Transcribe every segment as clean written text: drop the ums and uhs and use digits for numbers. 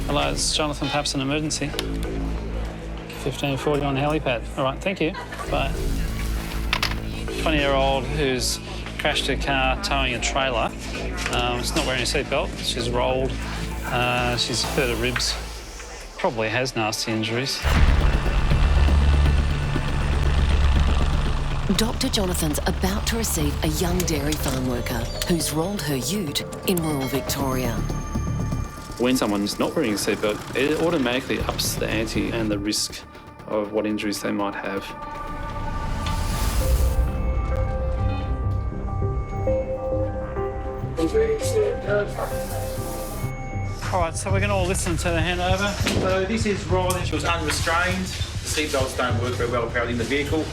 Hello, it's Jonathan. Perhaps an emergency. 1540 on the helipad. All right, thank you. Bye. 20-year-old who's crashed her car towing a trailer. She's not wearing a seatbelt. She's rolled. She's hurt her ribs. Probably has nasty injuries. Dr. Jonathan's about to receive a young dairy farm worker who's rolled her ute in rural Victoria. When someone's not wearing a seatbelt, it automatically ups the ante and the risk of what injuries they might have. All right, so we're going to all listen to the handover. So this is Riley. She was unrestrained. The seatbelts don't work very well apparently in the vehicle.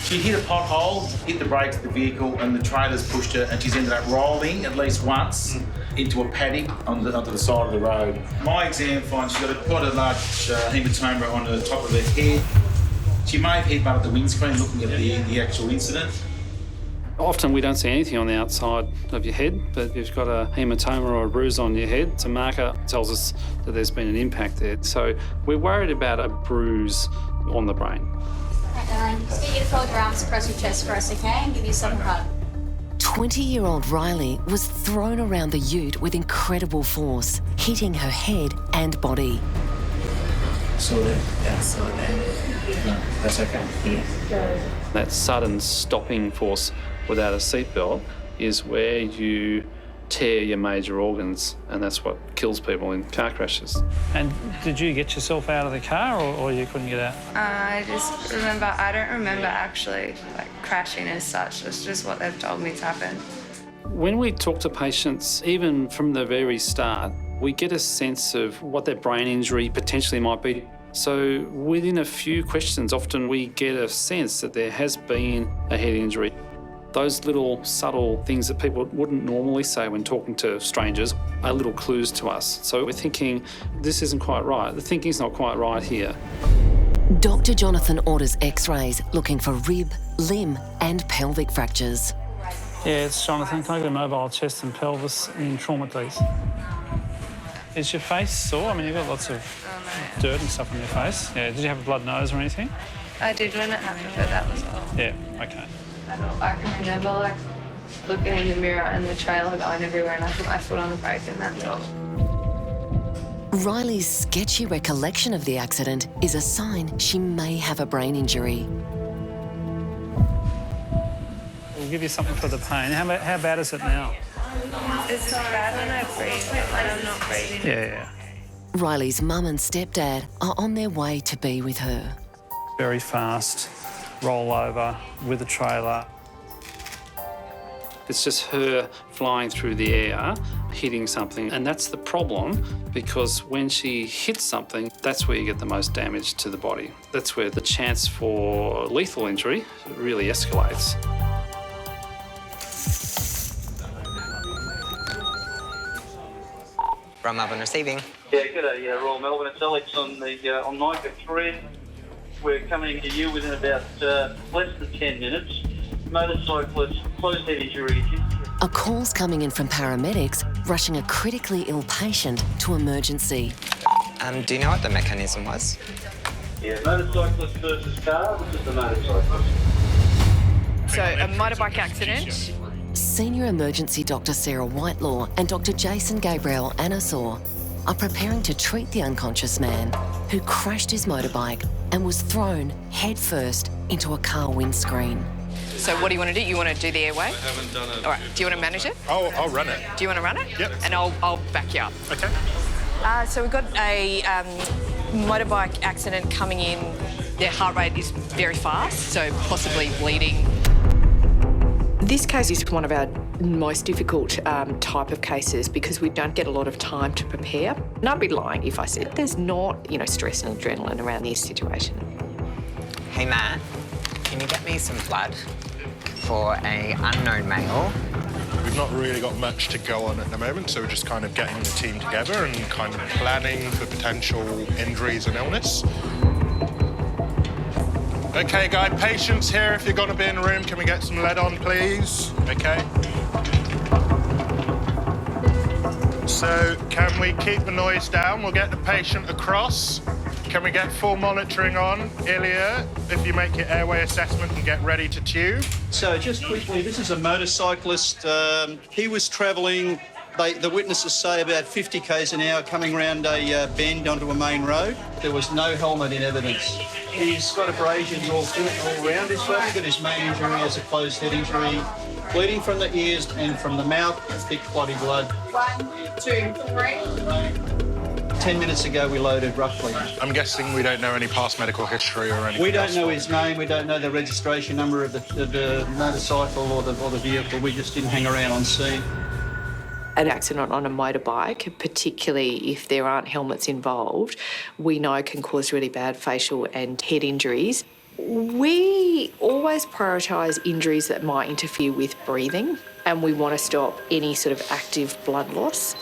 She hit a pothole, hit the brakes of the vehicle, and the trailers pushed her, and she's ended up rolling at least once into a paddock onto the side of the road. My exam finds she's got quite a large hematoma on the top of her head. She may have headbutted the windscreen looking at the actual incident. Often we don't see anything on the outside of your head, but if you've got a hematoma or a bruise on your head, it's a marker that tells us that there's been an impact there. So we're worried about a bruise on the brain. Just get you to fold your arms across your chest for us, okay? And give yourself a hug. 20-year-old Riley was thrown around the ute with incredible force, hitting her head and body. Saw that? Yeah, saw that. No, that's okay. Yeah. That sudden stopping force without a seatbelt is where you tear your major organs, and that's what kills people in car crashes. And did you get yourself out of the car, or you couldn't get out? I just remember, I don't remember actually crashing as such. It's just what they've told me to happen. When we talk to patients, even from the very start, we get a sense of what their brain injury potentially might be. So within a few questions, often we get a sense that there has been a head injury. Those little subtle things that people wouldn't normally say when talking to strangers are little clues to us. So we're thinking, this isn't quite right. The thinking's not quite right here. Dr. Jonathan orders x-rays looking for rib, limb and pelvic fractures. Yeah, it's Jonathan. Can I get a mobile chest and pelvis in trauma, please? Is your face sore? I mean, you've got lots of dirt and stuff on your face. Yeah, did you have a blood nose or anything? I did when it happened, but that was all. Yeah, okay. I can remember looking in the mirror and the trailer going everywhere, and I put my foot on the brake, and that's all. Riley's sketchy recollection of the accident is a sign she may have a brain injury. We'll give you something for the pain. How bad is it now? It's bad when I breathe, when I'm not breathing. Yeah. Riley's mum and stepdad are on their way to be with her. Very fast rollover with a trailer. It's just her flying through the air, hitting something, and that's the problem because when she hits something, that's where you get the most damage to the body. That's where the chance for lethal injury really escalates. From Melbourne receiving. Yeah, g'day, Royal Melbourne. It's Alex on 953. We're coming to you within about less than 10 minutes. Motorcyclist, closed head injury. A call's coming in from paramedics rushing a critically ill patient to emergency. Do you know what the mechanism was? Yeah, motorcyclist versus car. This is the motorcyclist. So, a motorbike accident. Senior Emergency Dr. Sarah Whitelaw and Dr. Jason Gabriel Anasaur are preparing to treat the unconscious man who crashed his motorbike and was thrown headfirst into a car windscreen. So what do you want to do? You want to do the airway? I haven't done it. All right, do you want to manage it? I'll run it. Do you want to run it? Yep. And I'll back you up. Okay. So we've got a motorbike accident coming in. Their heart rate is very fast, so possibly bleeding. This case is one of our most difficult type of cases because we don't get a lot of time to prepare. And I'd be lying if I said there's not, stress and adrenaline around this situation. Hey, Matt, can you get me some blood for an unknown male? We've not really got much to go on at the moment, so we're just kind of getting the team together and kind of planning for potential injuries and illness. Okay, guy, patience here. If you're going to be in the room, can we get some lead on, please? Okay. So can we keep the noise down? We'll get the patient across. Can we get full monitoring on? Ilya, if you make your airway assessment and get ready to tube. So just quickly, this is a motorcyclist. He was travelling, the witnesses say, about 50 k's an hour coming around a bend onto a main road. There was no helmet in evidence. He's got abrasions all around his body, but his main injury is a closed head injury, bleeding from the ears and from the mouth, thick clotty blood. 1, 2, 3. 10 minutes ago we loaded roughly. I'm guessing we don't know any past medical history or anything. We don't know his name, we don't know the registration number of the motorcycle or the vehicle. We just didn't hang around on scene. An accident on a motorbike, particularly if there aren't helmets involved, we know can cause really bad facial and head injuries. We always prioritise injuries that might interfere with breathing, and we want to stop any sort of active blood loss.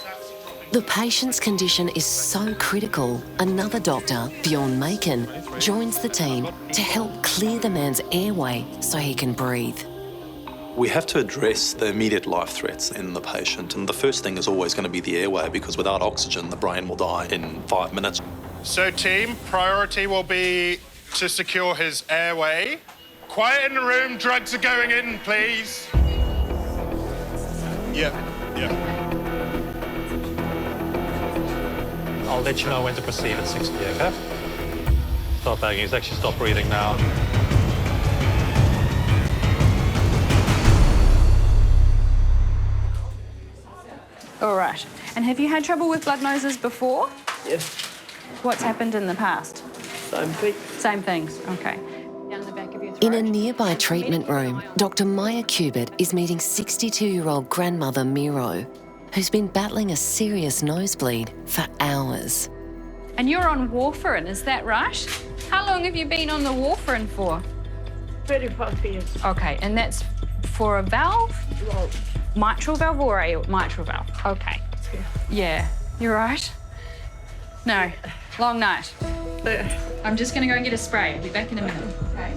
The patient's condition is so critical, another doctor, Bjorn Macon, joins the team to help clear the man's airway so he can breathe. We have to address the immediate life threats in the patient, and the first thing is always going to be the airway, because without oxygen, the brain will die in 5 minutes. So team, priority will be to secure his airway. Quiet in the room, drugs are going in, please. Yeah. I'll let you know when to proceed at 60, okay? Stop bagging. He's actually stopped breathing now. All right. And have you had trouble with blood noses before? Yes. What's happened in the past? Same thing. Same things, okay. Down the back of your throat. In a nearby treatment room, Dr. Maya Kubert is meeting 62-year-old grandmother Miro, who's been battling a serious nosebleed for hours. And you're on warfarin, is that right? How long have you been on the warfarin for? 25 years. Okay, and that's for a valve? Mitral valve or a mitral valve? Okay. Yeah, you're right. No, long night. I'm just going to go and get a spray. I'll be back in a minute. Okay.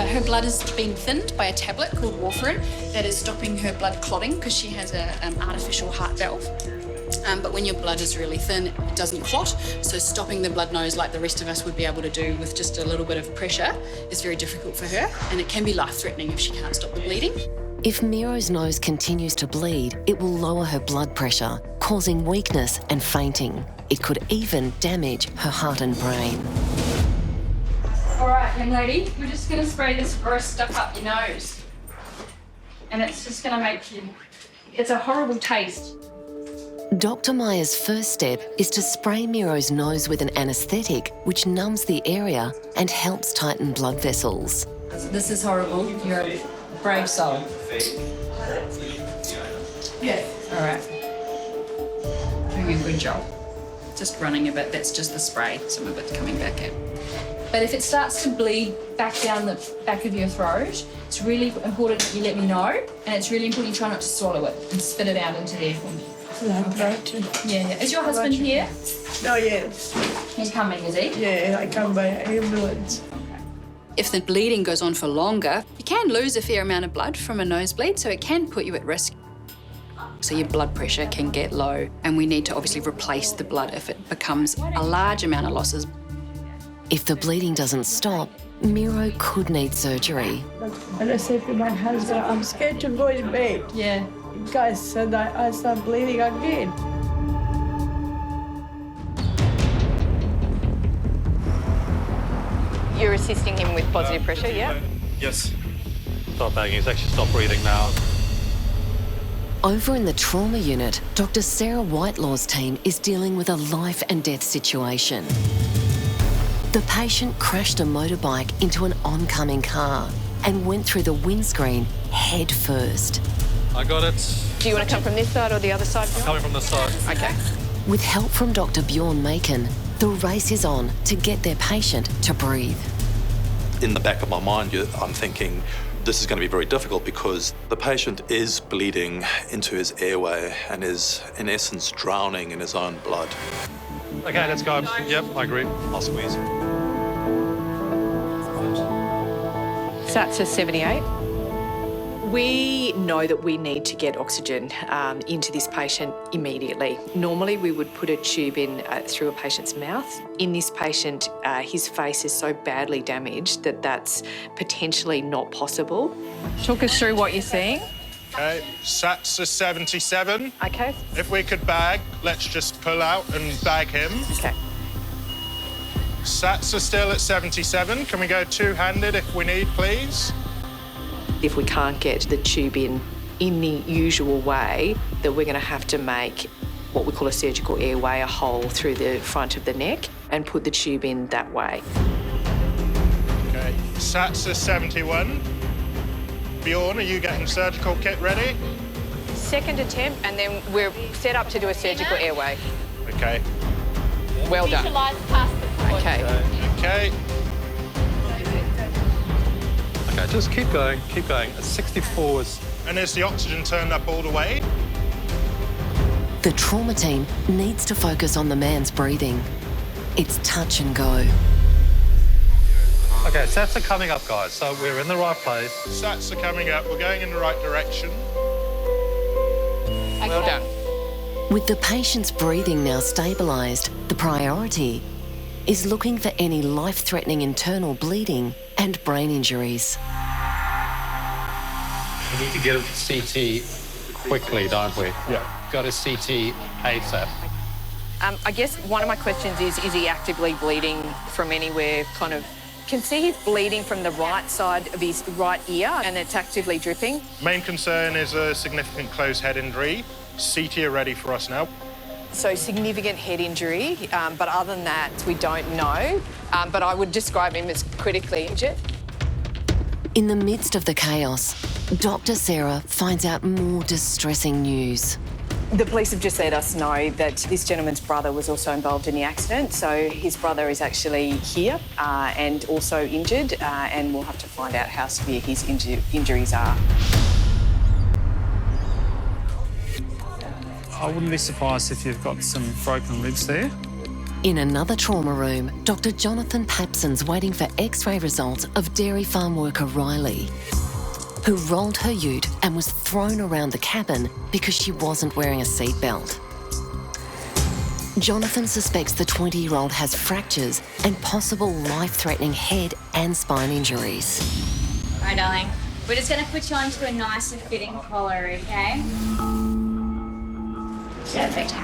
Her blood has been thinned by a tablet called warfarin that is stopping her blood clotting because she has an artificial heart valve. But when your blood is really thin, it doesn't clot. So stopping the blood nose like the rest of us would be able to do with just a little bit of pressure is very difficult for her, and it can be life-threatening if she can't stop the bleeding. If Miro's nose continues to bleed, it will lower her blood pressure, causing weakness and fainting. It could even damage her heart and brain. All right, young lady, we're just going to spray this gross stuff up your nose. And it's just going to make you... It's a horrible taste. Dr. Maya's first step is to spray Miro's nose with an anaesthetic, which numbs the area and helps tighten blood vessels. This is horrible. You're a brave soul. Yeah. All right. Doing a good job. Just running a bit, that's just the spray, some of it's coming back in. But if it starts to bleed back down the back of your throat, it's really important that you let me know, and it's really important you try not to swallow it and spit it out into there for me. Okay. Yeah. Is your husband here? No, yes. He's coming, is he? Yeah, I come by ambulance. If the bleeding goes on for longer, you can lose a fair amount of blood from a nosebleed, so it can put you at risk. So your blood pressure can get low, and we need to obviously replace the blood if it becomes a large amount of losses. If the bleeding doesn't stop, Miro could need surgery. And I said to my husband, I'm scared to go in bed. Yeah. Guys said I start bleeding again. You're assisting him with positive pressure, yeah? Yes. Stop bagging. He's actually stopped breathing now. Over in the trauma unit, Dr. Sarah Whitelaw's team is dealing with a life and death situation. The patient crashed a motorbike into an oncoming car and went through the windscreen head first. I got it. Do you want to come from this side or the other side? I'm coming from this side. Okay. With help from Dr. Bjorn Macon, the race is on to get their patient to breathe. In the back of my mind, I'm thinking, this is going to be very difficult because the patient is bleeding into his airway and is, in essence, drowning in his own blood. Okay, let's go. Yep, I agree. I'll squeeze. Starts at 78. We know that we need to get oxygen into this patient immediately. Normally we would put a tube in through a patient's mouth. In this patient, his face is so badly damaged that that's potentially not possible. Talk us through what you're seeing. Okay, Sats is 77. Okay. If we could bag, let's just pull out and bag him. Okay. Sats are still at 77. Can we go two-handed if we need, please? If we can't get the tube in the usual way, then we're going to have to make what we call a surgical airway, a hole through the front of the neck, and put the tube in that way. Okay, Sats is 71. Bjorn, are you getting surgical kit ready? Second attempt, and then we're set up to do a surgical airway. Okay. Well done. Okay. Okay. Okay, just keep going, keep going. 64 is... And is the oxygen turned up all the way? The trauma team needs to focus on the man's breathing. It's touch and go. Okay, Sats are coming up, guys, so we're in the right place. Sats are coming up. We're going in the right direction. Well done. With the patient's breathing now stabilised, the priority is looking for any life-threatening internal bleeding and brain injuries. We need to get a CT quickly, don't we? Yeah. Got a CT ASAP. I guess one of my questions is he actively bleeding from anywhere, kind of... Can see he's bleeding from the right side of his right ear and it's actively dripping. Main concern is a significant closed head injury. CT are ready for us now. So significant head injury, but other than that, we don't know. But I would describe him as critically injured. In the midst of the chaos, Dr. Sarah finds out more distressing news. The police have just let us know that this gentleman's brother was also involved in the accident. So his brother is actually here and also injured, and we'll have to find out how severe his injuries are. I wouldn't be surprised if you've got some broken ribs there. In another trauma room, Dr. Jonathan Papson's waiting for X-ray results of dairy farm worker Riley, who rolled her ute and was thrown around the cabin because she wasn't wearing a seatbelt. Jonathan suspects the 20-year-old has fractures and possible life-threatening head and spine injuries. All right, darling. We're just going to put you onto a nice and fitting collar, okay? Perfect.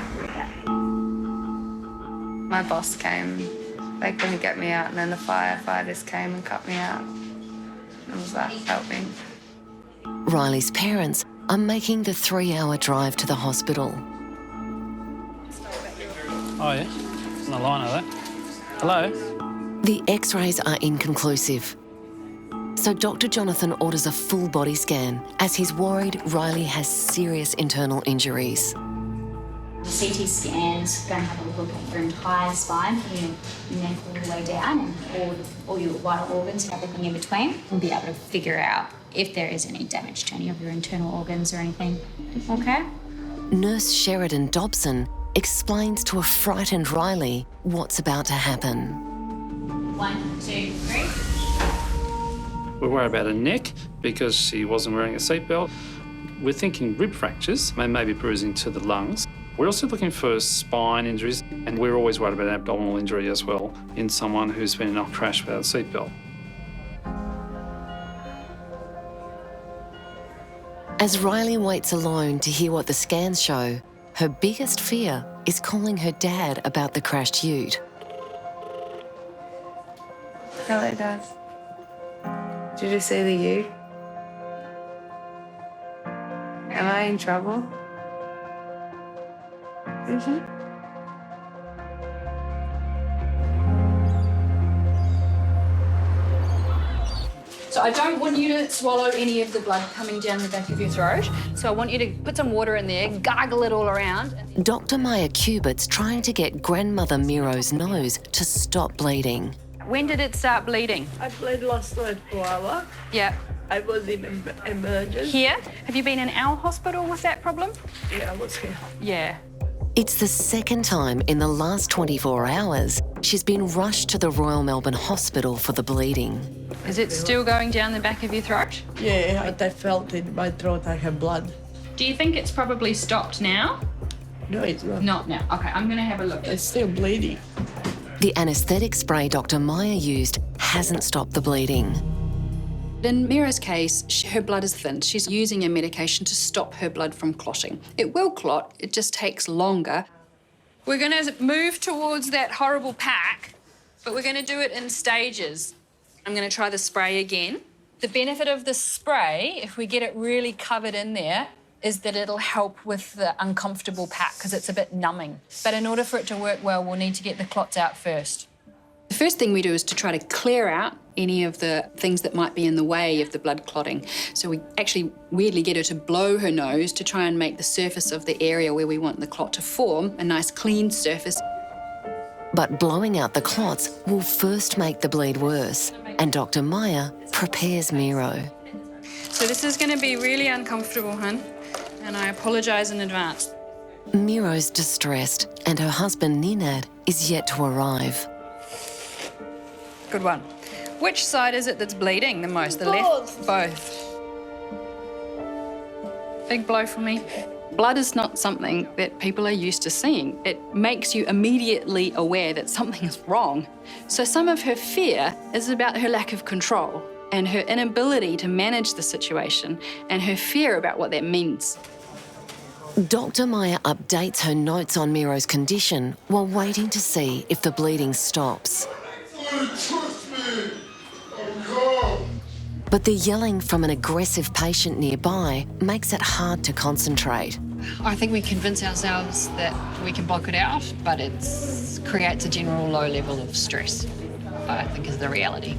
My boss came. They couldn't get me out, and then the firefighters came and cut me out. And was that helping? Riley's parents are making the 3-hour drive to the hospital. Oh, yeah? On the line of that. Hello? The X-rays are inconclusive. So Dr. Jonathan orders a full body scan as he's worried Riley has serious internal injuries. The CT scan's going to have a look at your entire spine, from your neck all the way down, and all your vital organs and everything in between. We'll be able to figure out if there is any damage to any of your internal organs or anything. Okay? Nurse Sheridan Dobson explains to a frightened Riley what's about to happen. 1, 2, 3. We're worried about her neck because she wasn't wearing a seatbelt. We're thinking rib fractures, maybe bruising to the lungs. We're also looking for spine injuries, and we're always worried about abdominal injury as well in someone who's been in a crash without a seatbelt. As Riley waits alone to hear what the scans show, her biggest fear is calling her dad about the crashed ute. Hello, Dad. Did you see the ute? Am I in trouble? So I don't want you to swallow any of the blood coming down the back of your throat. So I want you to put some water in there, gargle it all around. Dr. Maya Cubitt's trying to get grandmother Miro's nose to stop bleeding. When did it start bleeding? I bled last night for hour. Yeah. I was in emergency. Here? Have you been in our hospital with that problem? Yeah, I was here. Yeah. It's the second time in the last 24 hours she's been rushed to the Royal Melbourne Hospital for the bleeding. Is it still going down the back of your throat? Yeah, I felt in my throat I have blood. Do you think it's probably stopped now? No, it's not. Not now. Okay, I'm going to have a look. It's still bleeding. The anaesthetic spray Dr. Meyer used hasn't stopped the bleeding. In Mira's case, her blood is thinned. She's using a medication to stop her blood from clotting. It will clot, it just takes longer. We're going to move towards that horrible pack, but we're going to do it in stages. I'm going to try the spray again. The benefit of the spray, if we get it really covered in there, is that it'll help with the uncomfortable pack because it's a bit numbing. But in order for it to work well, we'll need to get the clots out first. The first thing we do is to try to clear out any of the things that might be in the way of the blood clotting. So we actually weirdly get her to blow her nose to try and make the surface of the area where we want the clot to form a nice clean surface. But blowing out the clots will first make the bleed worse, and Dr. Meyer prepares Miro. So this is going to be really uncomfortable, hun, and I apologise in advance. Miro's distressed, and her husband Ninad is yet to arrive. Good one. Which side is it that's bleeding the most? The left? Both. Big blow for me. Blood is not something that people are used to seeing. It makes you immediately aware that something is wrong. So some of her fear is about her lack of control and her inability to manage the situation and her fear about what that means. Dr. Meyer updates her notes on Miro's condition while waiting to see if the bleeding stops. But the yelling from an aggressive patient nearby makes it hard to concentrate. I think we convince ourselves that we can block it out, but it creates a general low level of stress, I think is the reality.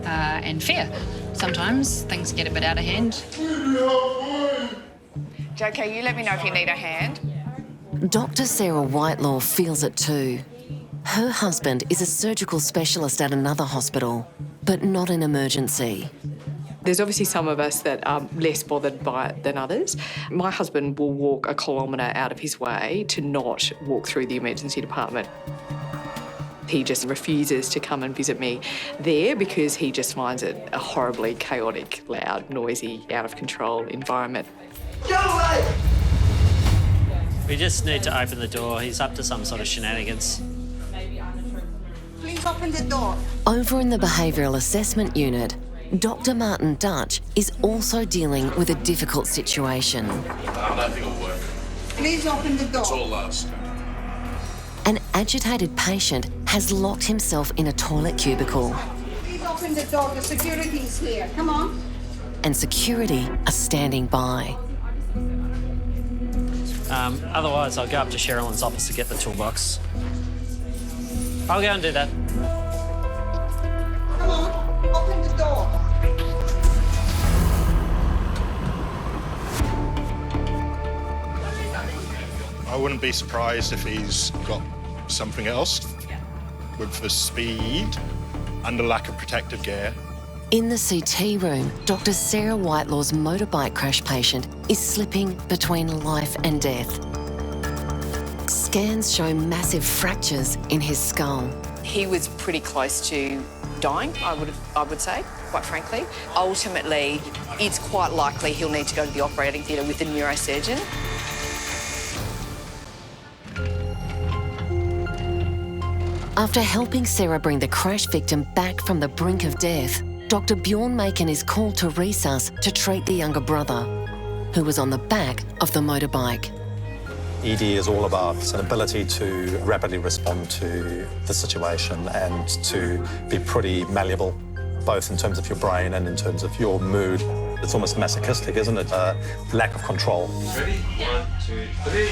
And fear. Sometimes things get a bit out of hand. JK, you let me know if you need a hand. Dr. Sarah Whitelaw feels it too. Her husband is a surgical specialist at another hospital, but not in emergency. There's obviously some of us that are less bothered by it than others. My husband will walk a kilometre out of his way to not walk through the emergency department. He just refuses to come and visit me there because he just finds it a horribly chaotic, loud, noisy, out of control environment. Get away! We just need to open the door. He's up to some sort of shenanigans. Please open the door. Over in the behavioural assessment unit, Dr. Martin Dutch is also dealing with a difficult situation. I don't think it'll work. Please open the door. It's all last. An agitated patient has locked himself in a toilet cubicle. Please open the door. The security is here. Come on. And security are standing by. Otherwise, I'll go up to Sherilyn's office to get the toolbox. I'll go and do that. Come on. Open the door. I wouldn't be surprised if he's got something else with the speed and the lack of protective gear. In the CT room, Dr. Sarah Whitelaw's motorbike crash patient is slipping between life and death. Scans show massive fractures in his skull. He was pretty close to dying, I would say, quite frankly. Ultimately, it's quite likely he'll need to go to the operating theatre with a neurosurgeon. After helping Sarah bring the crash victim back from the brink of death, Dr. Bjorn Macon is called to resus to treat the younger brother, who was on the back of the motorbike. ED is all about an ability to rapidly respond to the situation and to be pretty malleable, both in terms of your brain and in terms of your mood. It's almost masochistic, isn't it? A lack of control. Ready? 1, 2, 3.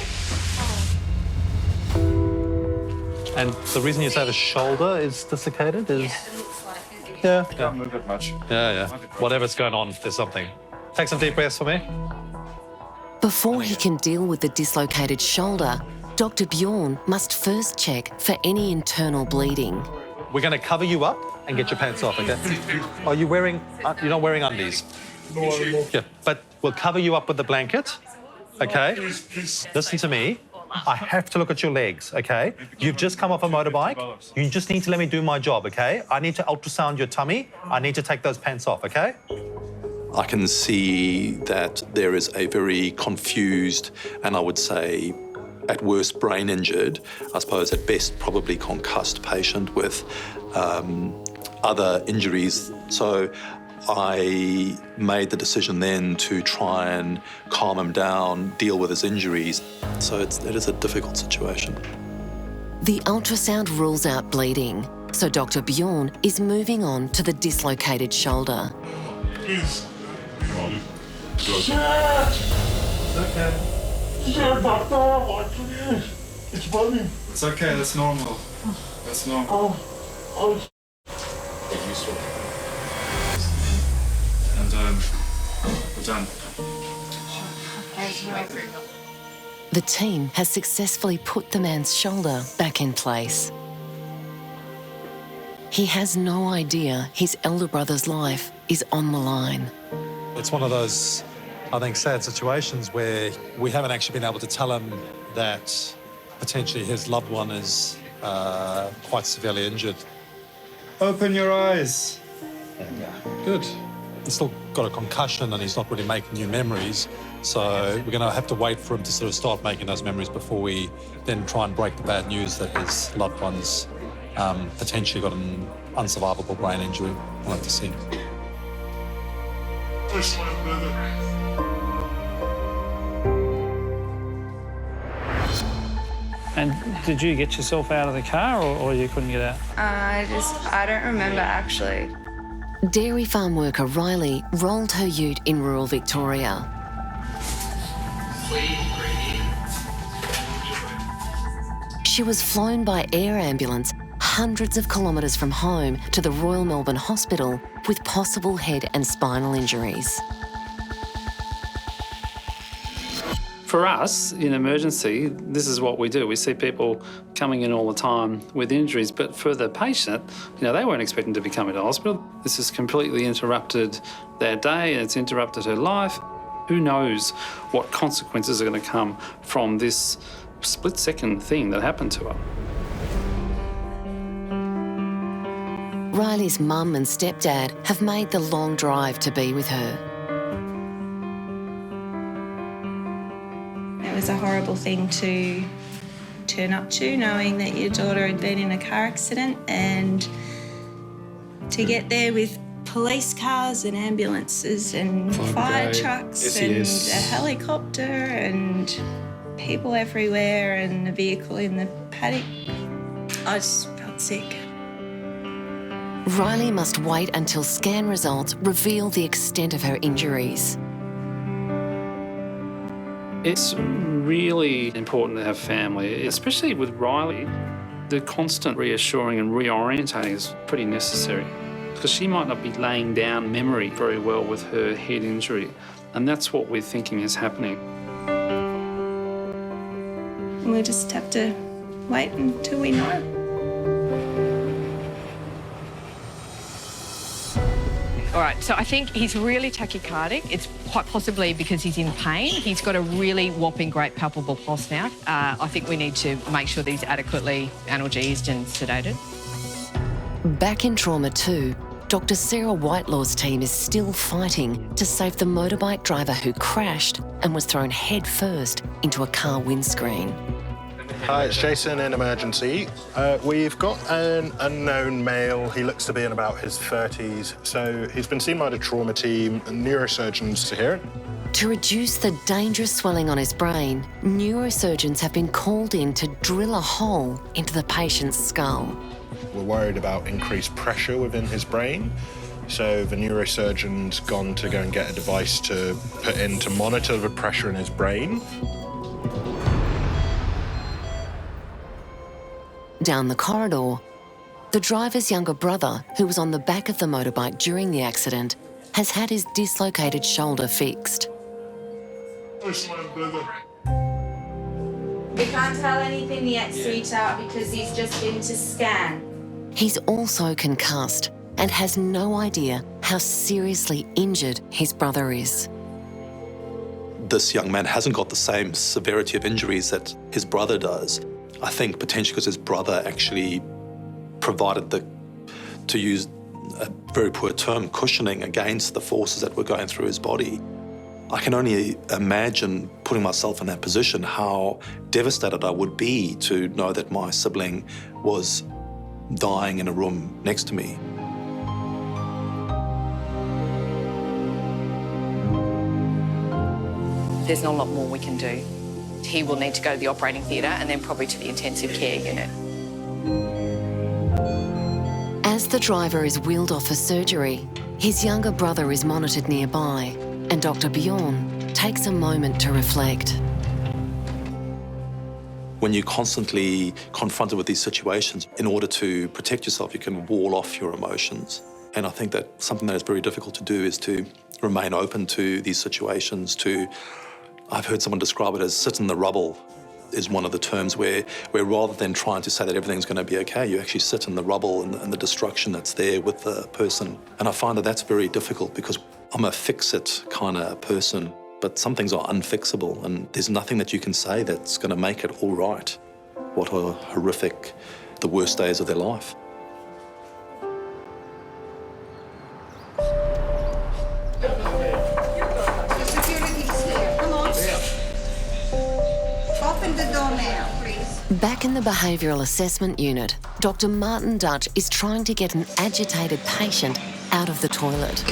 And the reason you say the shoulder is dislocated is... Yeah. Can't move it much. Yeah. Whatever's going on, there's something. Take some deep breaths for me. Before he can deal with the dislocated shoulder, Dr. Bjorn must first check for any internal bleeding. We're going to cover you up and get your pants off, okay? Are you wearing... You're not wearing undies? No. Yeah, but we'll cover you up with the blanket, okay? Please. Listen to me. I have to look at your legs, okay? You've just come off a motorbike. You just need to let me do my job, okay? I need to ultrasound your tummy. I need to take those pants off, okay? I can see that there is a very confused and I would say at worst brain injured, I suppose at best probably concussed patient with other injuries. So I made the decision then to try and calm him down, deal with his injuries. So it is a difficult situation. The ultrasound rules out bleeding, so Dr. Bjorn is moving on to the dislocated shoulder. Please. It's okay. It's burning. It's okay, that's normal. That's normal. And we're done. The team has successfully put the man's shoulder back in place. He has no idea his elder brother's life is on the line. It's one of those, I think, sad situations where we haven't actually been able to tell him that potentially his loved one is quite severely injured. Open your eyes. Good. He's still got a concussion and he's not really making new memories. So we're going to have to wait for him to sort of start making those memories before we then try and break the bad news that his loved one's potentially got an unsurvivable brain injury. We'll have to see. And did you get yourself out of the car or you couldn't get out? I don't remember actually. Dairy farm worker Riley rolled her ute in rural Victoria. She was flown by air ambulance hundreds of kilometres from home to the Royal Melbourne Hospital with possible head and spinal injuries. For us, in emergency, this is what we do. We see people coming in all the time with injuries, but for the patient, they weren't expecting to be coming to hospital. This has completely interrupted their day, and it's interrupted her life. Who knows what consequences are going to come from this split-second thing that happened to her. Riley's mum and stepdad have made the long drive to be with her. It was a horrible thing to turn up to, knowing that your daughter had been in a car accident, and to get there with police cars and ambulances and fire trucks and a helicopter and people everywhere and a vehicle in the paddock. I just felt sick. Riley must wait until scan results reveal the extent of her injuries. It's really important to have family, especially with Riley. The constant reassuring and reorientating is pretty necessary because she might not be laying down memory very well with her head injury, and that's what we're thinking is happening. We'll just have to wait until we know. All right, so I think he's really tachycardic. It's quite possibly because he's in pain. He's got a really whopping great palpable pulse now. I think we need to make sure that he's adequately analgesed and sedated. Back in trauma too, Dr. Sarah Whitelaw's team is still fighting to save the motorbike driver who crashed and was thrown head first into a car windscreen. Hi, it's Jason in emergency. We've got an unknown male. He looks to be in about his 30s. So he's been seen by the trauma team and neurosurgeons here. To reduce the dangerous swelling on his brain, neurosurgeons have been called in to drill a hole into the patient's skull. We're worried about increased pressure within his brain. So the neurosurgeon's gone to go and get a device to put in to monitor the pressure in his brain. Down the corridor, the driver's younger brother, who was on the back of the motorbike during the accident, has had his dislocated shoulder fixed. We can't tell anything yet, sweetheart, because he's just been to scan. He's also concussed and has no idea how seriously injured his brother is. this young man hasn't got the same severity of injuries that his brother does. I think potentially because his brother actually provided to use a very poor term, cushioning against the forces that were going through his body. I can only imagine putting myself in that position, how devastated I would be to know that my sibling was dying in a room next to me. There's not a lot more we can do. He will need to go to the operating theatre and then probably to the intensive care unit. As the driver is wheeled off for surgery, his younger brother is monitored nearby, and Dr. Bjorn takes a moment to reflect. When you're constantly confronted with these situations, in order to protect yourself, you can wall off your emotions. And I think that something that is very difficult to do is to remain open to these situations, I've heard someone describe it as sit in the rubble is one of the terms where rather than trying to say that everything's going to be okay, you actually sit in the rubble and the destruction that's there with the person. And I find that that's very difficult because I'm a fix-it kind of person, but some things are unfixable and there's nothing that you can say that's going to make it all right. What are horrific, the worst days of their life. Open the door now, please. Back in the behavioural assessment unit, Dr. Martin Dutch is trying to get an agitated patient out of the toilet.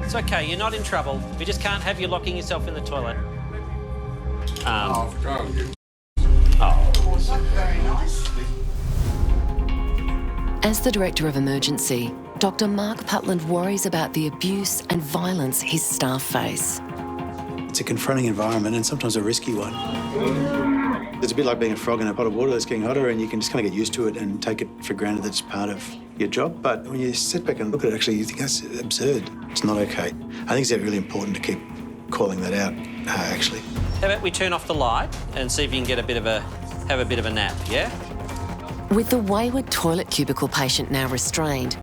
It's okay, you're not in trouble. We just can't have you locking yourself in the toilet. As the Director of Emergency, Dr. Mark Putland worries about the abuse and violence his staff face. It's a confronting environment and sometimes a risky one. It's a bit like being a frog in a pot of water that's getting hotter and you can just kind of get used to it and take it for granted that it's part of your job. But when you sit back and look at it, actually, you think that's absurd. It's not okay. I think it's really important to keep calling that out, actually. How about we turn off the light and see if you can get have a bit of a nap, yeah? With the wayward toilet cubicle patient now restrained,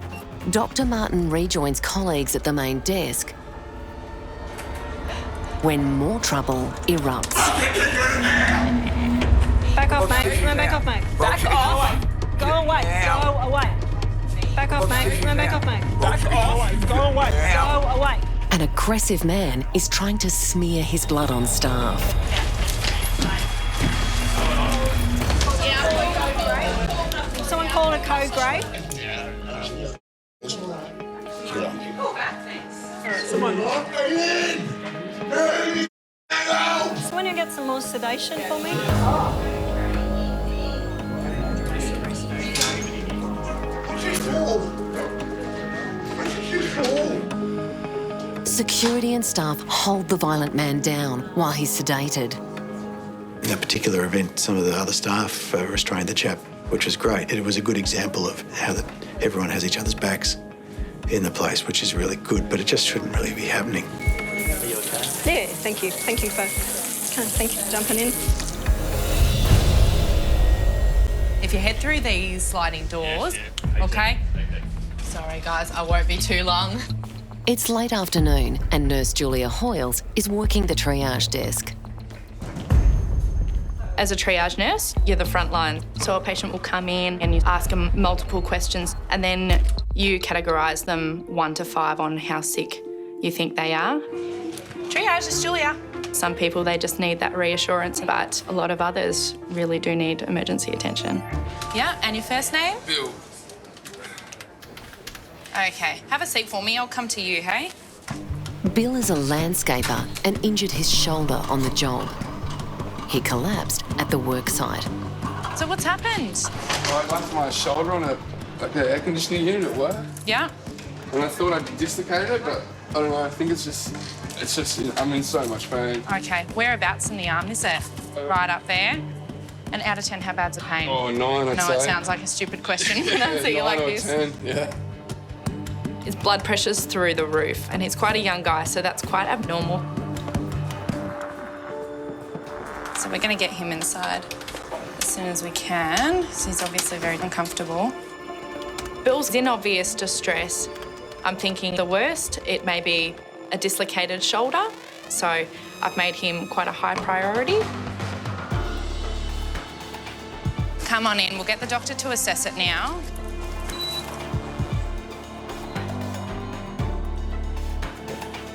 Dr. Martin rejoins colleagues at the main desk when more trouble erupts. Back off, mate. No, back off, mate. Back off. Go away. Go away. Back off, mate. No, back off, mate. Back off. Go away. Go away. An aggressive man is trying to smear his blood on staff. Someone call a code grey. Someone who get some more sedation for me. Security and staff hold the violent man down while he's sedated. In that particular event, some of the other staff restrained the chap, which was great. It was a good example of how everyone has each other's backs in the place, which is really good, but it just shouldn't really be happening. Are you okay? Yeah, thank you. Thank you for jumping in. If you head through these sliding doors, okay? Sorry, guys, I won't be too long. It's late afternoon and Nurse Julia Hoyles is working the triage desk. As a triage nurse, you're the front line. So a patient will come in and you ask them multiple questions and then you categorise them 1 to 5 on how sick you think they are. Triage, it's Julia. Some people, they just need that reassurance, but a lot of others really do need emergency attention. Yeah, and your first name? Bill. Okay, have a seat for me. I'll come to you, hey? Bill is a landscaper and injured his shoulder on the job. He collapsed at the work site. So what's happened? I left my shoulder on the air conditioning unit at work. Yeah? And I thought I'd dislocated it, but I don't know, I think it's just, I'm in so much pain. Okay, whereabouts in the arm is it? Right up there? And out of 10, how bad's the pain? Oh, 9, I'd say. No, it sounds like a stupid question to answer you like this. 9 or 10, yeah. His blood pressure's through the roof, and he's quite a young guy, so that's quite abnormal. So we're going to get him inside the soon as we can. So he's obviously very uncomfortable. Bill's in obvious distress. I'm thinking the worst, it may be a dislocated shoulder. So I've made him quite a high priority. Come on in, we'll get the doctor to assess it now.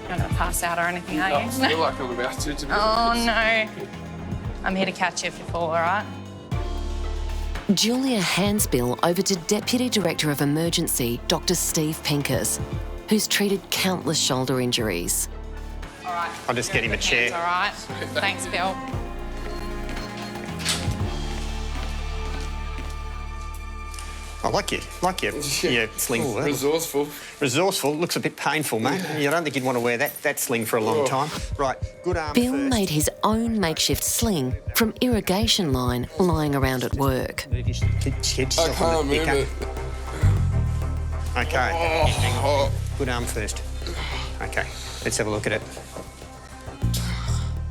You're not going to pass out or anything, are you? I feel like I'm about to be Oh, honest. no. I'm here to catch you if you fall, all right? Julia hands Bill over to Deputy Director of Emergency, Dr. Steve Pincus, who's treated countless shoulder injuries. All right. I'll just get him a chair. All right. Thanks, Bill. I like your sling work. Resourceful. Resourceful. Looks a bit painful, mate. You don't think you'd want to wear that sling for a long time. Right, good arm Bill first. made his own makeshift sling from irrigation line lying around at work. Move your head I yourself can't on the move picker. it. Okay. Hang on. Good arm first. Okay, let's have a look at it.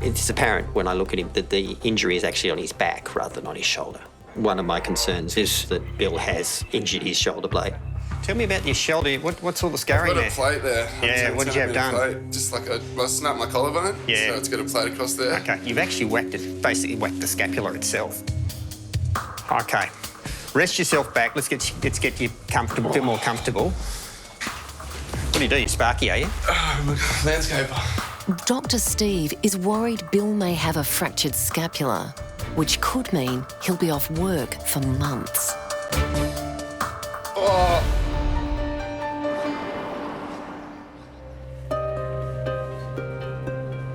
It's apparent when I look at him that the injury is actually on his back rather than on his shoulder. One of my concerns is that Bill has injured his shoulder blade. Tell me about your shoulder. What's all the scarring I've got there? a plate there. Yeah, what did you have done? Plate. Just like I snapped my collarbone. Yeah. So it's got a plate across there. Okay, you've actually basically whacked the scapula itself. Okay, rest yourself back. Let's get you comfortable, a bit more comfortable. What do? You Sparky, are you? Landscaper. Dr. Steve is worried Bill may have a fractured scapula, which could mean he'll be off work for months. Oh.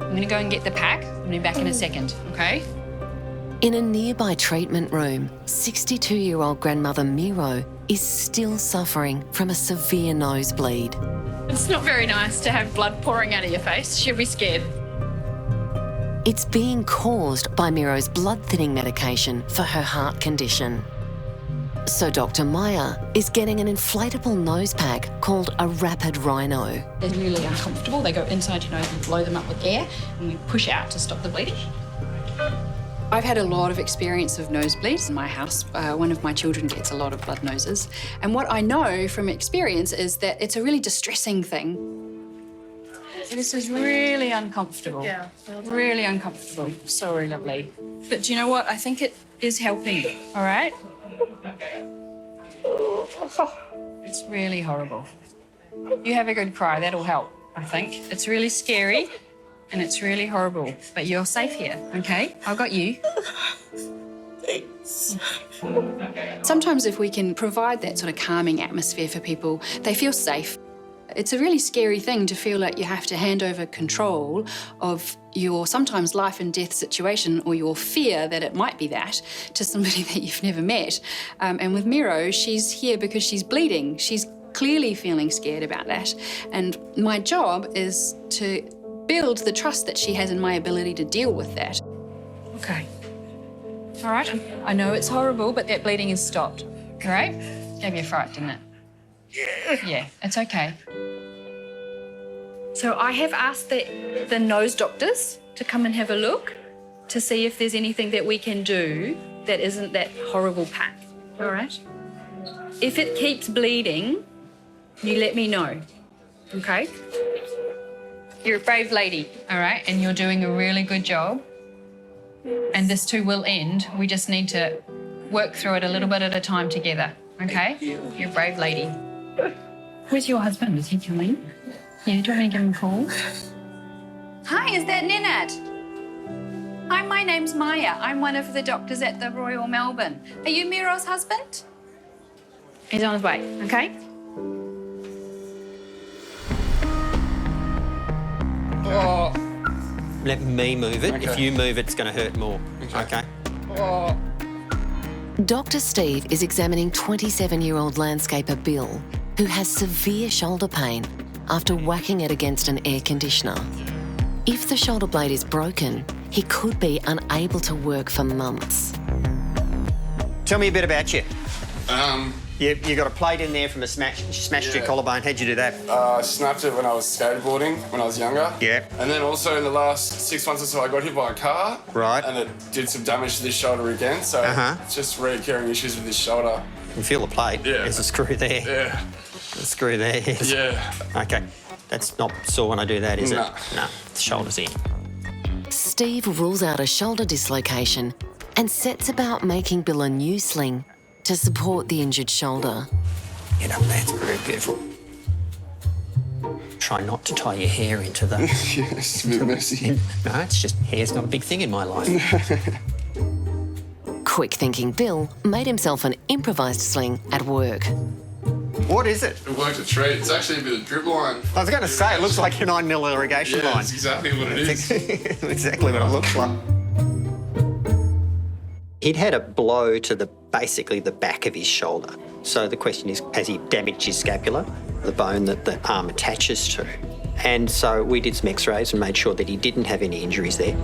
I'm going to go and get the pack. I'm going to be back in a second, okay? In a nearby treatment room, 62-year-old grandmother Miro is still suffering from a severe nosebleed. It's not very nice to have blood pouring out of your face. She'll be scared. It's being caused by Miro's blood-thinning medication for her heart condition. So Dr. Meyer is getting an inflatable nose pack called a Rapid Rhino. They're really uncomfortable. They go inside your nose and blow them up with air, and we push out to stop the bleeding. I've had a lot of experience of nosebleeds in my house. One of my children gets a lot of blood noses. And what I know from experience is that it's a really distressing thing. This is really uncomfortable. Yeah. Really uncomfortable. Sorry, lovely. But do you know what? I think it is helping, all right? It's really horrible. You have a good cry, that'll help, I think. It's really scary and it's really horrible, but you're safe here, okay? I've got you. Thanks. Sometimes if we can provide that sort of calming atmosphere for people, they feel safe. It's a really scary thing to feel like you have to hand over control of your sometimes life and death situation, or your fear that it might be that, to somebody that you've never met. And with Miro, she's here because she's bleeding. She's clearly feeling scared about that. And my job is to build the trust that she has in my ability to deal with that. Okay. All right. I know it's horrible, but that bleeding has stopped. All right? Gave you a fright, didn't it? Yeah, it's okay. So I have asked the nose doctors to come and have a look to see if there's anything that we can do that isn't that horrible pack, all right? If it keeps bleeding, you let me know, okay? You're a brave lady, all right? And you're doing a really good job. And this too will end. We just need to work through it a little bit at a time together, okay? You're a brave lady. Where's your husband? Is he coming? Yeah, do you want me to give him a call? Hi, is that Ninette? Hi, my name's Maya. I'm one of the doctors at the Royal Melbourne. Are you Miro's husband? He's on his way, okay? Oh. Let me move it. Okay. If you move it, it's going to hurt more. Okay? Oh. Dr. Steve is examining 27-year-old landscaper Bill, who has severe shoulder pain after whacking it against an air conditioner. If the shoulder blade is broken, he could be unable to work for months. Tell me a bit about you. You got a plate in there from a smash. You smashed your collarbone. How'd you do that? I snapped it when I was skateboarding when I was younger. Yeah. And then also in the last 6 months or so, I got hit by a car. Right. And it did some damage to this shoulder again. So it's just recurring issues with this shoulder. You feel the plate. Yeah. There's a screw there. Yeah. A screw there. Yeah. Okay. That's not sore when I do that, is No. it? No. The shoulder's in. Steve rules out a shoulder dislocation and sets about making Bill a new sling to support the injured shoulder. Get up there. It's very careful. Try not to tie your hair into the... Yeah, it's a bit messy. No, it's just hair's not a big thing in my life. Quick-thinking Bill made himself an improvised sling at work. What is it? It worked a treat. It's actually a bit of drip line. I was going to say, it looks like a 9mm irrigation line. That's exactly what it is. Exactly what it looks like. He'd had a blow to basically the back of his shoulder. So the question is, has he damaged his scapula, the bone that the arm attaches to? And so we did some x-rays and made sure that he didn't have any injuries there.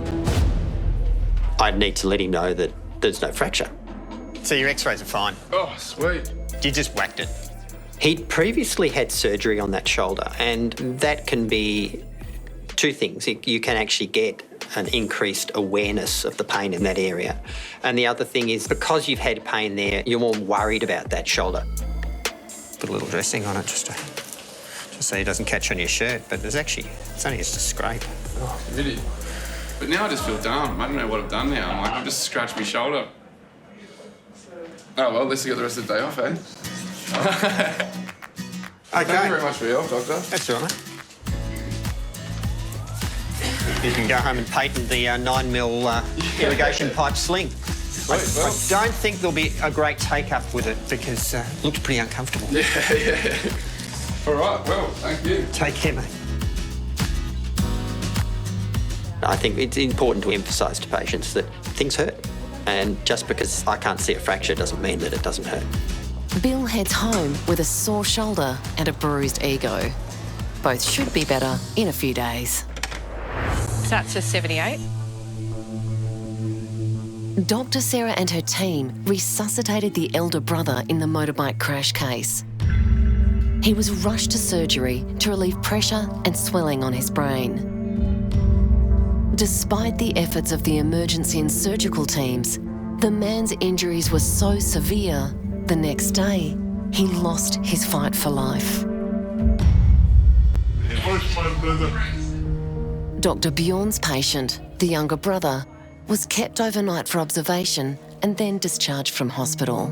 I'd need to let him know that there's no fracture. So your x-rays are fine? Oh, sweet. You just whacked it? He'd previously had surgery on that shoulder, and that can be two things. You can actually get an increased awareness of the pain in that area. And the other thing is, because you've had pain there, you're more worried about that shoulder. Put a little dressing on it just so it doesn't catch on your shirt, but it's only just a scrape. Oh, really? But now I just feel dumb. I don't know what I've done now. I've just scratched my shoulder. Oh, well, at least I got the rest of the day off, eh? Okay. Thank you very much for your help, Doctor. That's all right. You can go home and patent the 9mm irrigation pipe sling. I don't think there'll be a great take-up with it because it looked pretty uncomfortable. Yeah. All right, well, thank you. Take care, mate. I think it's important to emphasise to patients that things hurt. And just because I can't see a fracture doesn't mean that it doesn't hurt. Bill heads home with a sore shoulder and a bruised ego. Both should be better in a few days. That's a 78. Dr. Sarah and her team resuscitated the elder brother in the motorbike crash case. He was rushed to surgery to relieve pressure and swelling on his brain. Despite the efforts of the emergency and surgical teams, the man's injuries were so severe, the next day, he lost his fight for life. Dr. Bjorn's patient, the younger brother, was kept overnight for observation and then discharged from hospital.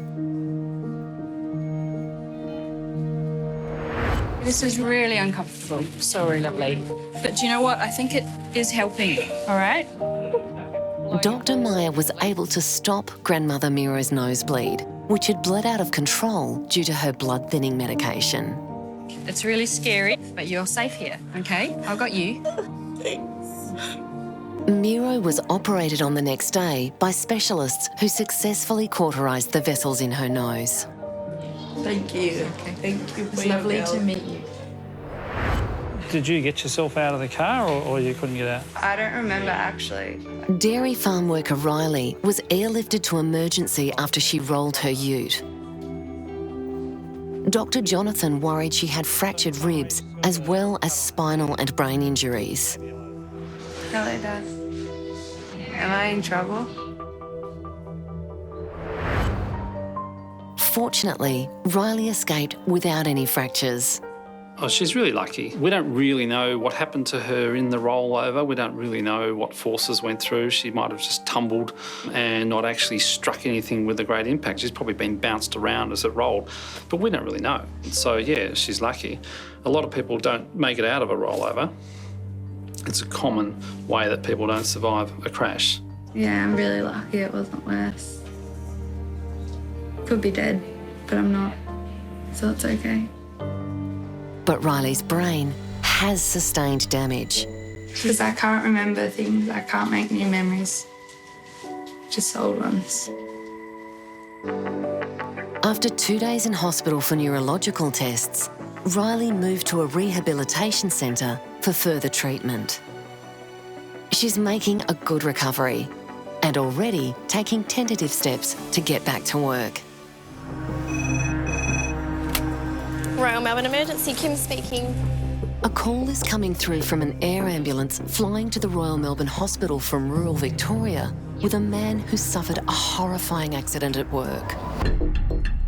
This is really uncomfortable. Sorry, lovely. But do you know what? I think it is helping, all right? Dr. Meyer was able to stop grandmother Miro's nosebleed, which had bled out of control due to her blood-thinning medication. It's really scary, but you're safe here, okay? I've got you. Miro was operated on the next day by specialists who successfully cauterised the vessels in her nose. Thank you. Thank you for It's your lovely help. to meet you. Did you get yourself out of the car or you couldn't get out? I don't remember actually. Dairy farm worker Riley was airlifted to emergency after she rolled her ute. Dr. Jonathan worried she had fractured ribs as well as spinal and brain injuries. Really does. Am I in trouble? Fortunately, Riley escaped without any fractures. Oh, she's really lucky. We don't really know what happened to her in the rollover. We don't really know what forces went through. She might have just tumbled and not actually struck anything with a great impact. She's probably been bounced around as it rolled, but we don't really know. So yeah, she's lucky. A lot of people don't make it out of a rollover. It's a common way that people don't survive a crash. Yeah, I'm really lucky it wasn't worse. Could be dead, but I'm not, so it's okay. But Riley's brain has sustained damage. Because I can't remember things, I can't make new memories, just old ones. After 2 days in hospital for neurological tests, Riley moved to a rehabilitation centre for further treatment. She's making a good recovery and already taking tentative steps to get back to work. Royal Melbourne Emergency, Kim speaking. A call is coming through from an air ambulance flying to the Royal Melbourne Hospital from rural Victoria with a man who suffered a horrifying accident at work.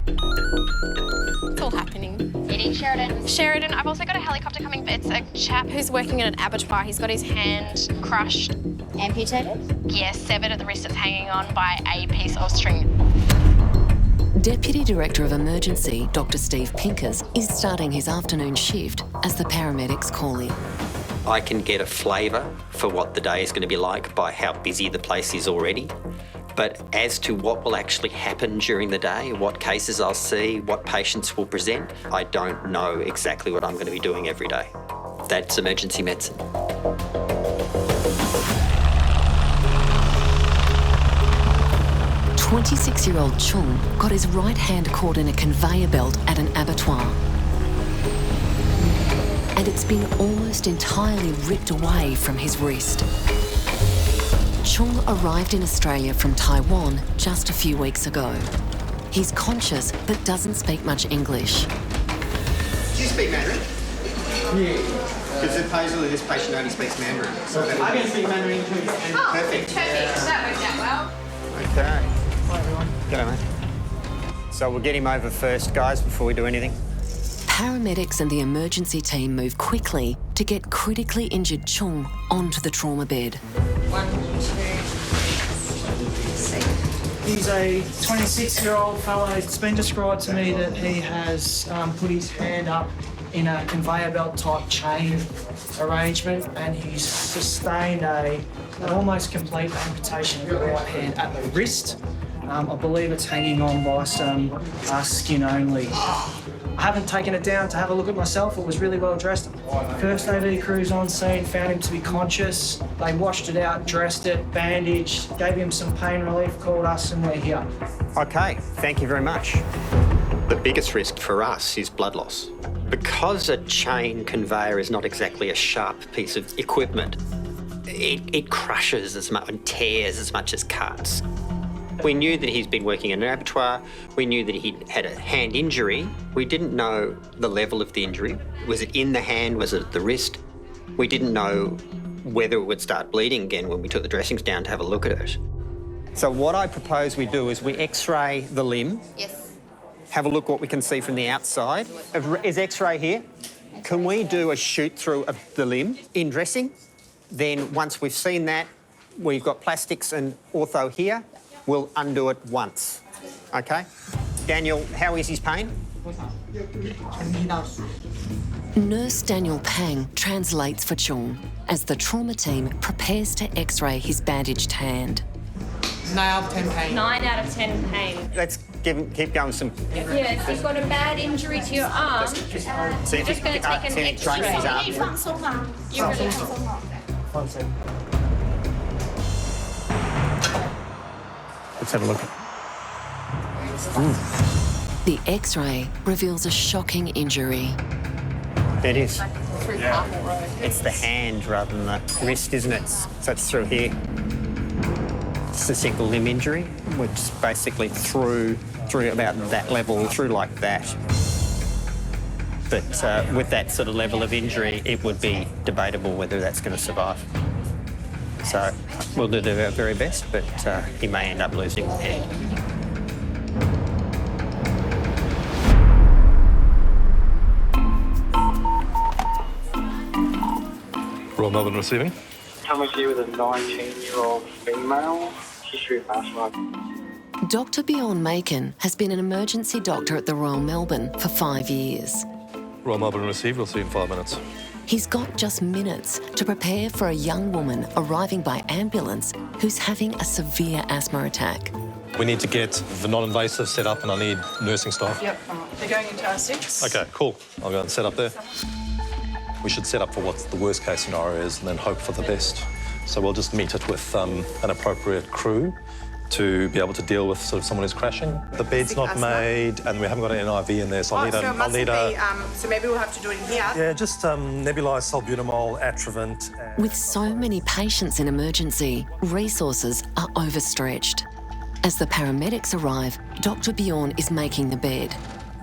It's all happening. Meeting Sheridan. Sheridan, I've also got a helicopter coming. It's a chap who's working at an abattoir. He's got his hand crushed. Amputated? Yes, severed at the wrist. It's hanging on by a piece of string. Deputy Director of Emergency, Dr. Steve Pinkers, is starting his afternoon shift as the paramedics call in. I can get a flavour for what the day is going to be like by how busy the place is already. But as to what will actually happen during the day, what cases I'll see, what patients will present, I don't know exactly what I'm going to be doing every day. That's emergency medicine. 26-year-old Chung got his right hand caught in a conveyor belt at an abattoir. And it's been almost entirely ripped away from his wrist. Chung arrived in Australia from Taiwan just a few weeks ago. He's conscious but doesn't speak much English. Do you speak Mandarin? Yeah. Because supposedly this patient only speaks Mandarin. So I can speak Mandarin too. Perfect. Perfect. That worked out well. Okay. Hi everyone. G'day, mate. So we'll get him over first, guys, before we do anything. Paramedics and the emergency team move quickly to get critically injured Chung onto the trauma bed. 1, 2, 3. He's a 26-year-old fellow. It's been described to me that he has put his hand up in a conveyor belt type chain arrangement, and he's sustained an almost complete amputation of the right hand at the wrist. I believe it's hanging on by some skin only. I haven't taken it down to have a look at myself. It was really well dressed. First AV crews on scene found him to be conscious. They washed it out, dressed it, bandaged, gave him some pain relief, called us, and we're here. Okay, thank you very much. The biggest risk for us is blood loss. Because a chain conveyor is not exactly a sharp piece of equipment, it crushes as much and tears as much as cuts. We knew that he's been working in an abattoir. We knew that he had a hand injury. We didn't know the level of the injury. Was it in the hand? Was it at the wrist? We didn't know whether it would start bleeding again when we took the dressings down to have a look at it. So what I propose we do is we x-ray the limb. Yes. Have a look what we can see from the outside. Is x-ray here? Can we do a shoot through of the limb in dressing? Then once we've seen that, we've got plastics and ortho here. We'll undo it once, okay? Daniel, how is his pain? Nurse Daniel Pang translates for Chung as the trauma team prepares to x-ray his bandaged hand. 9 out of 10 pain. 9 out of 10 pain. Let's keep going some... Yes, you've got a bad injury to your arm. See if You're just going to take an X-ray. his arm. You're really Let's have a look. The x-ray reveals a shocking injury. It is. It's the hand rather than the wrist, isn't it? So it's through here. It's a single limb injury, which is basically through about that level, through like that. But with that sort of level of injury, it would be debatable whether that's going to survive. So we'll do our very best, but he may end up losing the hand. Royal Melbourne receiving. Coming here with a 19-year-old female, history of asthma. Dr. Bjorn Macon has been an emergency doctor at the Royal Melbourne for 5 years. Royal Melbourne received. We'll see you in 5 minutes. He's got just minutes to prepare for a young woman arriving by ambulance who's having a severe asthma attack. We need to get the non-invasive set up and I need nursing staff. Yep, they're going into our 6. Okay, cool. I'll go and set up there. We should set up for what the worst case scenario is and then hope for the best. So we'll just meet it with an appropriate crew to be able to deal with sort of someone who's crashing. The bed's not made and we haven't got an NIV in there, so I'll need a... So maybe we'll have to do it in here. Yeah, just nebulized salbutamol, Atrovent. With so many patients in emergency, resources are overstretched. As the paramedics arrive, Dr. Bjorn is making the bed.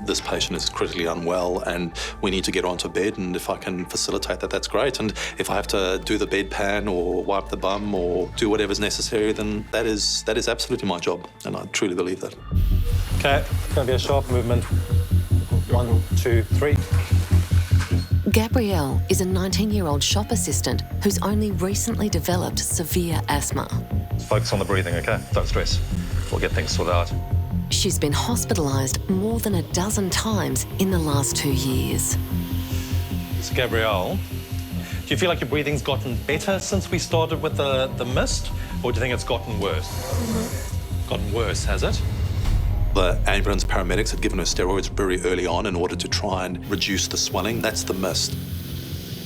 this patient is critically unwell and we need to get her onto bed, and if I can facilitate that, that's great. And if I have to do the bedpan or wipe the bum or do whatever's necessary, then that is absolutely my job, and I truly believe that. Okay, it's going to be a sharp movement. 1, 2, 3. Gabrielle is a 19-year-old shop assistant who's only recently developed severe asthma. Focus on the breathing, okay? Don't stress. We'll get things sorted out. She's been hospitalised more than a dozen times in the last 2 years. So, Gabrielle, do you feel like your breathing's gotten better since we started with the mist, or do you think it's gotten worse? Gotten worse, has it? The ambulance paramedics had given her steroids very early on in order to try and reduce the swelling. That's the mist.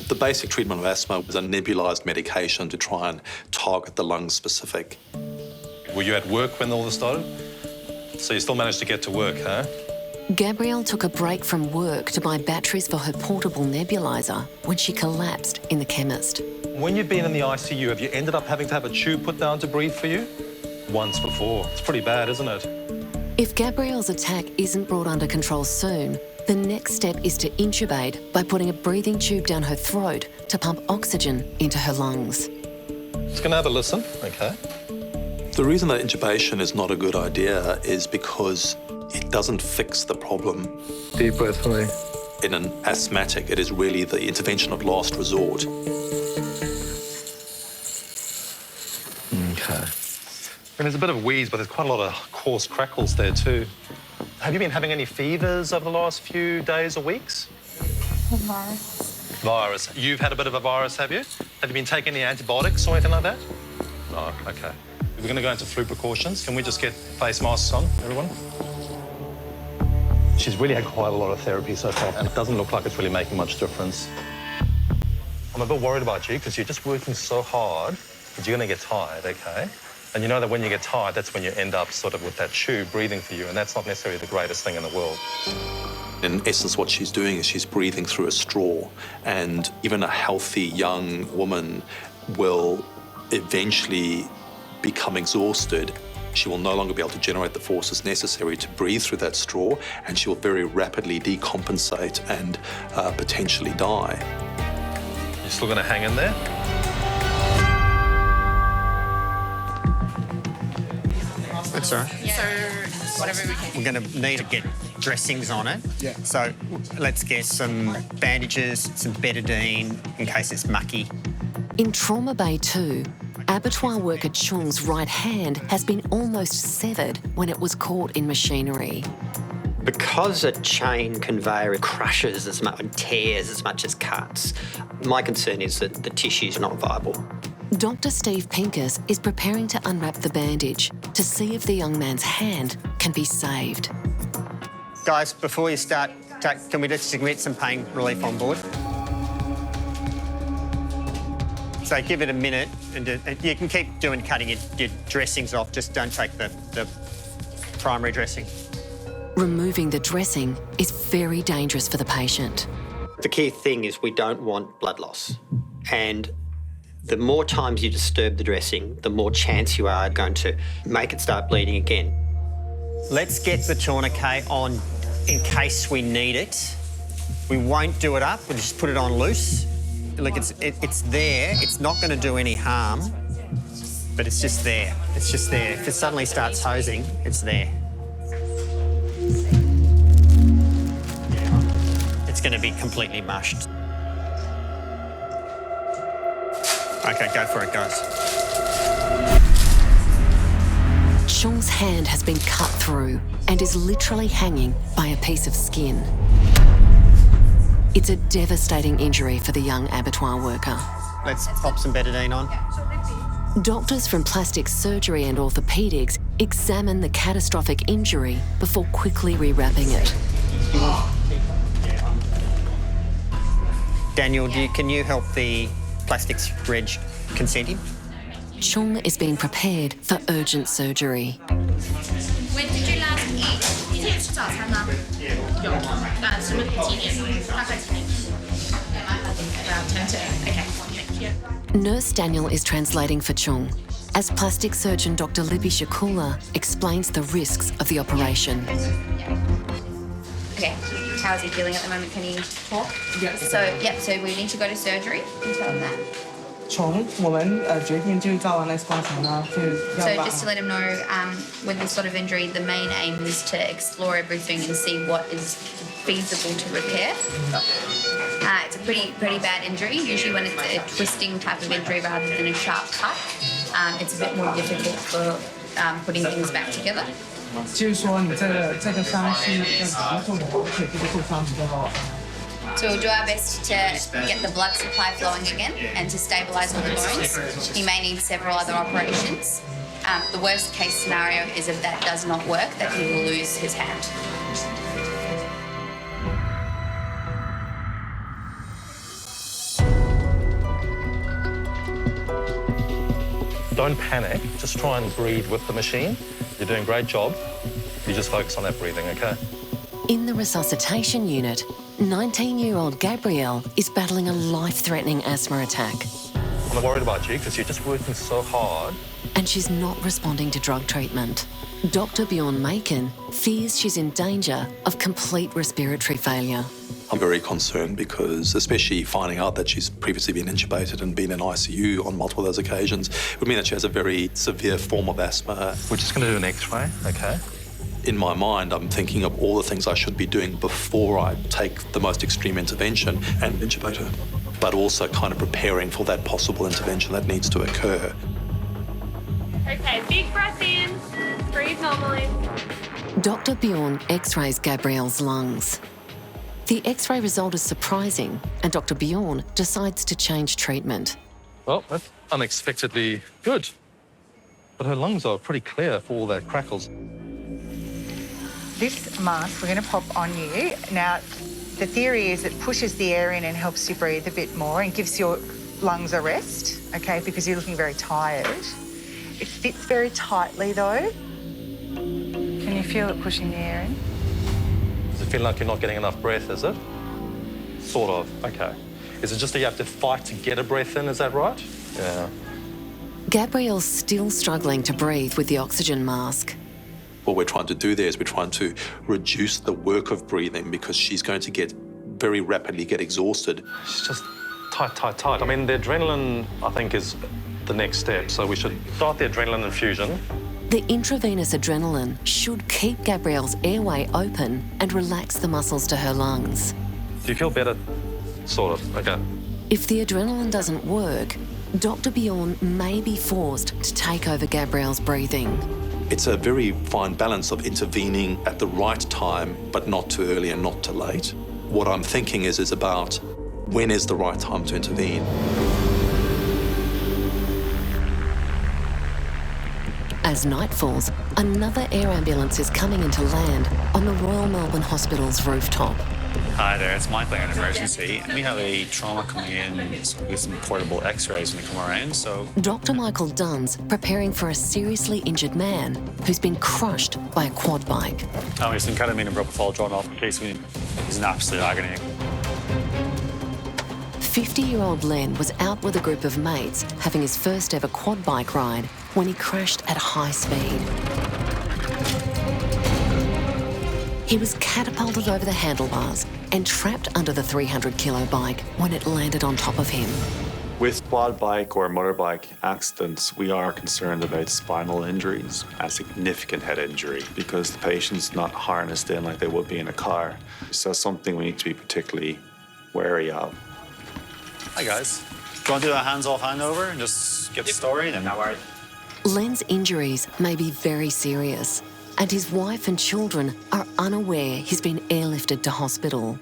The basic treatment of asthma is a nebulized medication to try and target the lungs specific. Were you at work when all this started? So you still managed to get to work, huh? Gabrielle took a break from work to buy batteries for her portable nebulizer when she collapsed in the chemist. When you've been in the ICU, have you ended up having to have a tube put down to breathe for you? Once before. It's pretty bad, isn't it? If Gabrielle's attack isn't brought under control soon, the next step is to intubate by putting a breathing tube down her throat to pump oxygen into her lungs. Just going to have a listen, okay? The reason that intubation is not a good idea is because it doesn't fix the problem. Deep breath for me. In an asthmatic, it is really the intervention of last resort. Okay. And there's a bit of wheeze, but there's quite a lot of coarse crackles there too. Have you been having any fevers over the last few days or weeks? Virus. Virus. You've had a bit of a virus, have you? Have you been taking any antibiotics or anything like that? No, okay. We're going to go into flu precautions. Can we just get face masks on, everyone? She's really had quite a lot of therapy so far, and it doesn't look like it's really making much difference. I'm a bit worried about you because you're just working so hard that you're going to get tired, okay? And you know that when you get tired, that's when you end up sort of with that tube breathing for you, and that's not necessarily the greatest thing in the world. In essence, what she's doing is she's breathing through a straw, and even a healthy young woman will eventually become exhausted. She will no longer be able to generate the forces necessary to breathe through that straw, and she will very rapidly decompensate and potentially die. You're still going to hang in there? That's all right. So, whatever we can. We're going to need to get dressings on it. Yeah. So let's get some bandages, some betadine in case it's mucky. In Trauma Bay 2, abattoir worker Chung's right hand has been almost severed when it was caught in machinery. Because a chain conveyor crushes as much and tears as much as cuts, my concern is that the tissue's not viable. Dr. Steve Pincus is preparing to unwrap the bandage to see if the young man's hand can be saved. Guys, before you start, can we just get some pain relief on board? So give it a minute, and you can keep cutting your dressings off, just don't take the primary dressing. Removing the dressing is very dangerous for the patient. The key thing is we don't want blood loss. And the more times you disturb the dressing, the more chance you are going to make it start bleeding again. Let's get the tourniquet on in case we need it. We won't do it up, we'll just put it on loose. Look, it's there, it's not going to do any harm, but it's just there. It's just there. If it suddenly starts hosing, it's there. It's going to be completely mushed. Okay, go for it, guys. Chung's hand has been cut through and is literally hanging by a piece of skin. It's a devastating injury for the young abattoir worker. Let's pop some betadine on. Doctors from plastic surgery and orthopaedics examine the catastrophic injury before quickly rewrapping it. Daniel, can you help the plastics reg consent him? Chung is being prepared for urgent surgery. When did you last eat? 今天吃早餐吗？有。什么几点？大概几点？Around 10 to 8. Okay. Thank you. Nurse Daniel is translating for Chung as plastic surgeon Dr. Libby Shakula explains the risks of the operation. Okay, how is he feeling at the moment? Can he talk? Yeah. So we need to go to surgery. Can you tell him that? 从我们决定就照完 X 光前呢，就要 So 把 just to let him know, with this sort of injury, the main aim is to explore everything and see what is feasible to repair. It's a pretty bad injury. Usually when it's a twisting type of injury rather than a sharp cut, it's a bit more difficult for putting things back together. 就是说你这个伤是要怎么做的，而且这个受伤比较。 So we'll do our best to get the blood supply flowing again and to stabilise all the bones. He may need several other operations. The worst case scenario is if that does not work, that he will lose his hand. Don't panic, just try and breathe with the machine. You're doing a great job. You just focus on that breathing, okay? In the resuscitation unit, 19-year-old Gabrielle is battling a life-threatening asthma attack. I'm worried about you because you're just working so hard. And she's not responding to drug treatment. Dr. Bjorn Macon fears she's in danger of complete respiratory failure. I'm very concerned because, especially finding out that she's previously been intubated and been in ICU on multiple of those occasions, would mean that she has a very severe form of asthma. We're just going to do an X-ray, okay? In my mind, I'm thinking of all the things I should be doing before I take the most extreme intervention and intubate her, but also kind of preparing for that possible intervention that needs to occur. Okay, big breath in. Breathe normally. Dr. Bjorn x-rays Gabrielle's lungs. The x-ray result is surprising, and Dr. Bjorn decides to change treatment. Well, that's unexpectedly good. But her lungs are pretty clear for all that crackles. This mask we're going to pop on you. Now, the theory is it pushes the air in and helps you breathe a bit more and gives your lungs a rest, okay, because you're looking very tired. It fits very tightly, though. Can you feel it pushing the air in? Does it feel like you're not getting enough breath, is it? Sort of, okay. Is it just that you have to fight to get a breath in, is that right? Yeah. Gabrielle's still struggling to breathe with the oxygen mask. What we're trying to do there is we're trying to reduce the work of breathing because she's going to very rapidly get exhausted. She's just tight. I mean, the adrenaline, I think, is the next step. So we should start the adrenaline infusion. The intravenous adrenaline should keep Gabrielle's airway open and relax the muscles to her lungs. Do you feel better? Sort of, okay. If the adrenaline doesn't work, Dr. Bjorn may be forced to take over Gabrielle's breathing. It's a very fine balance of intervening at the right time, but not too early and not too late. What I'm thinking is about when is the right time to intervene. As night falls, another air ambulance is coming into land on the Royal Melbourne Hospital's rooftop. Hi there, it's Michael in emergency. We have a trauma coming in with some portable x-rays when they come around, so... Dr. Michael Dunn's preparing for a seriously injured man who's been crushed by a quad bike. There's some ketamine and propofol drawn off in case he's in absolute agony. 50-year-old Len was out with a group of mates having his first ever quad bike ride when he crashed at high speed. He was catapulted over the handlebars and trapped under the 300-kilo bike when it landed on top of him. With quad bike or motorbike accidents, we are concerned about spinal injuries and significant head injury because the patient's not harnessed in like they would be in a car. So that's something we need to be particularly wary of. Hi guys. Do you want to do a hands-off handover and just get the story? Then no worries. Len's injuries may be very serious, and his wife and children are unaware he's been airlifted to hospital.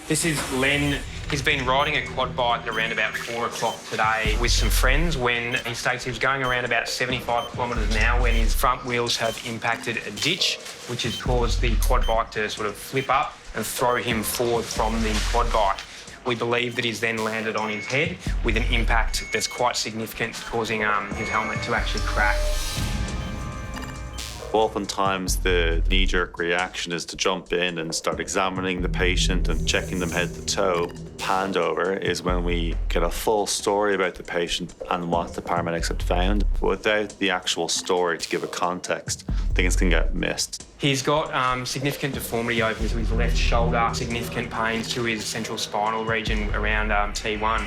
This is Len. He's been riding a quad bike around about 4 o'clock today with some friends when he states he was going around about 75 kilometres an hour when his front wheels have impacted a ditch, which has caused the quad bike to sort of flip up and throw him forward from the quad bike. We believe that he's then landed on his head with an impact that's quite significant, causing his helmet to actually crack. Oftentimes, the knee-jerk reaction is to jump in and start examining the patient and checking them head to toe. Handover is when we get a full story about the patient and what the paramedics had found. Without the actual story to give a context, things can get missed. He's got significant deformity over to his left shoulder, significant pains to his central spinal region around T1.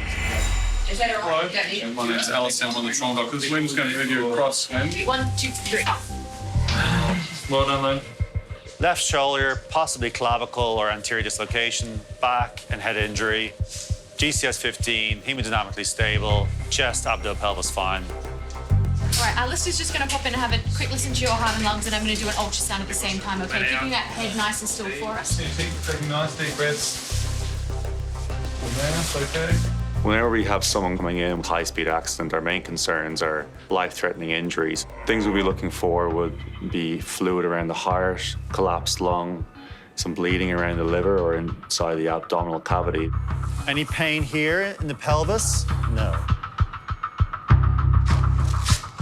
Is that all right? Hello. My name's Alice. I'm one of the trauma doctors. Lynn's going to move you across, Lynn. 1, 2, 3. Well done, Lynn. Left shoulder, possibly clavicle or anterior dislocation, back and head injury, GCS 15, hemodynamically stable, chest, abdo, pelvis fine. All right, our lister's just going to pop in and have a quick listen to your heart and lungs, and I'm going to do an ultrasound at the same time, okay? Keeping that head nice and still for us. Taking nice deep breaths. That's okay. Whenever we have someone coming in with high-speed accident, our main concerns are life-threatening injuries. Things we'll be looking for would be fluid around the heart, collapsed lung, some bleeding around the liver or inside the abdominal cavity. Any pain here in the pelvis? No.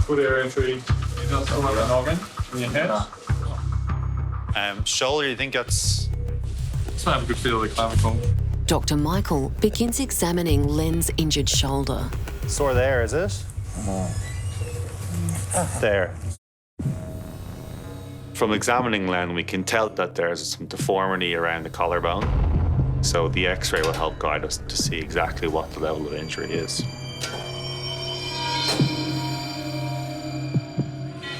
Good air entry. You don't feel like a noggin in your head? Shoulder, you think that's... Let's have a good feel of the clavicle. Dr. Michael begins examining Len's injured shoulder. Sore there, is it? There. From examining Len, we can tell that there's some deformity around the collarbone. So the X-ray will help guide us to see exactly what the level of injury is.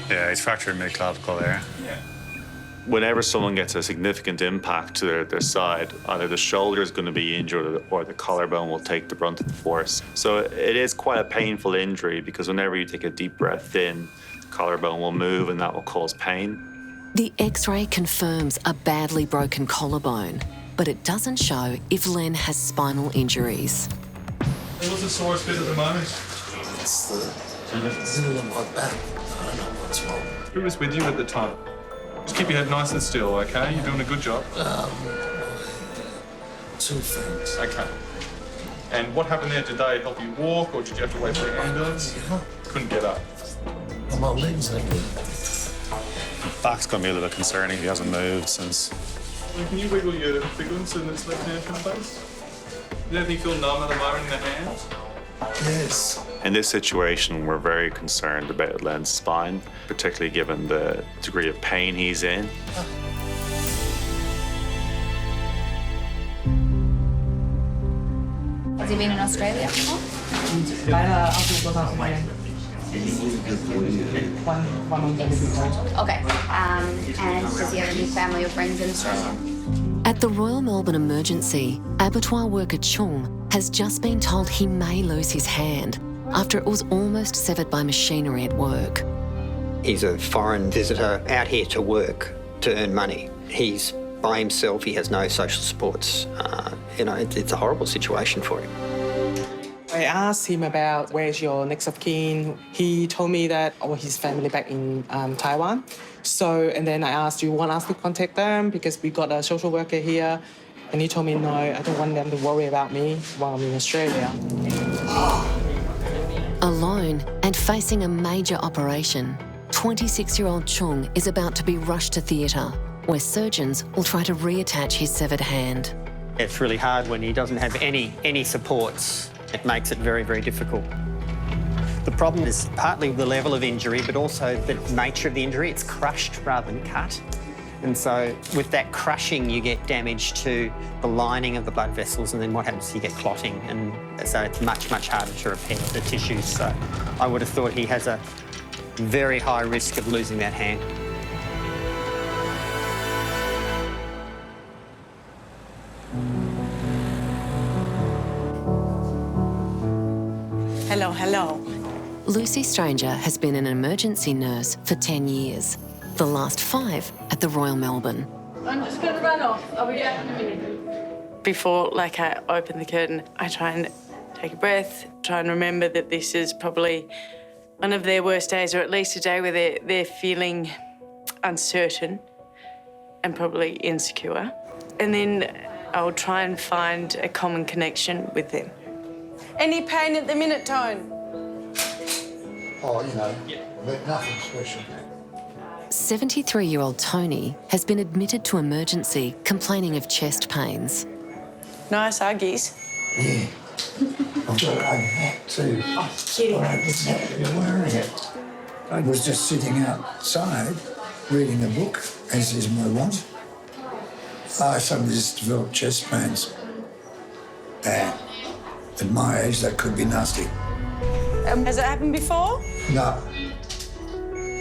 Yeah, he's fractured mid-clavicle there. Whenever someone gets a significant impact to their side, either the shoulder is going to be injured or the collarbone will take the brunt of the force. So it is quite a painful injury because whenever you take a deep breath in, the collarbone will move and that will cause pain. The X-ray confirms a badly broken collarbone, but it doesn't show if Len has spinal injuries. What's the sorest bit at the moment? It's in my back. I don't know what's wrong. Who was with you at the time? Just keep your head nice and still, okay? You're doing a good job. Two things. Okay. And what happened there? Did they help you walk, or did you have to wait for an ambulance? Couldn't get up. My legs are good. Back's going to be a little bit concerning. He hasn't moved since. Can you wiggle your fingers in this left hand from place? Does anything feel numb at the moment in the hands? Yes. In this situation, we're very concerned about Len's spine, particularly given the degree of pain he's in. Has he been in Australia before? Okay. And does he have any family or friends in Australia? At the Royal Melbourne Emergency, abattoir worker Chung has just been told he may lose his hand after it was almost severed by machinery at work. He's a foreign visitor out here to work, to earn money. He's by himself, he has no social supports. It's a horrible situation for him. I asked him about where's your next of kin. He told me that his family back in Taiwan. And then I asked, do you want us to contact them? Because we got a social worker here. And he told me, no, I don't want them to worry about me while I'm in Australia. Alone and facing a major operation, 26-year-old Chung is about to be rushed to theatre, where surgeons will try to reattach his severed hand. It's really hard when he doesn't have any supports. It makes it very, very difficult. The problem is partly the level of injury, but also the nature of the injury. It's crushed rather than cut. And so with that crushing, you get damage to the lining of the blood vessels, and then what happens is you get clotting, and so it's much, much harder to repair the tissues. So I would have thought he has a very high risk of losing that hand. Hello, hello. Lucy Stranger has been an emergency nurse for 10 years, the last 5 at the Royal Melbourne. I'm just going to run off. I'll be back in a minute. Before, I open the curtain, I try and take a breath, try and remember that this is probably one of their worst days, or at least a day where they're feeling uncertain and probably insecure. And then I'll try and find a common connection with them. Any pain at the minute, Tone? Oh, nothing special. 73-year-old Tony has been admitted to emergency complaining of chest pains. Nice Uggies. Yeah. I've got a hat too. Oh, kidding. I wasn't happy to be wearing it. I was just sitting outside reading a book, as is my wont. I suddenly just developed chest pains. And at my age, that could be nasty. Has it happened before? No.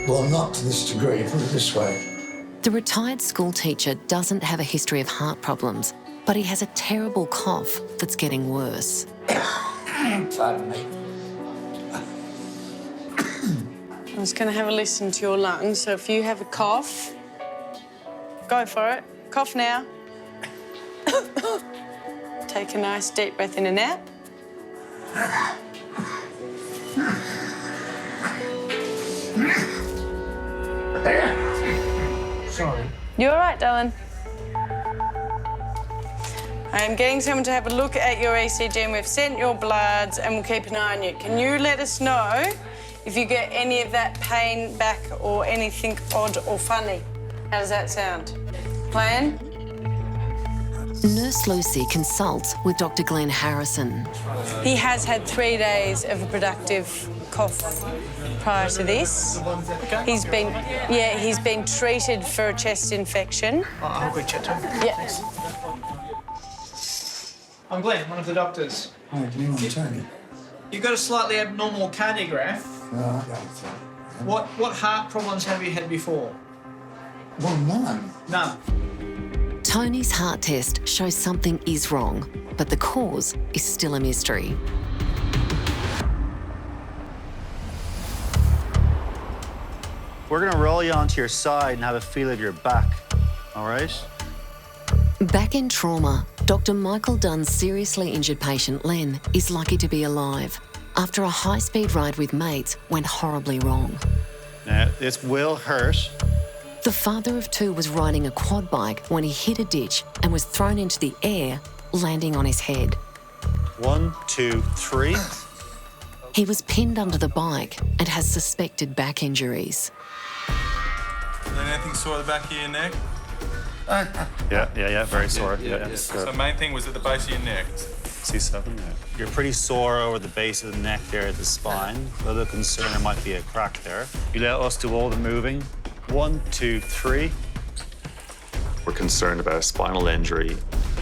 Well, not to this degree, put it this way. The retired school teacher doesn't have a history of heart problems, but he has a terrible cough that's getting worse. Pardon me. I'm just going to have a listen to your lungs. So if you have a cough, go for it. Cough now. Take a nice deep breath in and out. Sorry. You all right, darling? I am getting someone to have a look at your ECG and we've sent your bloods and we'll keep an eye on you. Can you let us know if you get any of that pain back or anything odd or funny? How does that sound? Plan? Nurse Lucy consults with Dr. Glenn Harrison. He has had 3 days of a productive cough prior to this. He's been treated for a chest infection. I'll quick chat to him. Yeah. I'm Glenn, one of the doctors. Hi, Glenn, I'm Tony. You've got a slightly abnormal cardiograph. What heart problems have you had before? Well, none. None. Tony's heart test shows something is wrong, but the cause is still a mystery. We're going to roll you onto your side and have a feel of your back, all right? Back in trauma, Dr. Michael Dunn's seriously injured patient Len is lucky to be alive after a high-speed ride with mates went horribly wrong. Now, this will hurt. The father of two was riding a quad bike when he hit a ditch and was thrown into the air, landing on his head. 1, 2, 3. He was pinned under the bike and has suspected back injuries. Anything sore at the back of your neck? Yeah, very sore. Yeah. So the main thing was at the base of your neck. C7, yeah. You're pretty sore over the base of the neck there at the spine. A little concern there might be a crack there. You let us do all the moving. 1, 2, 3. We're concerned about a spinal injury.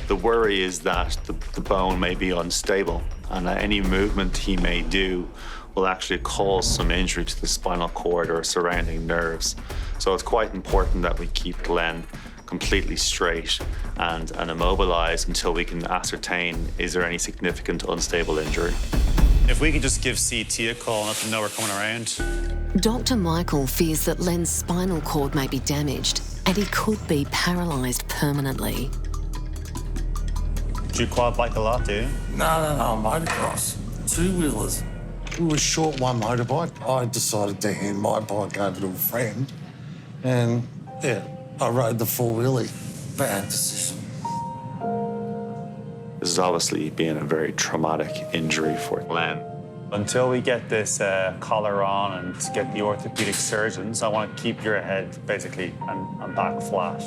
The worry is that the bone may be unstable and that any movement he may do will actually cause some injury to the spinal cord or surrounding nerves. So it's quite important that we keep Glenn completely straight and immobilised until we can ascertain is there any significant unstable injury. If we could just give CT a call and let them know we're coming around. Dr. Michael fears that Len's spinal cord may be damaged and he could be paralysed permanently. Do you quad bike a lot, do you? No, motocross. Two-wheelers. We were short one motorbike. I decided to hand my bike over to a friend and, I rode the four-wheelie. Bad decision. This has obviously been a very traumatic injury for Glenn. Until we get this collar on and get the orthopedic surgeons, I want to keep your head basically and back flat.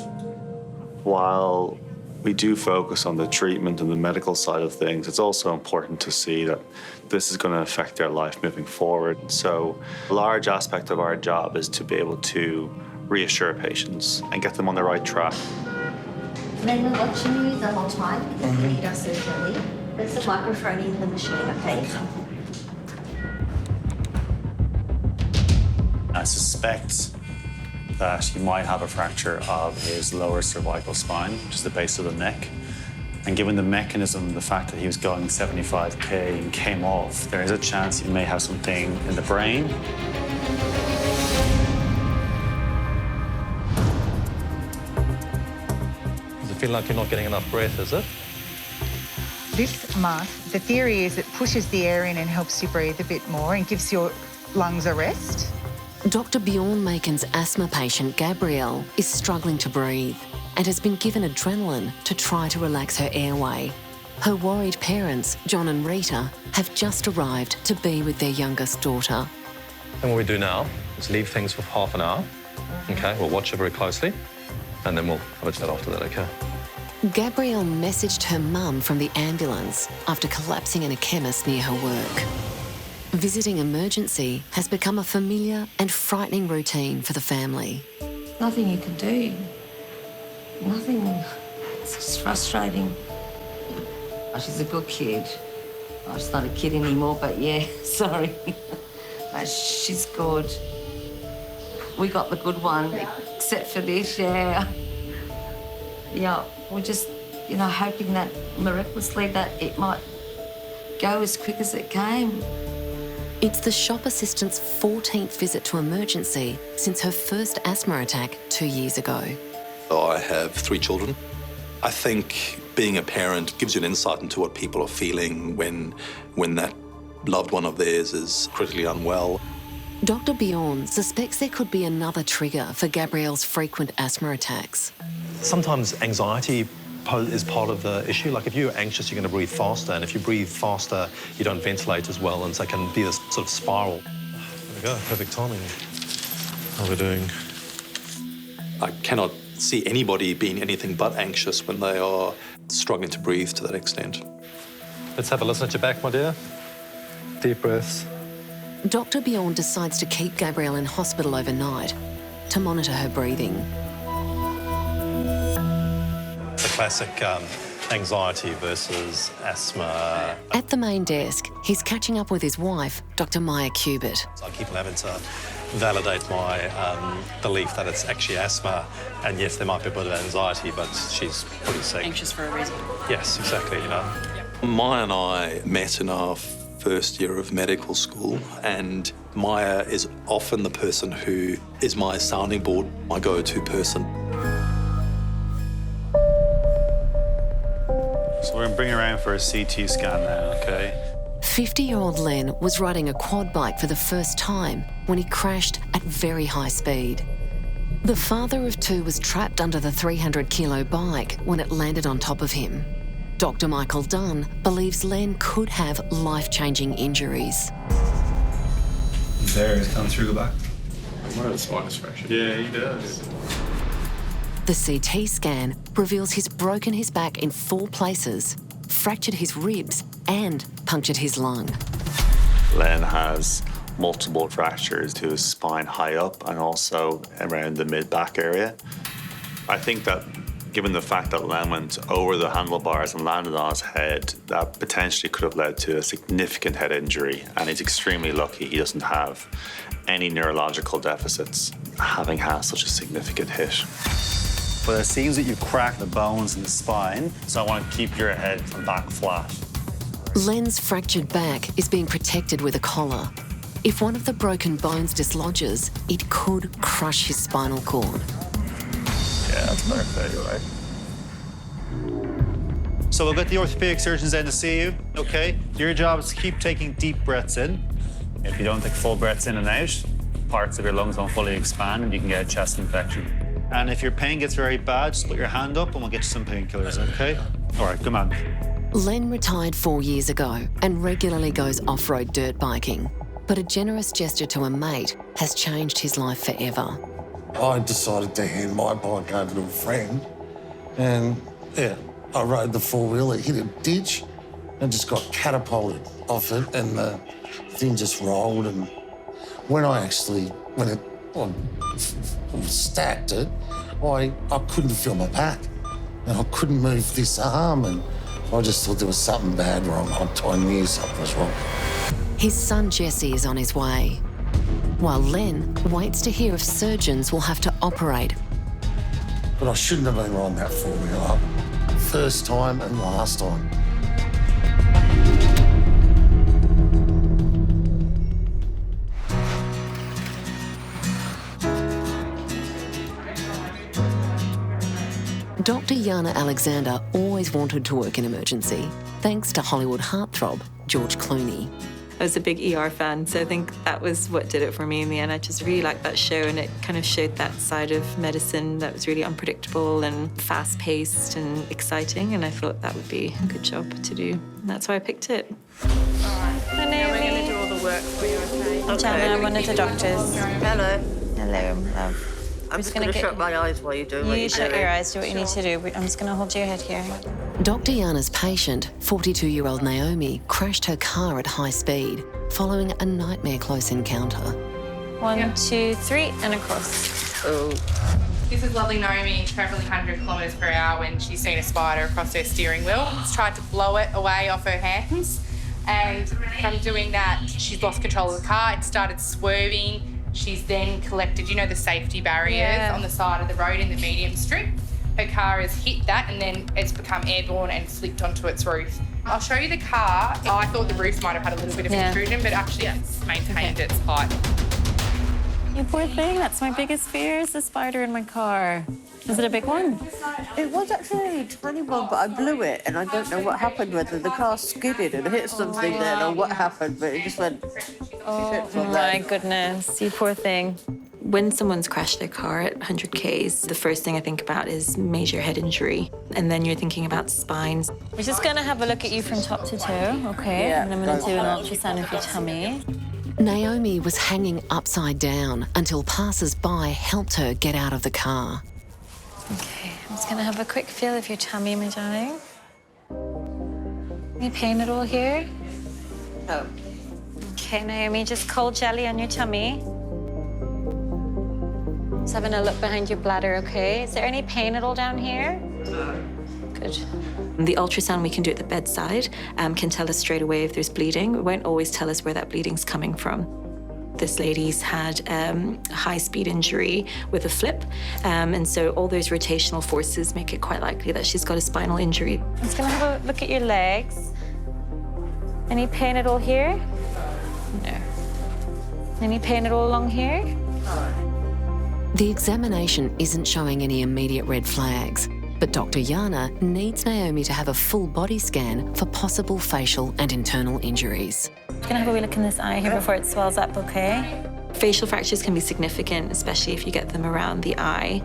While we do focus on the treatment and the medical side of things, it's also important to see that this is going to affect their life moving forward. So a large aspect of our job is to be able to reassure patients and get them on the right track. Then we're watching you the whole time because we need us urgently. There's a microphone in the machine, okay? I suspect that he might have a fracture of his lower cervical spine, which is the base of the neck. And given the mechanism, the fact that he was going 75k and came off, there is a chance he may have something in the brain. Does it feel like you're not getting enough breath, is it? This mask, the theory is it pushes the air in and helps you breathe a bit more and gives your lungs a rest. Dr. Bjorn Maken's asthma patient, Gabrielle, is struggling to breathe and has been given adrenaline to try to relax her airway. Her worried parents, John and Rita, have just arrived to be with their youngest daughter. And what we do now is leave things for half an hour, Okay, we'll watch it very closely and then we'll have a chat after that, okay? Gabrielle messaged her mum from the ambulance after collapsing in a chemist near her work. Visiting emergency has become a familiar and frightening routine for the family. Nothing you can do. Nothing. It's just frustrating. Oh, she's a good kid. Oh, she's not a kid anymore, but yeah, sorry. But she's good. We got the good one, except for this, yeah. Yeah, we're just, you know, hoping that miraculously that it might go as quick as it came. It's the shop assistant's 14th visit to emergency since her first asthma attack 2 years ago. I have 3 children. I think being a parent gives you an insight into what people are feeling when that loved one of theirs is critically unwell. Dr. Bjorn suspects there could be another trigger for Gabrielle's frequent asthma attacks. Sometimes anxiety is part of the issue. Like if you're anxious, you're going to breathe faster, and if you breathe faster, you don't ventilate as well, and so it can be this sort of spiral. There we go, perfect timing. How are we doing? I cannot see anybody being anything but anxious when they are struggling to breathe to that extent. Let's have a listen at your back, my dear. Deep breaths. Dr. Bjorn decides to keep Gabrielle in hospital overnight to monitor her breathing. The classic anxiety versus asthma. At the main desk, he's catching up with his wife, Dr. Maya Cubitt. I keep having to validate my belief that it's actually asthma, and yes, there might be a bit of anxiety, but she's pretty sick. Anxious for a reason. Yes, exactly, you know. Maya and I met in our first year of medical school, and Maya is often the person who is my sounding board, my go-to person. So we're going to bring her around for a CT scan now, okay? 50-year-old Len was riding a quad bike for the first time when he crashed at very high speed. The father of 2 was trapped under the 300-kilo bike when it landed on top of him. Dr. Michael Dunn believes Len could have life-changing injuries. There, he's come through the back. One of the spinous fracture. Yeah, he does. The CT scan reveals he's broken his back in 4 places, fractured his ribs and punctured his lung. Len has multiple fractures to his spine high up and also around the mid-back area. I think that given the fact that Len went over the handlebars and landed on his head, that potentially could have led to a significant head injury, and he's extremely lucky he doesn't have any neurological deficits, having had such a significant hit. But it seems that you've cracked the bones in the spine, so I want to keep your head and back flat. Len's fractured back is being protected with a collar. If one of the broken bones dislodges, it could crush his spinal cord. Yeah, that's perfect, right? So we'll get the orthopedic surgeons in to see you, okay? Your job is to keep taking deep breaths in. If you don't take full breaths in and out, parts of your lungs don't fully expand and you can get a chest infection. And if your pain gets very bad, just put your hand up and we'll get you some painkillers, okay? All right, come on. Len retired 4 years ago and regularly goes off-road dirt biking. But a generous gesture to a mate has changed his life forever. I decided to hand my bike over to a friend and, yeah, I rode the four-wheeler, hit a ditch and just got catapulted off it and the thing just rolled, and when I stacked it, I couldn't feel my back and I couldn't move this arm, and I just thought there was something bad wrong. I knew something was wrong. His son Jesse is on his way, while Len waits to hear if surgeons will have to operate. But I shouldn't have been riding that four-wheeler. First time and last time. Dr. Yana Alexander always wanted to work in emergency, thanks to Hollywood heartthrob George Clooney. I was a big ER fan, so I think that was what did it for me in the end. I just really liked that show, and it kind of showed that side of medicine that was really unpredictable and fast-paced and exciting, and I thought that would be a good job to do. And that's why I picked it. Hi, Naomi. We're going to do all the work for you, okay? I'm one of the doctors. Hello. Hello, love. I'm just going to shut my eyes while you do what You you're shut doing. your eyes, do what you need to do. I'm just going to hold your head here. Dr. Yana's patient, 42-year-old Naomi, crashed her car at high speed following a nightmare close encounter. 1, 2, 3, and across. Oh. This is lovely Naomi travelling 100 kilometres per hour when she's seen a spider across her steering wheel. She's tried to blow it away off her hands, and from doing that, she's lost control of the car. It started swerving. She's then collected, you know, the safety barriers on the side of the road in the medium strip. Her car has hit that and then it's become airborne and flipped onto its roof. I'll show you the car. I thought the roof might have had a little bit of intrusion, but actually it's maintained its height. You poor thing, that's my biggest fear, is the spider in my car. Is it a big one? It was actually a tiny one, but I blew it, and I don't know what happened, whether the car skidded and hit something then or what happened, but it just went... Oh my goodness, you poor thing. When someone's crashed their car at 100 Ks, the first thing I think about is major head injury. And then you're thinking about spines. We're just going to have a look at you from top to toe, okay? Yeah, and I'm going to do an ultrasound of your tummy. Naomi was hanging upside down until passers-by helped her get out of the car. Okay, I'm just going to have a quick feel of your tummy, my darling. Any pain at all here? No. Okay, Naomi, just cold jelly on your tummy. Just having a look behind your bladder, okay? Is there any pain at all down here? Good. The ultrasound we can do at the bedside can tell us straight away if there's bleeding. It won't always tell us where that bleeding's coming from. This lady's had a high-speed injury with a flip, and so all those rotational forces make it quite likely that she's got a spinal injury. I'm just gonna have a look at your legs. Any pain at all here? No. Any pain at all along here? The examination isn't showing any immediate red flags, but Dr. Yana needs Naomi to have a full body scan for possible facial and internal injuries. I'm gonna have a wee look in this eye here before it swells up, okay? Facial fractures can be significant, especially if you get them around the eye.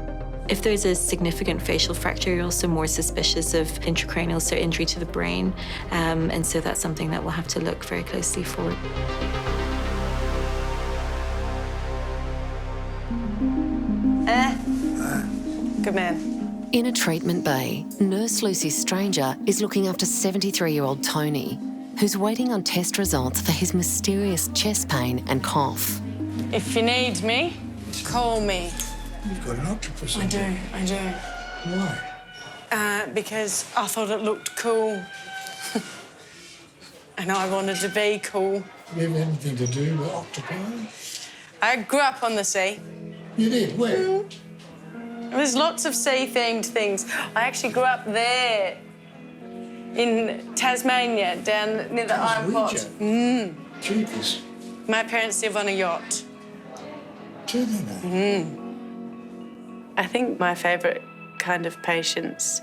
If there's a significant facial fracture, you're also more suspicious of intracranial, so injury to the brain, and so that's something that we'll have to look very closely for. Good man. In a treatment bay, Nurse Lucy Stranger is looking after 73-year-old Tony, who's waiting on test results for his mysterious chest pain and cough. If you need me, call me. You've got an octopus. I do. Why? Because I thought it looked cool. And I wanted to be cool. Do you have anything to do with octopi? I grew up on the sea. You did? Where? There's lots of sea-themed things. I actually grew up there in Tasmania, down near the Iron Pot. Jeepers. My parents live on a yacht. Do they now? I think my favourite kind of patients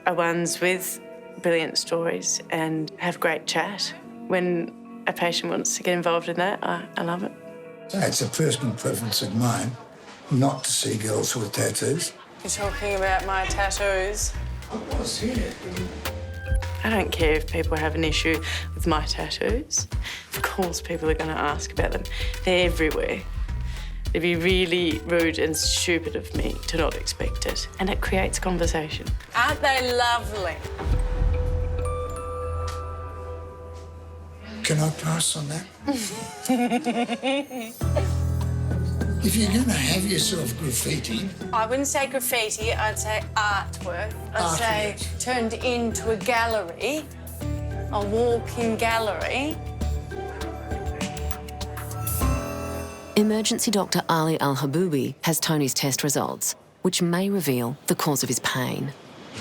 are ones with brilliant stories and have great chat. When a patient wants to get involved in that, I love it. It's a personal preference of mine not to see girls with tattoos. You're talking about my tattoos. I was here. I don't care if people have an issue with my tattoos. Of course people are going to ask about them. They're everywhere. It'd be really rude and stupid of me to not expect it. And it creates conversation. Aren't they lovely? Can I pass on that? If you're going to have yourself graffiti... I wouldn't say graffiti, I'd say artwork. I'd say turned into a gallery, a walk-in gallery. Emergency doctor Ali Al-Haboubi has Tony's test results, which may reveal the cause of his pain.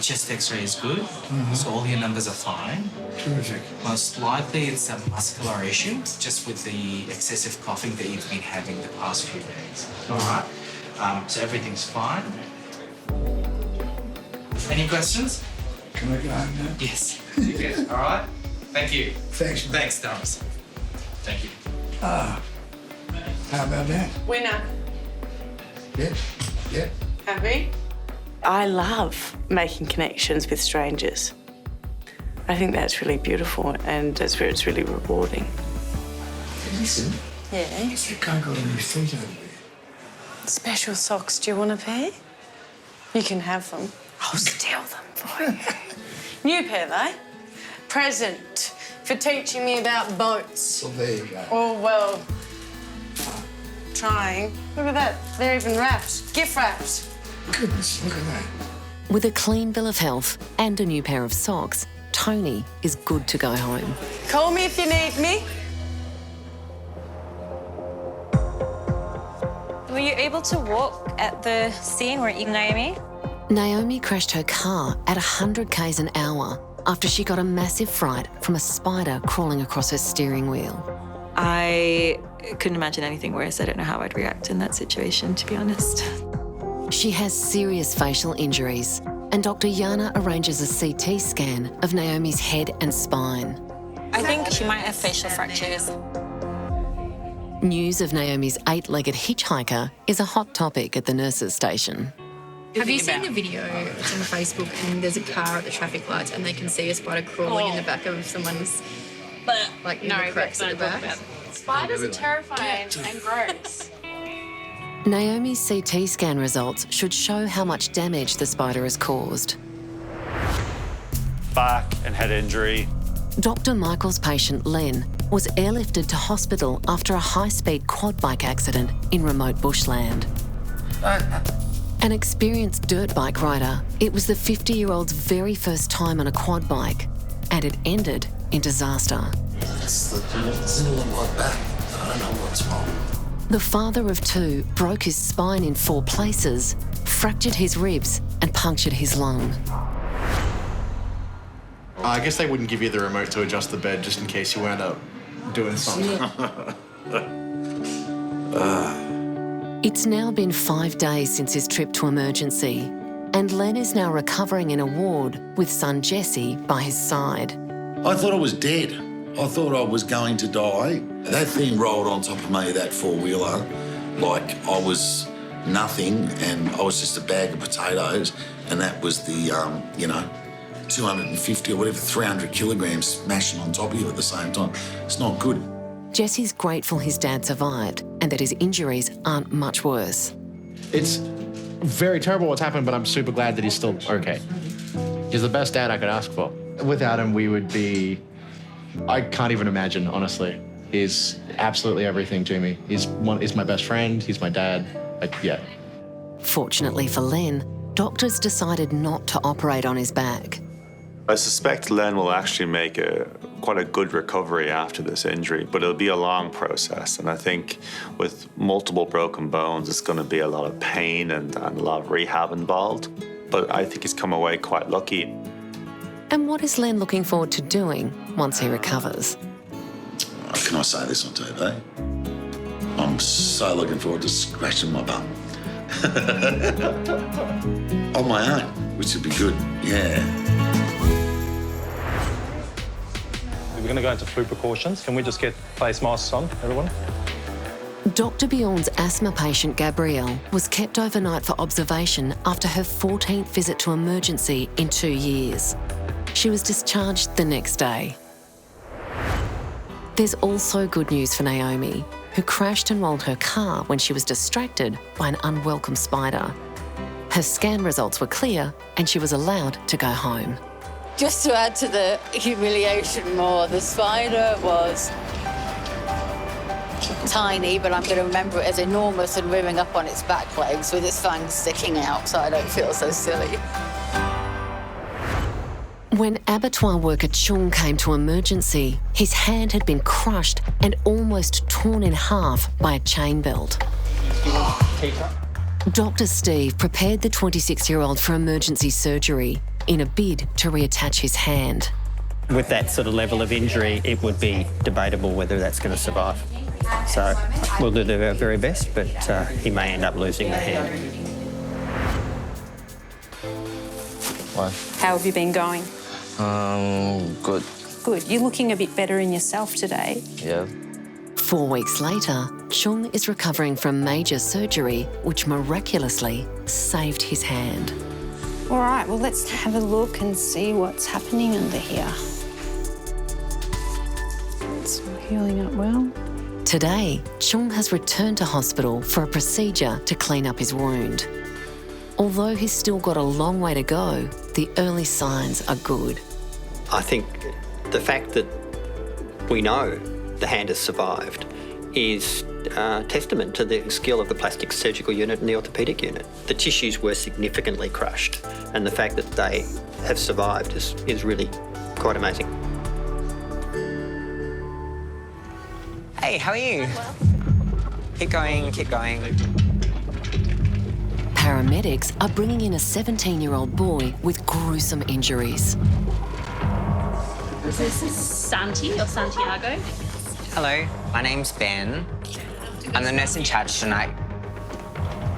Chest X-ray is good, so all your numbers are fine. Terrific. Most likely it's a muscular issue, just with the excessive coughing that you've been having the past few days. All right, so everything's fine. Any questions? Can I go home now? Yes. You can. All right. Thank you. Thanks, mate. Thanks, Thomas. Thank you. How about that? Winner. Yeah. Happy? I love making connections with strangers. I think that's really beautiful and that's where it's really rewarding. Listen. Yeah? You can't go on your feet over there. Special socks, do you want a pair? You can have them. I'll steal them for you. New pair, though. Present for teaching me about boats. Well, there you go. Oh, well, trying. Look at that. They're even wrapped. Gift wrapped. Goodness, look at that. With a clean bill of health and a new pair of socks, Tony is good to go home. Call me if you need me. Were you able to walk at the scene, weren't you, Naomi? Naomi crashed her car at 100 k's an hour after she got a massive fright from a spider crawling across her steering wheel. I couldn't imagine anything worse. I don't know how I'd react in that situation, to be honest. She has serious facial injuries, and Dr. Yana arranges a CT scan of Naomi's head and spine. I think she might have facial fractures. News of Naomi's 8-legged hitchhiker is a hot topic at the nurses' station. Have you seen the video? It's on Facebook, and there's a car at the traffic lights, and they can see a spider crawling in the back of someone's, like, in the cracks at the back. Spiders are terrifying and gross. Naomi's CT scan results should show how much damage the spider has caused. Back and head injury. Dr. Michael's patient, Len, was airlifted to hospital after a high-speed quad bike accident in remote bushland. An experienced dirt bike rider, it was the 50-year-old's very first time on a quad bike, and it ended in disaster. It's a little like that. I don't know what's wrong. The father of two broke his spine in 4 places, fractured his ribs, and punctured his lung. I guess they wouldn't give you the remote to adjust the bed just in case you wound up doing something. It's now been 5 days since his trip to emergency, and Len is now recovering in a ward with son Jesse by his side. I thought I was dead. I thought I was going to die. That thing rolled on top of me, that four-wheeler, like I was nothing and I was just a bag of potatoes, and that was the, 250 or whatever, 300 kilograms smashing on top of you at the same time. It's not good. Jesse's grateful his dad survived and that his injuries aren't much worse. It's very terrible what's happened, but I'm super glad that he's still okay. He's the best dad I could ask for. Without him, we would be... I can't even imagine, honestly. He's absolutely everything to me. He's my best friend, he's my dad, yeah. Fortunately for Len, doctors decided not to operate on his back. I suspect Len will actually make quite a good recovery after this injury, but it'll be a long process. And I think with multiple broken bones, it's going to be a lot of pain and a lot of rehab involved. But I think he's come away quite lucky. And what is Len looking forward to doing once he recovers? Can I say this on TV? I'm so looking forward to scratching my bum. On my own, which would be good, yeah. We're going to go into flu precautions. Can we just get face masks on, everyone? Dr. Bjorn's asthma patient, Gabrielle, was kept overnight for observation after her 14th visit to emergency in 2 years. She was discharged the next day. There's also good news for Naomi, who crashed and rolled her car when she was distracted by an unwelcome spider. Her scan results were clear and she was allowed to go home. Just to add to the humiliation more, the spider was tiny, but I'm going to remember it as enormous and rearing up on its back legs with its fangs sticking out, so I don't feel so silly. When abattoir worker Chung came to emergency, his hand had been crushed and almost torn in half by a chain belt. Dr. Steve prepared the 26-year-old for emergency surgery in a bid to reattach his hand. With that sort of level of injury, it would be debatable whether that's going to survive. So we'll do the very best, but he may end up losing the hand. How have you been going? Good. Good. You're looking a bit better in yourself today. Yeah. 4 weeks later, Chung is recovering from major surgery, which miraculously saved his hand. All right, well, let's have a look and see what's happening under here. It's healing up well. Today, Chung has returned to hospital for a procedure to clean up his wound. Although he's still got a long way to go, the early signs are good. I think the fact that we know the hand has survived is testament to the skill of the plastic surgical unit and the orthopaedic unit. The tissues were significantly crushed, and the fact that they have survived is really quite amazing. Hey, how are you? Keep going, keep going. Paramedics are bringing in a 17-year-old boy with gruesome injuries. Is this Santi or Santiago? Hello, my name's Ben. I'm the nurse in charge tonight.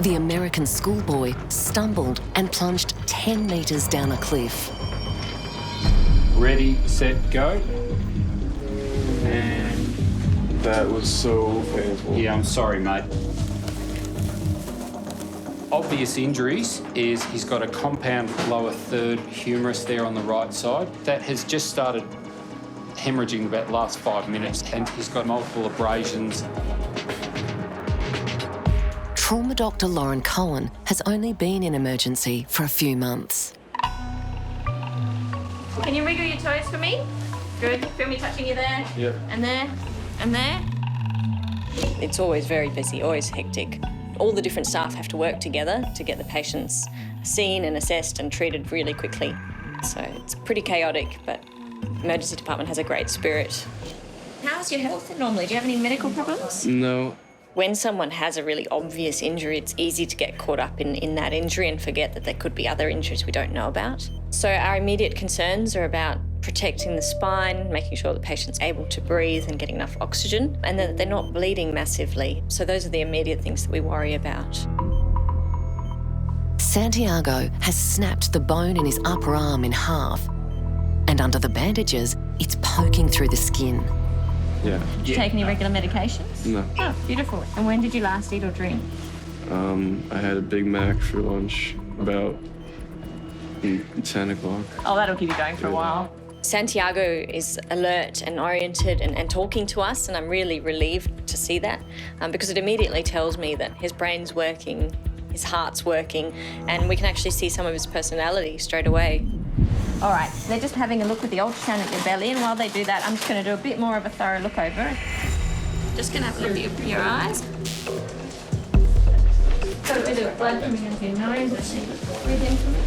The American schoolboy stumbled and plunged 10 metres down a cliff. Ready, set, go. And that was so painful. Yeah, I'm sorry, mate. Obvious injuries is he's got a compound lower third humerus there on the right side. That has just started hemorrhaging about the last 5 minutes, and he's got multiple abrasions. Trauma doctor Lauren Cohen has only been in emergency for a few months. Can you wriggle your toes for me? Good. Feel me touching you there? Yep. And there? And there? It's always very busy, always hectic. All the different staff have to work together to get the patients seen and assessed and treated really quickly. So it's pretty chaotic, but the emergency department has a great spirit. How's your health normally? Do you have any medical problems? No. When someone has a really obvious injury, it's easy to get caught up in that injury and forget that there could be other injuries we don't know about. So our immediate concerns are about protecting the spine, making sure the patient's able to breathe and getting enough oxygen, and that they're not bleeding massively. So those are the immediate things that we worry about. Santiago has snapped the bone in his upper arm in half, and under the bandages, it's poking through the skin. Yeah. Do you take any regular medications? No. Oh, beautiful. And when did you last eat or drink? I had a Big Mac for lunch about 10 o'clock. Oh, that'll keep you going for a while. Santiago is alert and oriented and talking to us, and I'm really relieved to see that because it immediately tells me that his brain's working, his heart's working, and we can actually see some of his personality straight away. All right, they're just having a look with the ultrasound at your belly, and while they do that, I'm just going to do a bit more of a thorough look over. Just going to have a look at your eyes. Got a bit of blood coming out of your nose. Breathe in for me.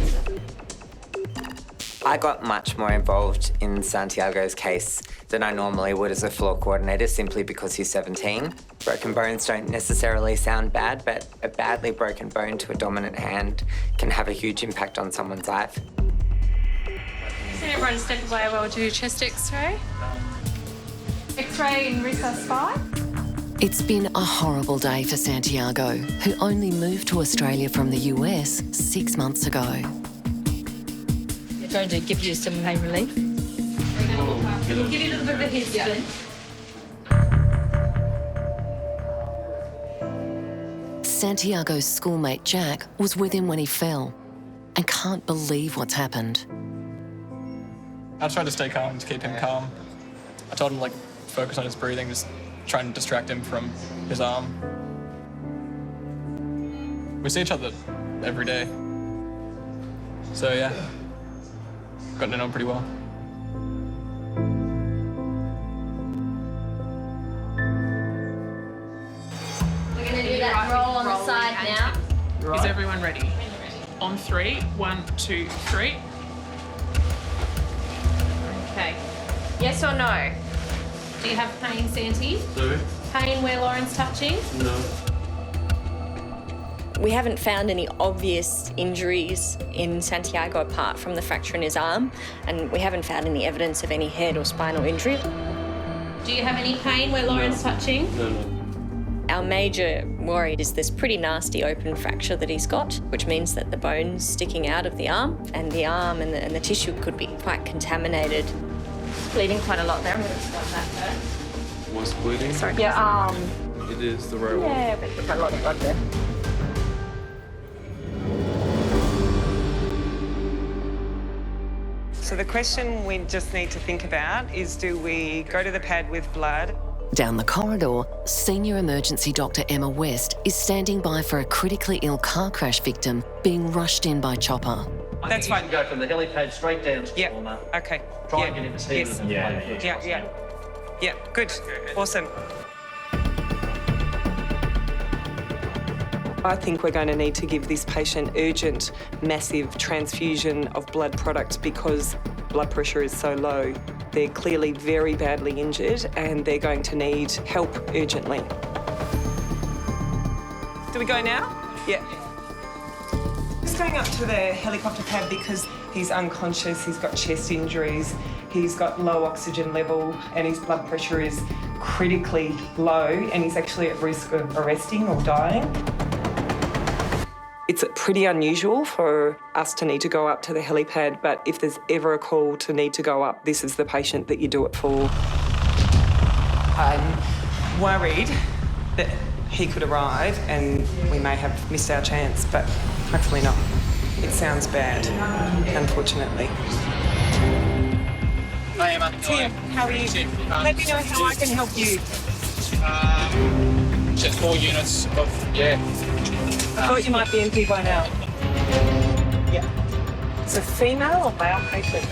I got much more involved in Santiago's case than I normally would as a floor coordinator, simply because he's 17. Broken bones don't necessarily sound bad, but a badly broken bone to a dominant hand can have a huge impact on someone's life. So everyone step away while we do a chest x-ray. X-ray and recess spine. It's been a horrible day for Santiago, who only moved to Australia from the US 6 months ago. It's going to give you some pain relief. We'll give you a little bit of a head spin. Santiago's schoolmate Jack was with him when he fell and can't believe what's happened. I tried to stay calm, to keep him calm. I told him, focus on his breathing, just trying to distract him from his arm. We see each other every day. So, yeah, gotten to know him pretty well. We're going to do that roll on the side now. Is everyone ready? On 3, 1, 2, 3. Okay. Yes or no? Do you have pain, Santi? No. Pain where Lauren's touching? No. We haven't found any obvious injuries in Santiago apart from the fracture in his arm, and we haven't found any evidence of any head or spinal injury. Do you have any pain where Lauren's touching? No. Our major worry is this pretty nasty open fracture that he's got, which means that the bone's sticking out of the arm, and the tissue could be quite contaminated. Bleeding quite a lot there. I'm going to stop that first. What's bleeding? Sorry. Your arm. It is the right one. Yeah, but there's a lot of blood there. So the question we just need to think about is, do we go to the pad with blood Down the corridor, Senior Emergency Dr. Emma West is standing by for a critically ill car crash victim being rushed in by chopper. That's fine. Go from the helipad straight down to Yeah. Okay. Try and get him to see Yes. them. Yeah. Good. Awesome. I think we're going to need to give this patient urgent, massive transfusion of blood product because blood pressure is so low. They're clearly very badly injured and they're going to need help urgently. Do we go now? Yeah. Just going up to the helicopter pad because he's unconscious, he's got chest injuries, he's got low oxygen level and his blood pressure is critically low and he's actually at risk of arresting or dying. It's pretty unusual for us to need to go up to the helipad, but if there's ever a call to need to go up, this is the patient that you do it for. I'm worried that he could arrive and we may have missed our chance, but hopefully not. It sounds bad, unfortunately. Hi, Emma. Tim, how are you? Let me know how I can help you. Just 4 units of, I thought you might be NP by now. Yeah. It's a female or male patient?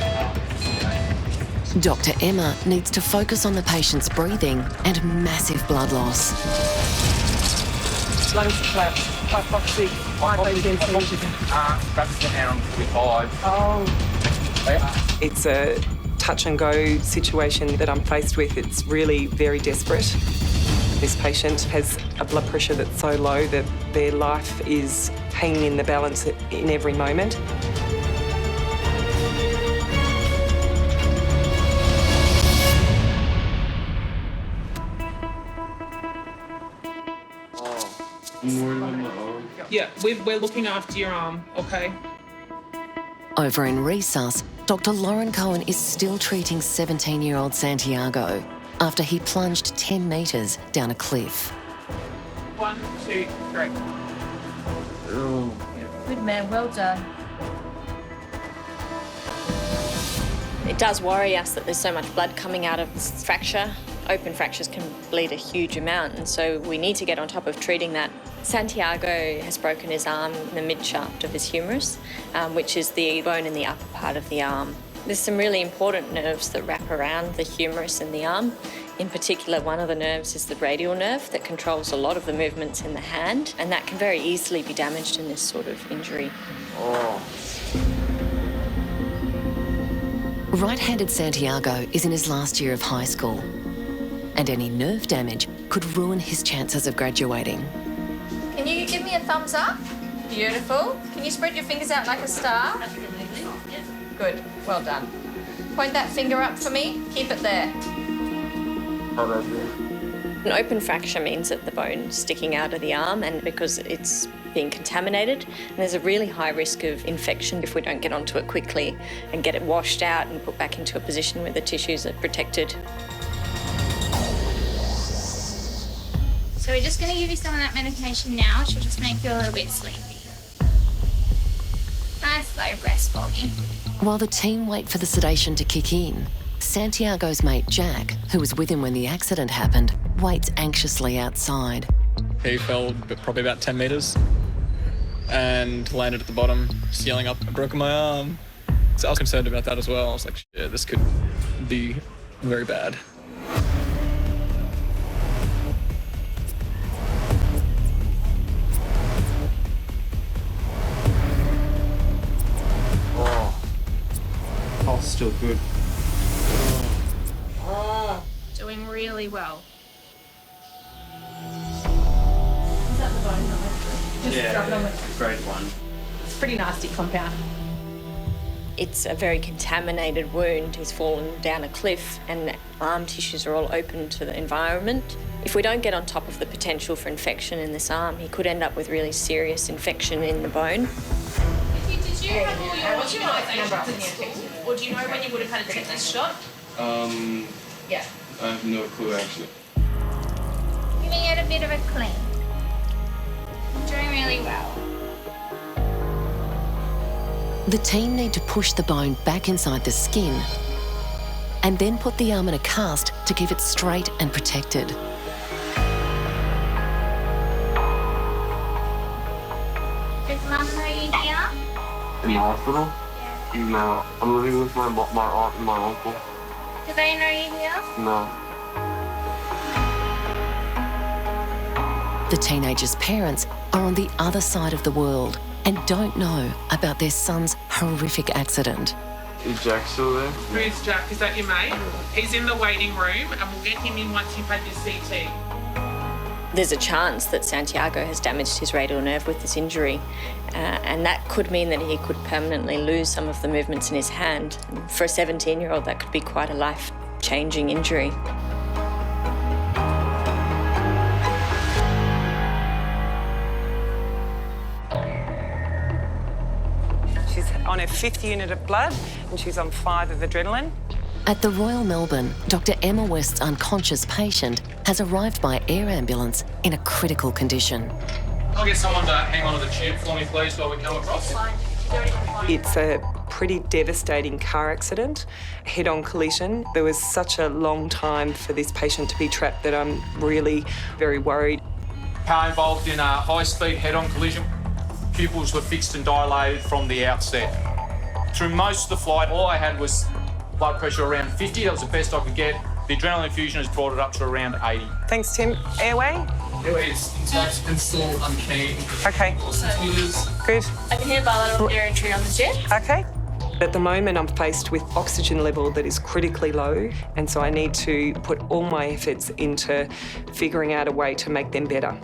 Dr. Emma needs to focus on the patient's breathing and massive blood loss. Lungs collapsed. Hypoxic. Oh. It's a touch and go situation that I'm faced with. It's really very desperate. This patient has a blood pressure that's so low that their life is hanging in the balance in every moment. Yeah, we're looking after your arm, okay? Over in resus, Dr. Lauren Cohen is still treating 17-year-old Santiago after he plunged 10 metres down a cliff. 1, 2, 3. Good man, well done. It does worry us that there's so much blood coming out of this fracture. Open fractures can bleed a huge amount, and so we need to get on top of treating that. Santiago has broken his arm in the mid-shaft of his humerus, which is the bone in the upper part of the arm. There's some really important nerves that wrap around the humerus and the arm. In particular, one of the nerves is the radial nerve that controls a lot of the movements in the hand, and that can very easily be damaged in this sort of injury. Right-handed Santiago is in his last year of high school, and any nerve damage could ruin his chances of graduating. Can you give me a thumbs up? Beautiful. Can you spread your fingers out like a star? Good, well done. Point that finger up for me. Keep it there. An open fracture means that the bone's sticking out of the arm, and because it's being contaminated, and there's a really high risk of infection if we don't get onto it quickly and get it washed out and put back into a position where the tissues are protected. So we're just going to give you some of that medication now, which will just make you a little bit sleepy. Nice slow breaths for me. While the team wait for the sedation to kick in, Santiago's mate Jack, who was with him when the accident happened, waits anxiously outside. He fell probably about 10 metres and landed at the bottom, sealing up. I broke my arm. So I was concerned about that as well. I was like, shit, this could be very bad. Pulse still good. Doing really well. Is that the bone number? Grade 1. It's a pretty nasty compound. It's a very contaminated wound. He's fallen down a cliff and arm tissues are all open to the environment. If we don't get on top of the potential for infection in this arm, he could end up with really serious infection in the bone. Did you have all your immunisations at school? Or do you know when you would have had a tetanus shot? Yeah. I have no clue actually. Giving it a bit of a clean. Doing really well. The team need to push the bone back inside the skin and then put the arm in a cast to keep it straight and protected. Is Mum right here? In the hospital? No. I'm living with my aunt and my uncle. Do they know you're here? No. The teenager's parents are on the other side of the world and don't know about their son's horrific accident. Is Jack still there? Who's Jack? Is that your mate? He's in the waiting room and we'll get him in once you've had your CT. There's a chance that Santiago has damaged his radial nerve with this injury, and that could mean that he could permanently lose some of the movements in his hand. For a 17-year-old, that could be quite a life-changing injury. She's on her 5th unit of blood and she's on 5 of adrenaline. At the Royal Melbourne, Dr. Emma West's unconscious patient has arrived by air ambulance in a critical condition. I'll get someone to hang on to the tube for me, please, while we come across. It's a pretty devastating car accident, head-on collision. There was such a long time for this patient to be trapped that I'm really very worried. Car involved in a high-speed head-on collision. Pupils were fixed and dilated from the outset. Through most of the flight, all I had was blood pressure around 50. That was the best I could get. The adrenaline infusion has brought it up to around 80. Thanks, Tim. Airway? Airway is intact and still unclean. Okay. Good. I can hear bilateral air entry on the jet. Okay. At the moment, I'm faced with oxygen level that is critically low, and so I need to put all my efforts into figuring out a way to make them better.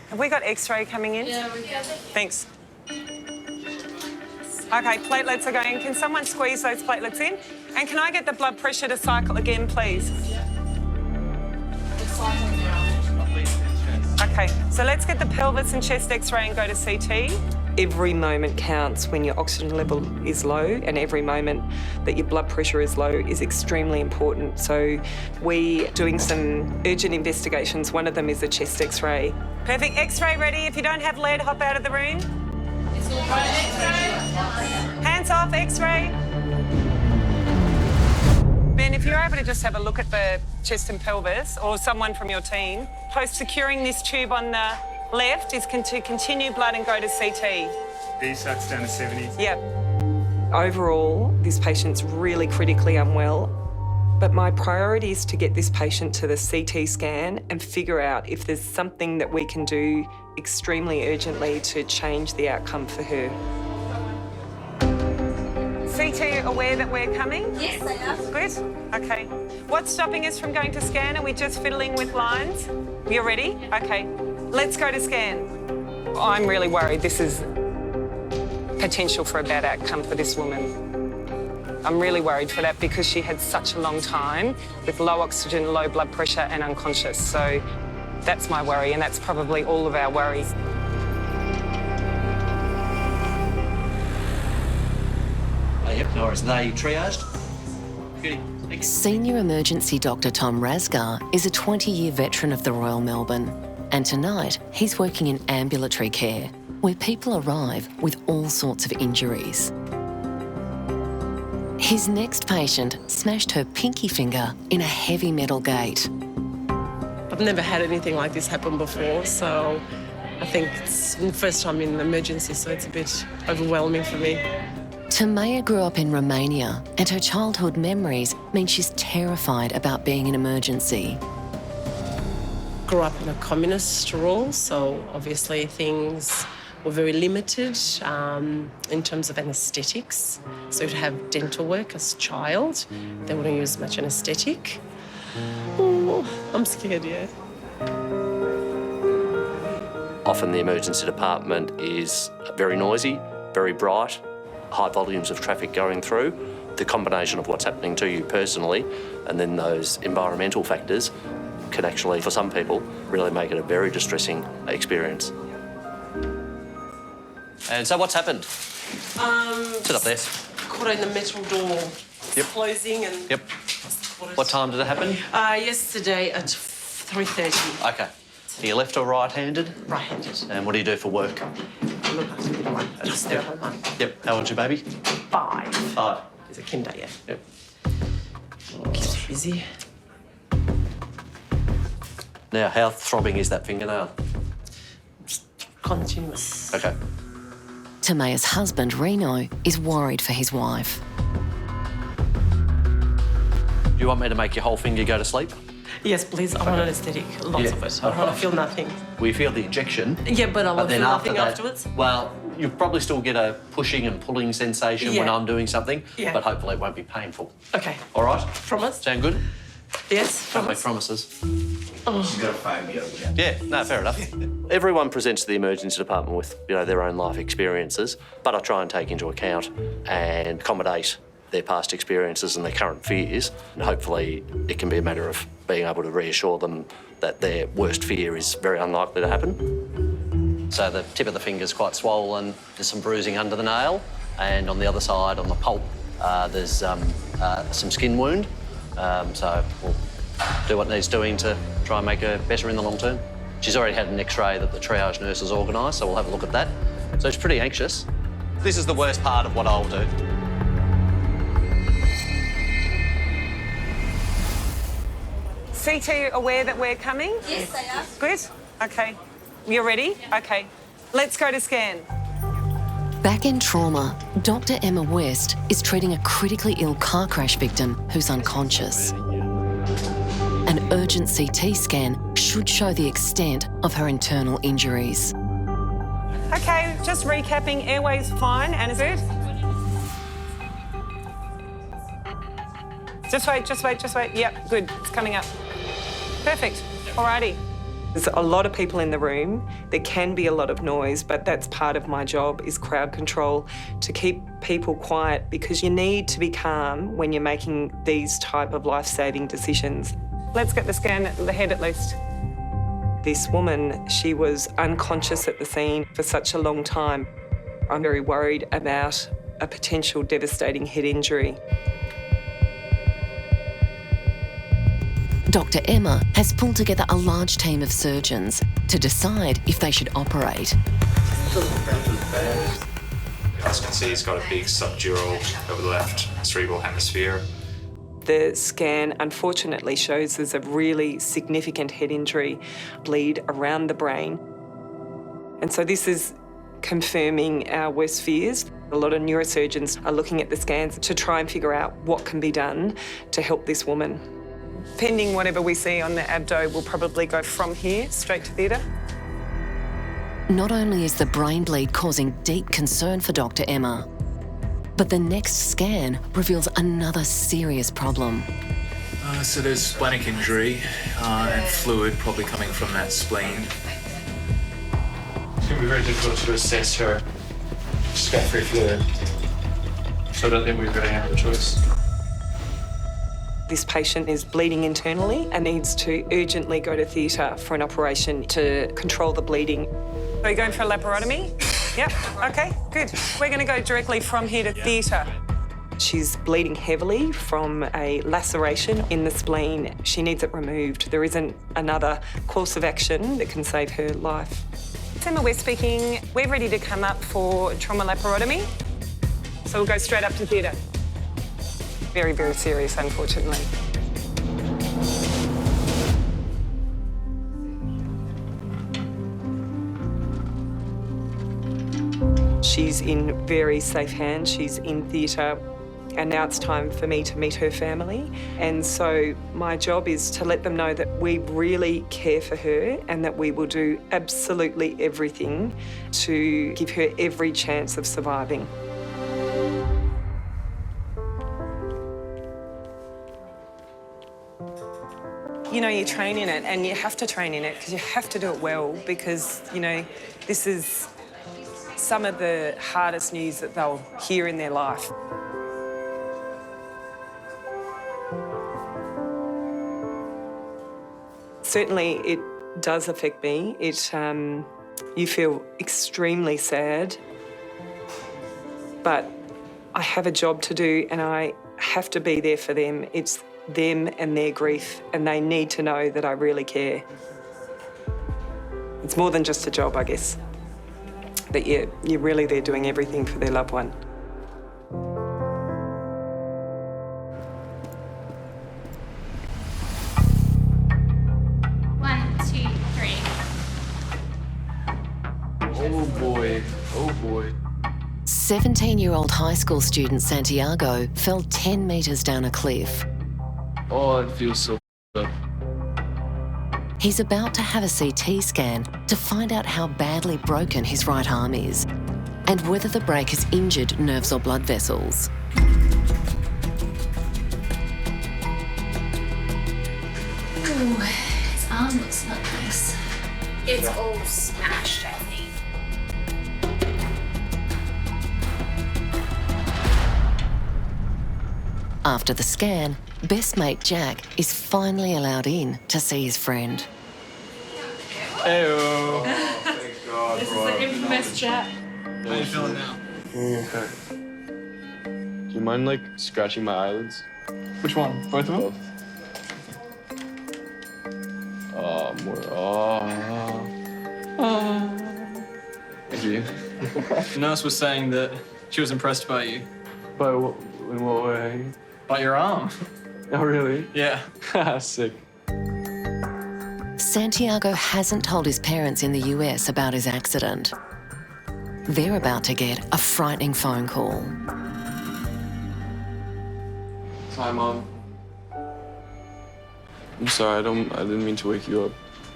Have we got X-ray coming in? Yeah, we have it. Thanks. Okay, platelets are going. Can someone squeeze those platelets in? And can I get the blood pressure to cycle again, please? Okay, so let's get the pelvis and chest X-ray and go to CT. Every moment counts when your oxygen level is low, and every moment that your blood pressure is low is extremely important. So we're doing some urgent investigations. One of them is a chest X-ray. Perfect. X-ray ready. If you don't have lead, hop out of the room. Hands off, X-ray. Ben, if you're able to just have a look at the chest and pelvis, or someone from your team. Post securing this tube on the left is to continue blood and go to CT. DSAT's down to 70. Yep. Overall, this patient's really critically unwell, but my priority is to get this patient to the CT scan and figure out if there's something that we can do extremely urgently to change the outcome for her. CT aware that we're coming? Yes, they are. Good. Okay. What's stopping us from going to scan? Are we just fiddling with lines? You're ready? Okay. Let's go to scan. I'm really worried. This is potential for a bad outcome for this woman. I'm really worried for that because she had such a long time with low oxygen, low blood pressure and unconscious. So that's my worry, and that's probably all of our worries. Yep, no worries. Are they triaged? Beauty. Senior Emergency Doctor Tom Rasgar is a 20-year veteran of the Royal Melbourne, and tonight he's working in ambulatory care, where people arrive with all sorts of injuries. His next patient smashed her pinky finger in a heavy metal gate. I've never had anything like this happen before, so I think it's the first time in an emergency, so it's a bit overwhelming for me. Tamaya grew up in Romania, and her childhood memories mean she's terrified about being in emergency. Grew up in a communist rule, so obviously things were very limited in terms of anaesthetics. So to have dental work as a child, they wouldn't use much anaesthetic. Oh, I'm scared, yeah. Often the emergency department is very noisy, very bright, high volumes of traffic going through. The combination of what's happening to you personally and then those environmental factors can actually, for some people, really make it a very distressing experience. And so what's happened? Sit up there. Caught in the metal door. Yep. Closing and... Yep. What time did it happen? Yesterday at 3:30. Okay. Are you left or right-handed? Right-handed. And what do you do for work? I look after the little one. I just stay at home. Yep. How old's your baby? 5. 5. He's a kinder, yeah. Yep. Keeps busy. Now, how throbbing is that fingernail? Continuous. Okay. Tamaya's husband, Reno, is worried for his wife. Do you want me to make your whole finger go to sleep? Yes, please. I want anaesthetic. Lots of it. I want to feel nothing. We feel the injection. Yeah, but I won't feel nothing afterwards. Well, you'll probably still get a pushing and pulling sensation when I'm doing something, Yeah. but hopefully it won't be painful. Okay. All right? Promise? Sound good? Yes, Don't make promises. Oh. She's got a phobia. Yeah, no, fair enough. Everyone presents to the emergency department with, their own life experiences, but I try and take into account and accommodate their past experiences and their current fears. And hopefully it can be a matter of being able to reassure them that their worst fear is very unlikely to happen. So the tip of the finger's quite swollen, there's some bruising under the nail, and on the other side, on the pulp, there's some skin wound. So we'll do what needs doing to try and make her better in the long term. She's already had an X-ray that the triage nurse has organised, so we'll have a look at that. So she's pretty anxious. This is the worst part of what I'll do. CT aware that we're coming? Yes, they are. Good? Okay. You're ready? Okay. Let's go to scan. Back in trauma, Dr. Emma West is treating a critically ill car crash victim who's unconscious. An urgent CT scan should show the extent of her internal injuries. Okay, just recapping, airway's fine, and is it? Just wait. Yep, good, it's coming up. Perfect, alrighty. There's a lot of people in the room. There can be a lot of noise, but that's part of my job, is crowd control, to keep people quiet, because you need to be calm when you're making these type of life-saving decisions. Let's get the scan at the head at least. This woman, she was unconscious at the scene for such a long time. I'm very worried about a potential devastating head injury. Dr. Emma has pulled together a large team of surgeons to decide if they should operate. As you can see, he's got a big subdural over the left cerebral hemisphere. The scan unfortunately shows there's a really significant head injury, bleed around the brain. And so this is confirming our worst fears. A lot of neurosurgeons are looking at the scans to try and figure out what can be done to help this woman. Pending whatever we see on the abdo, we'll probably go from here straight to theatre. Not only is the brain bleed causing deep concern for Dr. Emma, but the next scan reveals another serious problem. So there's splenic injury and fluid probably coming from that spleen. It's going to be very difficult to assess her scaphoid fluid, so I don't think we've really have a choice. This patient is bleeding internally and needs to urgently go to theatre for an operation to control the bleeding. Are you going for a laparotomy? Yep, okay, good. We're going to go directly from here to theatre. She's bleeding heavily from a laceration in the spleen. She needs it removed. There isn't another course of action that can save her life. Emma, we're speaking. We're ready to come up for trauma laparotomy. So we'll go straight up to theatre. Very, very serious, unfortunately. She's in very safe hands. She's in theatre, and now it's time for me to meet her family. And so my job is to let them know that we really care for her and that we will do absolutely everything to give her every chance of surviving. You train in it, and you have to train in it because you have to do it well, because, this is some of the hardest news that they'll hear in their life. Certainly, it does affect me. You feel extremely sad, but I have a job to do and I have to be there for them. It's them and their grief, and they need to know that I really care. It's more than just a job, I guess. That you're really there doing everything for their loved one. 1, Oh boy, oh boy. 17-year-old high school student Santiago fell 10 metres down a cliff. Oh, it feels so good. He's about to have a CT scan to find out how badly broken his right arm is and whether the break has injured nerves or blood vessels. Ooh, his arm looks like this. It's all smashed, I think. After the scan, best mate Jack is finally allowed in to see his friend. Hey-oh. Thank God, This is the infamous Jack. How are you feeling now? Okay. Do you mind, like, scratching my eyelids? Which one? Both of them? Oh, more. Oh. Thank you. The nurse was saying that she was impressed by you. By what, in what way? By your arm. Oh, really? Yeah. Sick. Santiago hasn't told his parents in the US about his accident. They're about to get a frightening phone call. Hi, Mom. I'm sorry, I didn't mean to wake you up.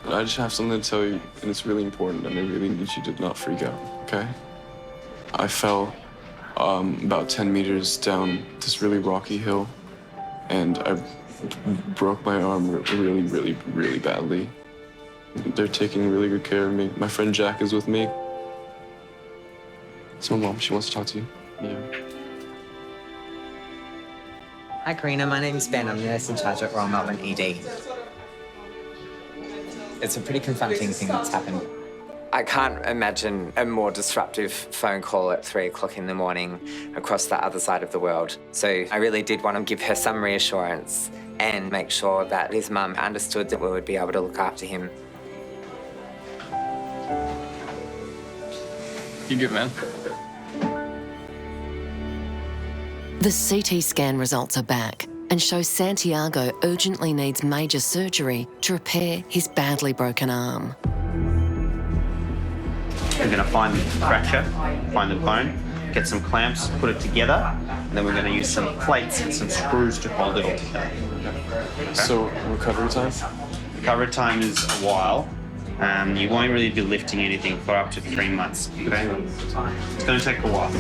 I just have something to tell you, and it's really important, and I really need you to not freak out, okay? I fell about 10 meters down this really rocky hill, and I broke my arm really, really, really badly. They're taking really good care of me. My friend Jack is with me. It's my mom. She wants to talk to you. Yeah. Hi, Karina. My name's Ben. I'm the nurse in charge at Royal Melbourne ED. It's a pretty confronting thing that's happened. I can't imagine a more disruptive phone call at 3 o'clock in the morning across the other side of the world. So I really did want to give her some reassurance and make sure that his mum understood that we would be able to look after him. You good, man? The CT scan results are back and show Santiago urgently needs major surgery to repair his badly broken arm. We're going to find the fracture, find the bone, get some clamps, put it together, and then we're going to use some plates and some screws to hold it all together. Okay. So, recovery time? Recovery time is a while. You won't really be lifting anything for up to 3 months, okay? It's going to take a while.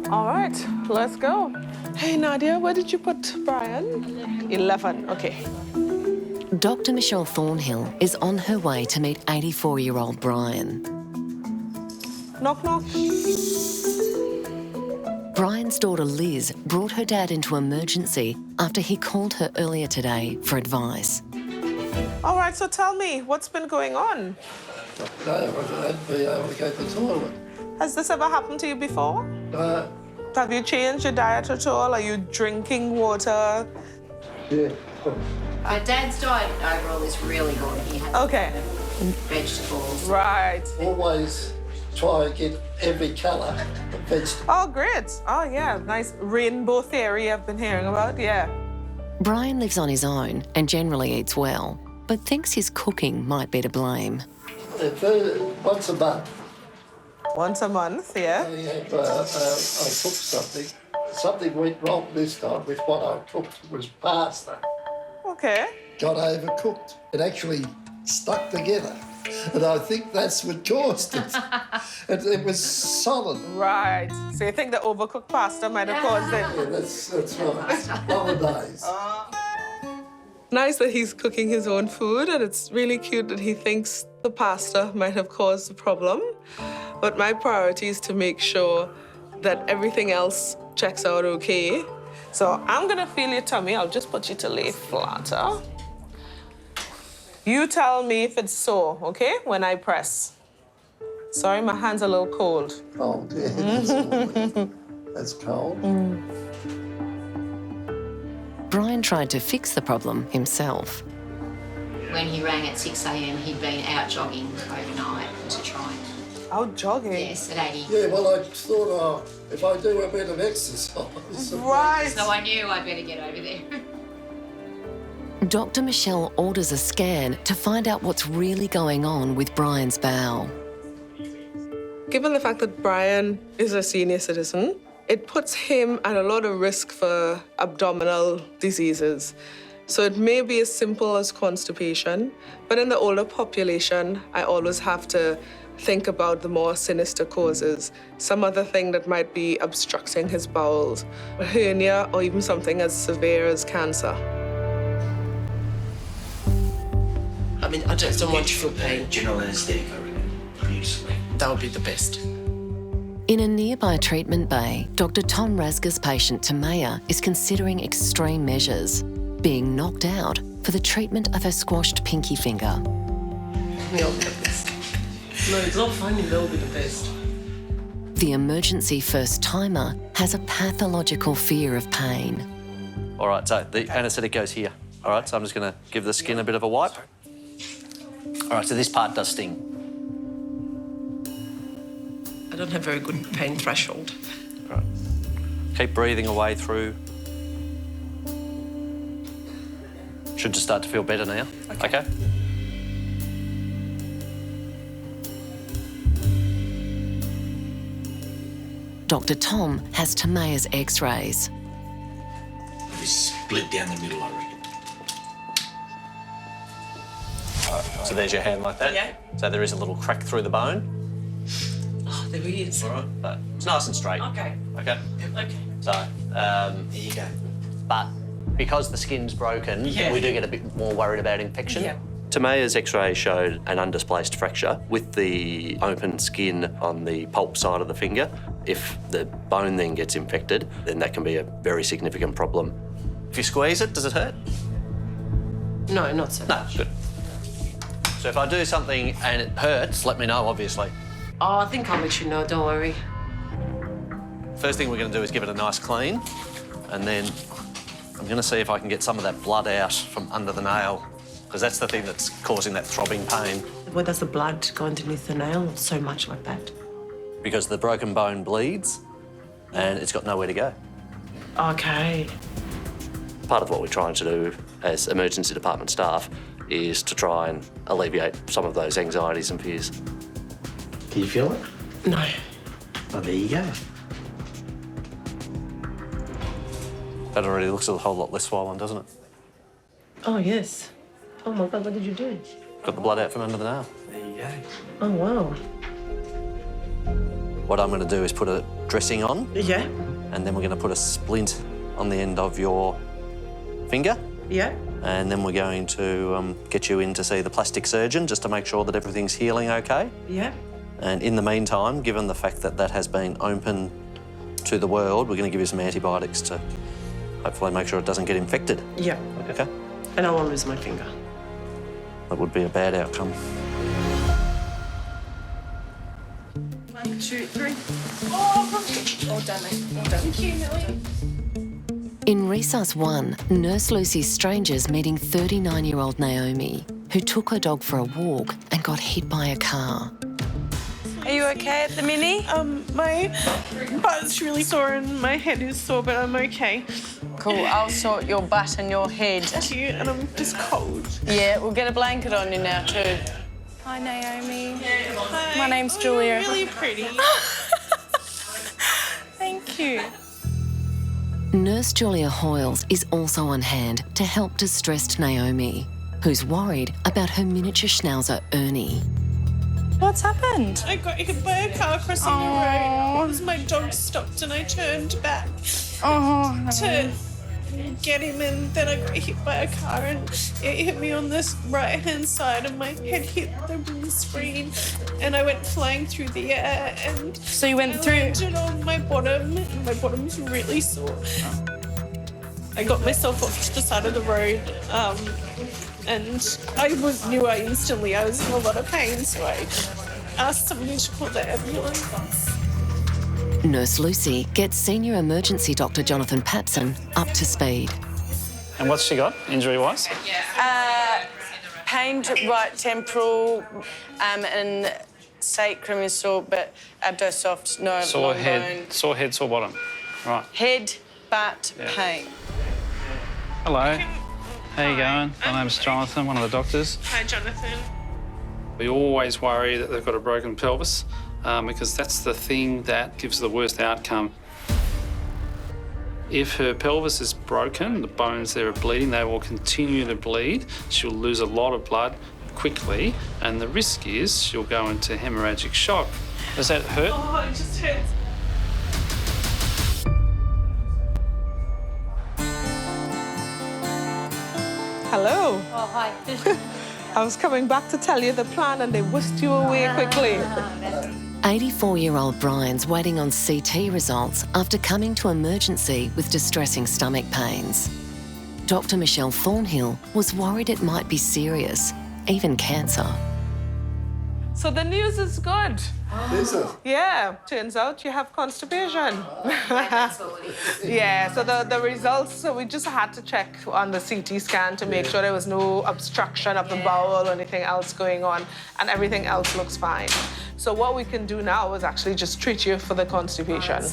All right, let's go. Hey, Nadia, where did you put Brian? 11, okay. Dr. Michelle Thornhill is on her way to meet 84-year-old Brian. Knock, knock. Brian's daughter Liz brought her dad into emergency after he called her earlier today for advice. All right, so tell me, what's been going on? No, I haven't been able to go to the toilet. Has this ever happened to you before? Have you changed your diet at all? Are you drinking water? Yeah. My dad's diet overall is really good. He has vegetables. Right. Always try and get every colour of vegetables. Oh, great. Oh, yeah, nice rainbow theory I've been hearing about, yeah. Brian lives on his own and generally eats well, but thinks his cooking might be to blame. Once a month. Once a month, yeah? I cooked something. Something went wrong this time with what I cooked. It was pasta. Okay. Got overcooked. It actually stuck together. And I think that's what caused it. It was solid. Right. So you think the overcooked pasta might have caused it? Yeah, that's right. Holidays. Nice that he's cooking his own food, and it's really cute that he thinks the pasta might have caused the problem. But my priority is to make sure that everything else checks out okay. So I'm gonna feel your tummy. I'll just put you to lay flatter. You tell me if it's sore, okay, when I press. Sorry, my hand's a little cold. Cold, yeah. That's cold. Brian tried to fix the problem himself. When he rang at 6 a.m, he'd been out jogging overnight to try and Out jogging? Yes, at 80. Yeah, well, I thought, if I do a bit of exercise... Right. So I knew I'd better get over there. Dr. Michelle orders a scan to find out what's really going on with Brian's bowel. Given the fact that Brian is a senior citizen, it puts him at a lot of risk for abdominal diseases. So it may be as simple as constipation, but in the older population, I always have to think about the more sinister causes, some other thing that might be obstructing his bowels, a hernia, or even something as severe as cancer. I mean, I just don't want you to feel pain. General anaesthetic, I reckon. That would be the best. In a nearby treatment bay, Dr. Tom Rasga's patient Tamaya is considering extreme measures, being knocked out for the treatment of her squashed pinky finger. We all get this. No, it's not funny, they'll be the best. The emergency first-timer has a pathological fear of pain. All right, so the anaesthetic goes here. All right, so I'm just going to give the skin a bit of a wipe. All right, so this part does sting. I don't have very good pain threshold. All right. Keep breathing away through. Should just start to feel better now. Okay. Dr. Tom has Tamaya's x-rays. It's split down the middle, I reckon. So there's your hand like that. Yeah. So there is a little crack through the bone. Oh, there he is. All right, but it's nice and straight. Okay. Okay. Okay. So there you go. But because the skin's broken, we do get a bit more worried about infection. Yeah. Tamaya's x-ray showed an undisplaced fracture with the open skin on the pulp side of the finger. If the bone then gets infected, then that can be a very significant problem. If you squeeze it, does it hurt? No, not so much. No, good. So if I do something and it hurts, let me know, obviously. Oh, I think I'll let you know, don't worry. First thing we're going to do is give it a nice clean, and then I'm going to see if I can get some of that blood out from under the nail, because that's the thing that's causing that throbbing pain. Where does the blood go underneath the nail so much like that? Because the broken bone bleeds, and it's got nowhere to go. Okay. Part of what we're trying to do as emergency department staff is to try and alleviate some of those anxieties and fears. Can you feel it? No. Oh, there you go. That already looks a whole lot less swollen, doesn't it? Oh, yes. Oh, my God, what did you do? Got the blood out from under the nail. There you go. Oh, wow. What I'm going to do is put a dressing on. Yeah. And then we're going to put a splint on the end of your finger. Yeah. And then we're going to get you in to see the plastic surgeon just to make sure that everything's healing okay. Yeah. And in the meantime, given the fact that that has been open to the world, we're going to give you some antibiotics to hopefully make sure it doesn't get infected. Yeah. Okay? And I won't lose my finger. That would be a bad outcome. 1, 2, 3. Oh, well done, mate. Well done. Thank you, Millie. In Resus 1, Nurse Lucy's strangers meeting 39-year-old Naomi, who took her dog for a walk and got hit by a car. Are you okay at the minute? My butt's really sore and my head is sore, but I'm okay. Cool, I'll sort your butt and your head. Thank you, and I'm just cold. Yeah, we'll get a blanket on you now too. Hi, Naomi. Hi. My name's Julia. You're really pretty. Thank you. Nurse Julia Hoyles is also on hand to help distressed Naomi, who's worried about her miniature schnauzer Ernie. What's happened? I got hit by a car crossing the road because my dog stopped and I turned back to get him, and then I got hit by a car and it hit me on this right-hand side and my head hit the windscreen and I went flying through the air and so you went through? I landed on my bottom and my bottom's really sore. I got myself off to the side of the road and I knew instantly I was in a lot of pain, so I asked somebody to call the ambulance. Nurse Lucy gets senior emergency doctor Jonathan Patson up to speed. And what's she got, injury-wise? Pain to right temporal and Sacrum is sore, but abdosoft, no. Sore long head, bone. sore head, sore bottom. Right. Head, butt, Yeah. pain. Hello. How you going? My name's Jonathan, one of the doctors. Hi, Jonathan. We always worry that they've got a broken pelvis because that's the thing that gives the worst outcome. If her pelvis is broken, the bones there are bleeding, they will continue to bleed. She'll lose a lot of blood quickly, and the risk is she'll go into hemorrhagic shock. Does that hurt? Oh, it just hurts. Hello. Oh, hi. I was coming back to tell you the plan and they whisked you away quickly. 84-year-old Brian's waiting on CT results after coming to emergency with distressing stomach pains. Dr. Michelle Thornhill was worried it might be serious, even cancer. So the news is good. Is it? Yeah, turns out you have constipation. Yeah, so the results, so we just had to check on the CT scan to make sure there was no obstruction of the bowel or anything else going on, and everything else looks fine. So what we can do now is actually just treat you for the constipation.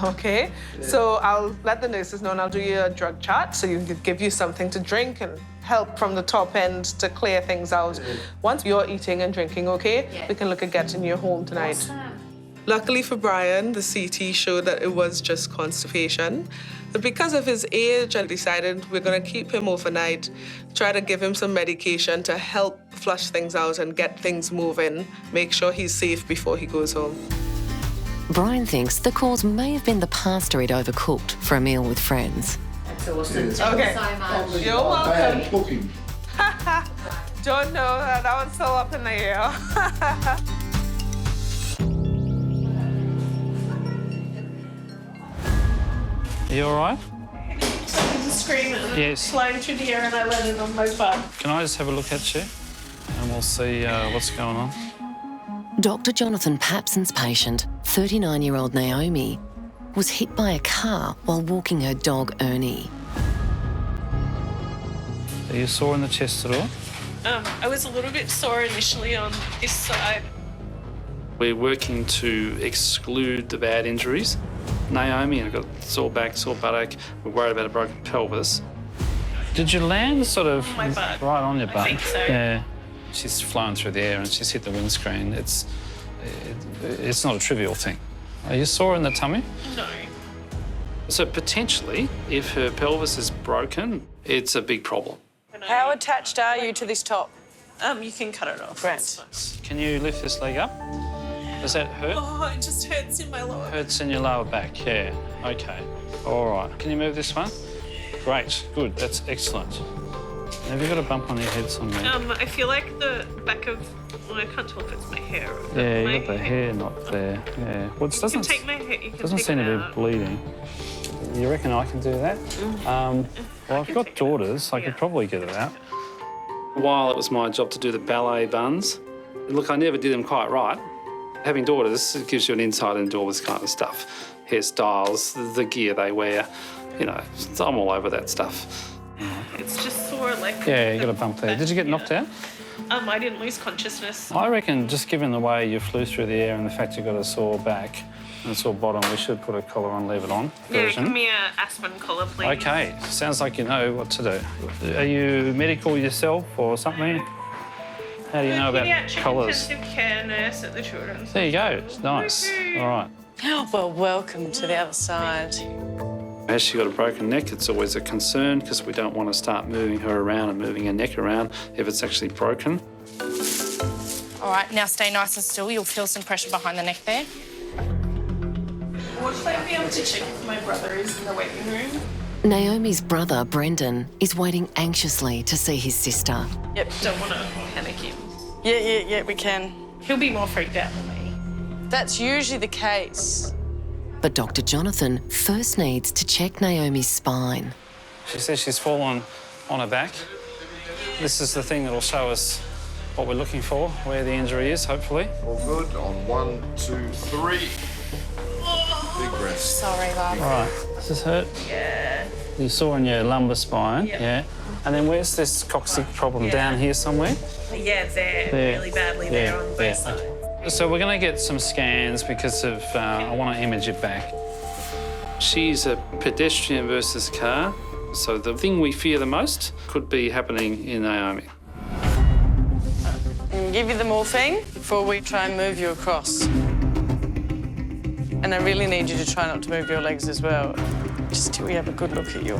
Okay, so I'll let the nurses know and I'll do you a drug chart so you can give you something to drink and help from the top end to clear things out. Once you're eating and drinking okay, we can look at getting you home tonight. Luckily for Brian, the CT showed that it was just constipation. But because of his age, I decided we're going to keep him overnight, try to give him some medication to help flush things out and get things moving, make sure he's safe before he goes home. Brian thinks the cause may have been the pasta he'd overcooked for a meal with friends. That's awesome. Yes. Thank Okay. you so much. You're welcome. Bad cooking. Don't know, that one's still up in the air. Are you all right? So I just scream and Yes. flying through the air and I landed on my butt. Can I just have a look at you? And we'll see what's going on. Dr. Jonathan Papson's patient, 39-year-old Naomi, was hit by a car while walking her dog Ernie. Are you sore in the chest at all? I was a little bit sore initially on this side. We're working to exclude the bad injuries. Naomi, I've got sore back, sore buttock. We're worried about a broken pelvis. Did you land sort of My butt. right on your butt? I think so. Yeah. She's flown through the air and she's hit the windscreen. It's not a trivial thing. Are you sore in the tummy? No. So potentially, if her pelvis is broken, it's a big problem. How attached are you to this top? You can cut it off. Great. Can you lift this leg up? Does that hurt? Oh, it just hurts in my lower. Hurts in your lower back, yeah. Okay. All right. Can you move this one? Great. Good. That's excellent. Have you got a bump on your head somewhere? I feel like the back of. Well, I can't tell if it's my hair. Or Yeah, my you got the hair not there. Yeah. Well, it You can doesn't. take my hair. You can Doesn't take seem it to be out. bleeding. You reckon I can do that? Well, I've got daughters. I could probably get it out. While it was my job to do the ballet buns, look, I never did them quite right. Having daughters, it gives you an insight into all this kind of stuff. Hairstyles, the gear they wear, you know, I'm all over that stuff. It's just sore, like. Yeah, you got a bump there. Did you get knocked out? I didn't lose consciousness. I reckon just given the way you flew through the air and the fact you've got a sore back and a sore bottom, we should put a collar on, leave it on. Yeah, version. give me a Aspen collar, please. Okay, sounds like you know what to do. Are you medical yourself or something? How do you know about Pediatric collars? intensive care nurse at the children's. There you go, it's nice. All right. Well, welcome to the other side. Has she got a broken neck? It's always a concern because we don't want to start moving her around and moving her neck around if it's actually broken. All right, now stay nice and still. You'll feel some pressure behind the neck there. Would I be able to check if my brother is in the waiting room? Naomi's brother, Brendan, is waiting anxiously to see his sister. Yep, don't want to panic him. Yeah, we can. He'll be more freaked out than me. That's usually the case. But Dr. Jonathan first needs to check Naomi's spine. She says she's fallen on her back. This is the thing that will show us what we're looking for, where the injury is, hopefully. All good. On 1, 2, 3. Big breath. Sorry, love. All right, does this hurt? Yeah. You saw in your lumbar spine, Yep. yeah. And then where's this coccyx problem? Down here somewhere? Yeah, there. There. Really badly Yeah, there on yeah. both sides. So we're going to get some scans because of I want to image it back. She's a pedestrian versus car, so the thing we fear the most could be happening in Naomi. And give you the morphine before we try and move you across. And I really need you to try not to move your legs as well, just till we have a good look at you.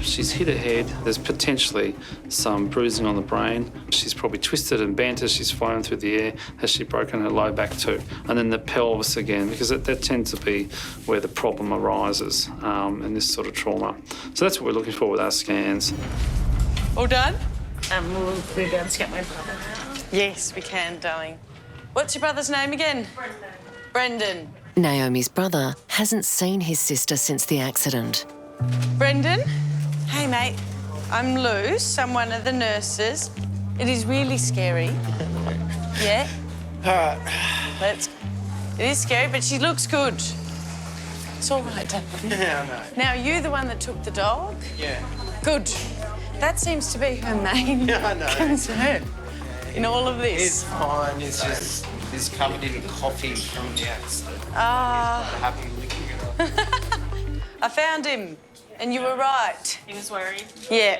She's hit her head. There's potentially some bruising on the brain. She's probably twisted and bent as she's flown through the air. Has she broken her low back too? And then the pelvis again, because that tends to be where the problem arises in this sort of trauma. So that's what we're looking for with our scans. All done? We'll go down to get my brother now. Yes, we can, darling. What's your brother's name again? Brendan. Naomi's brother hasn't seen his sister since the accident. Brendan? Hey, mate. I'm Luce. I'm one of the nurses. It is really scary. Yeah? All right. It is scary, but she looks good. It's all right, Dad. Yeah, I know. Now, are you the one that took the dog? Yeah. Good. That seems to be her main concern in all of this. It's fine. It's just it's covered in coffee from the accident. Happy licking it off. I found him, and you were right. He was worried? Yeah.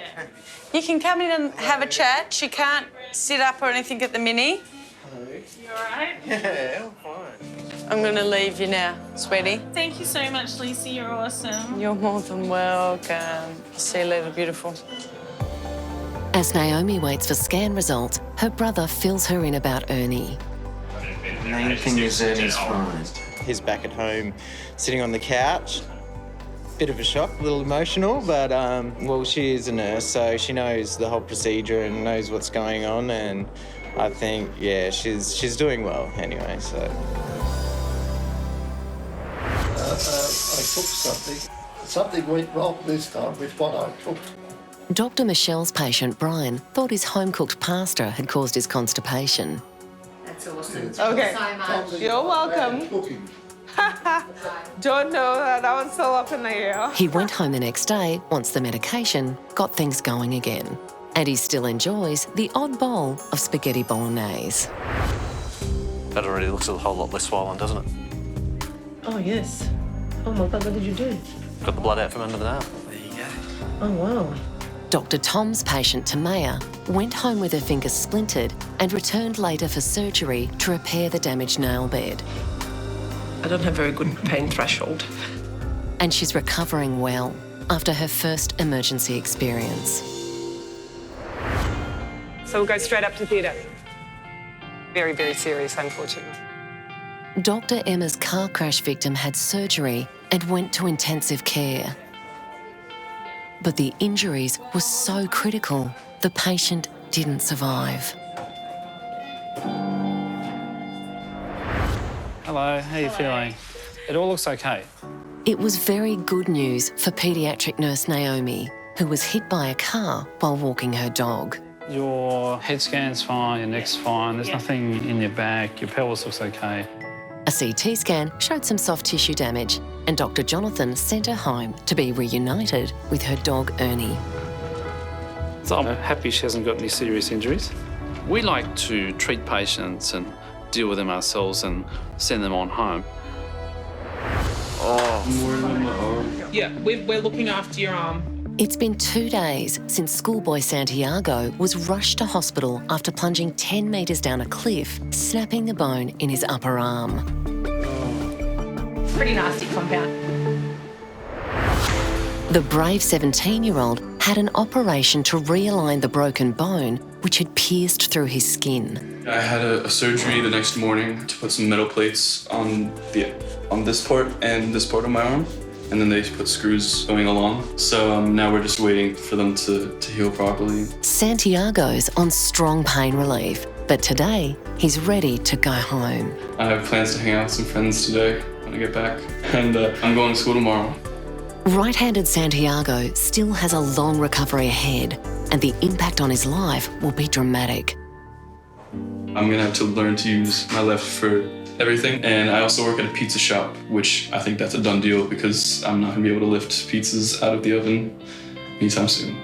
You can come in and have a chat. She can't sit up or anything at the mini. Hello. You all right? Yeah, I'm fine. I'm going to leave you now, sweetie. Thank you so much, Lisa. You're awesome. You're more than welcome. I'll see you later, beautiful. As Naomi waits for scan results, her brother fills her in about Ernie. The main thing is Ernie's fine. He's back at home, sitting on the couch. Bit of a shock, a little emotional, but well, she is a nurse, so she knows the whole procedure and knows what's going on, and I think, yeah, she's doing well anyway, so. I cooked something. Something went wrong this time with what I cooked. Dr. Michelle's patient, Brian, thought his home-cooked pasta had caused his constipation. That's awesome. Okay. Thank you so much. You're welcome. Don't know. That one's still up in the air. He went home the next day once the medication got things going again. And he still enjoys the odd bowl of spaghetti bolognese. That already looks a whole lot less swollen, doesn't it? Oh, yes. Oh, my God, what did you do? Got the blood out from under the nail. There you go. Oh, wow. Dr. Tom's patient, Tamaya, went home with her fingers splintered and returned later for surgery to repair the damaged nail bed. I don't have very good pain threshold. And she's recovering well after her first emergency experience. So we'll go straight up to theatre. Very, very serious, unfortunately. Dr. Emma's car crash victim had surgery and went to intensive care. But the injuries were so critical, the patient didn't survive. Hello, how are you feeling? It all looks okay. It was very good news for paediatric nurse Naomi, who was hit by a car while walking her dog. Your head scan's fine, your neck's fine, there's nothing in your back, your pelvis looks okay. A CT scan showed some soft tissue damage, and Dr. Jonathan sent her home to be reunited with her dog Ernie. So I'm happy she hasn't got any serious injuries. We like to treat patients and deal with them ourselves and send them on home. Yeah, we're looking after your arm. It's been 2 days since schoolboy Santiago was rushed to hospital after plunging 10 metres down a cliff, snapping the bone in his upper arm. Pretty nasty compound. The brave 17-year-old had an operation to realign the broken bone, which had pierced through his skin. I had a surgery the next morning to put some metal plates on this part and this part of my arm. And then they put screws going along. So now we're just waiting for them to heal properly. Santiago's on strong pain relief, but today he's ready to go home. I have plans to hang out with some friends today when I get back. And I'm going to school tomorrow. Right-handed Santiago still has a long recovery ahead, and the impact on his life will be dramatic. I'm gonna have to learn to use my left for everything. And I also work at a pizza shop, which I think that's a done deal because I'm not gonna be able to lift pizzas out of the oven anytime soon.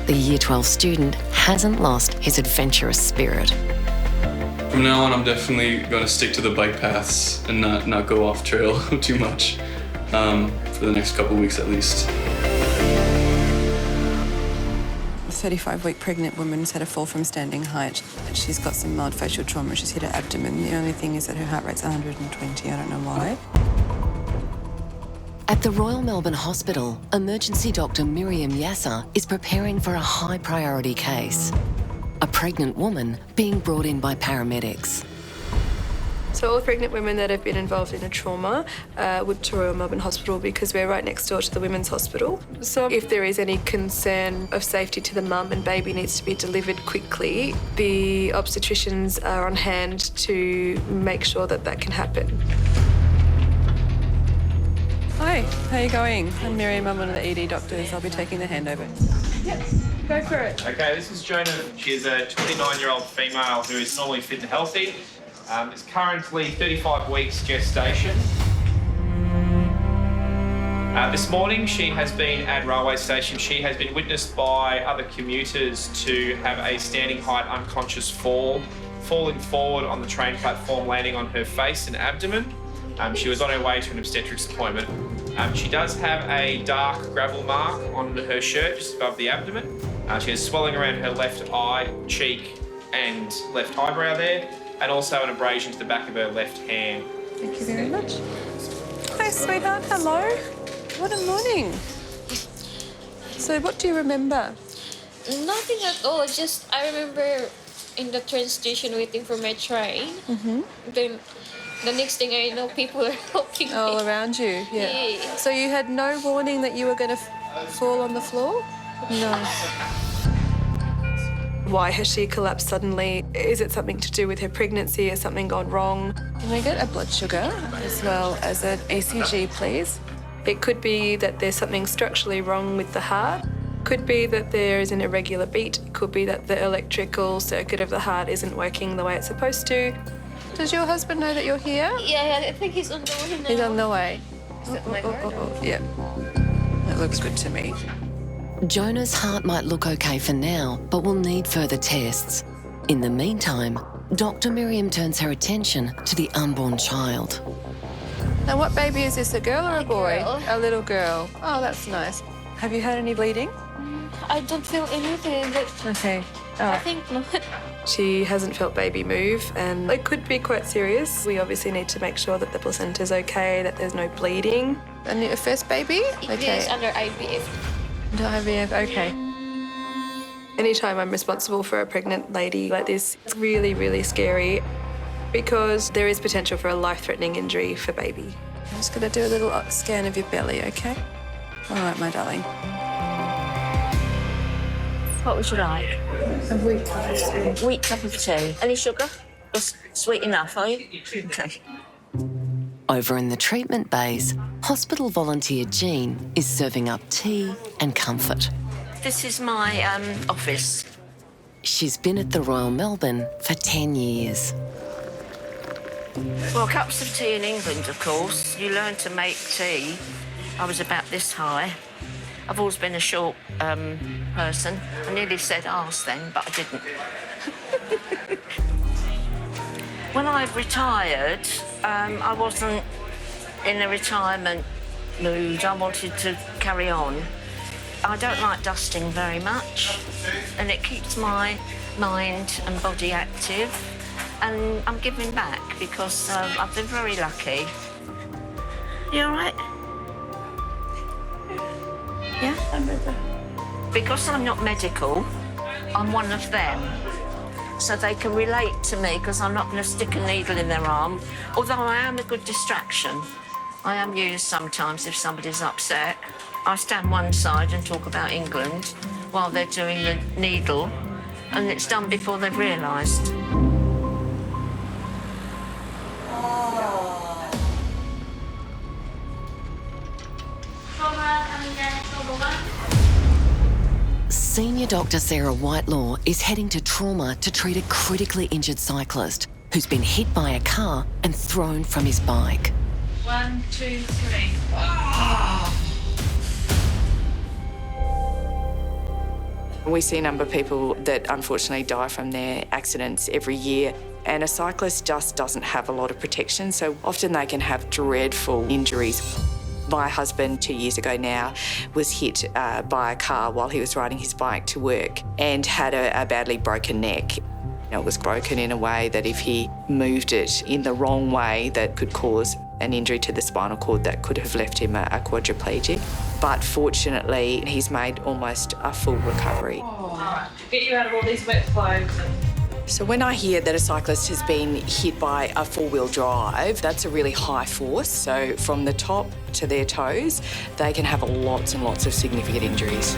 the Year 12 student hasn't lost his adventurous spirit. From now on, I'm definitely going to stick to the bike paths and not go off trail too much for the next couple of weeks at least. A 35-week pregnant woman's had a fall from standing height. She's got some mild facial trauma. She's hit her abdomen. The only thing is that her heart rate's 120. I don't know why. At the Royal Melbourne Hospital, emergency doctor Miriam Yasser is preparing for a high-priority case. A pregnant woman being brought in by paramedics. So all pregnant women that have been involved in a trauma would to Royal Melbourne Hospital because we're right next door to the Women's Hospital. So if there is any concern of safety to the mum and baby needs to be delivered quickly, the obstetricians are on hand to make sure that that can happen. Hi, how are you going? I'm Miriam, I'm one of the ED doctors. I'll be taking the handover. Yep, go for it. Okay, this is Jonah. She's a 29-year-old female who is normally fit and healthy. Is currently 35 weeks gestation. This morning she has been at railway station. She has been witnessed by other commuters to have a standing height unconscious fall, falling forward on the train platform, landing on her face and abdomen. She was on her way to an obstetrics appointment. She does have a dark gravel mark on her shirt just above the abdomen. She has swelling around her left eye, cheek and left eyebrow there, and also an abrasion to the back of her left hand. Thank you very much. Hi, sweetheart. Hello. What a morning. So what do you remember? Nothing at all. Just I remember in the train station waiting for my train. Then the next thing I know, people are helping me. All around you, yeah. So you had no warning that you were going to fall on the floor? No. Why has she collapsed suddenly? Is it something to do with her pregnancy? Has something gone wrong? Can I get a blood sugar as well as an ECG, please? It could be that there's something structurally wrong with the heart. Could be that there is an irregular beat. It could be that the electrical circuit of the heart isn't working the way it's supposed to. Does your husband know that you're here? Yeah, I think he's on the way now. He's on the way. Yeah. That looks good to me. Jonah's heart might look okay for now, but will need further tests. In the meantime, Dr. Miriam turns her attention to the unborn child. Now, what baby is this, a girl or a boy? Girl. A little girl. Oh, that's nice. Have you had any bleeding? I don't feel anything. Okay. I think not. She hasn't felt baby move and it could be quite serious. We obviously need to make sure that the placenta's okay, that there's no bleeding. And your first baby? Okay. It's under IVF. Under IVF, okay. Anytime I'm responsible for a pregnant lady like this, it's really, really scary because there is potential for a life-threatening injury for baby. I'm just going to do a little scan of your belly, okay? All right, my darling. What would you like? A weak cup of tea. Weak cup of tea. Any sugar? Just sweet enough, are you? Okay. Over in the treatment bays, hospital volunteer Jean is serving up tea and comfort. This is my office. She's been at the Royal Melbourne for 10 years. Well, cups of tea in England, of course. You learn to make tea. I was about this high. I've always been a short person. I nearly said arse then, but I didn't. When I retired, I wasn't in a retirement mood. I wanted to carry on. I don't like dusting very much, and it keeps my mind and body active. And I'm giving back because I've been very lucky. You all right? Yeah? Because I'm not medical, I'm one of them. So they can relate to me because I'm not going to stick a needle in their arm. Although I am a good distraction. I am used sometimes if somebody's upset. I stand one side and talk about England while they're doing the needle, and it's done before they've realised. Senior Dr. Sarah Whitelaw is heading to trauma to treat a critically injured cyclist who's been hit by a car and thrown from his bike. 1, 2, 3. We see a number of people that unfortunately die from their accidents every year, and a cyclist just doesn't have a lot of protection, so often they can have dreadful injuries. My husband, 2 years ago now, was hit by a car while he was riding his bike to work and had a badly broken neck. It was broken in a way that if he moved it in the wrong way, that could cause an injury to the spinal cord that could have left him a quadriplegic. But fortunately, he's made almost a full recovery. Get you out of all these wet clothes. So when I hear that a cyclist has been hit by a four-wheel drive, that's a really high force. So from the top to their toes, they can have lots and lots of significant injuries.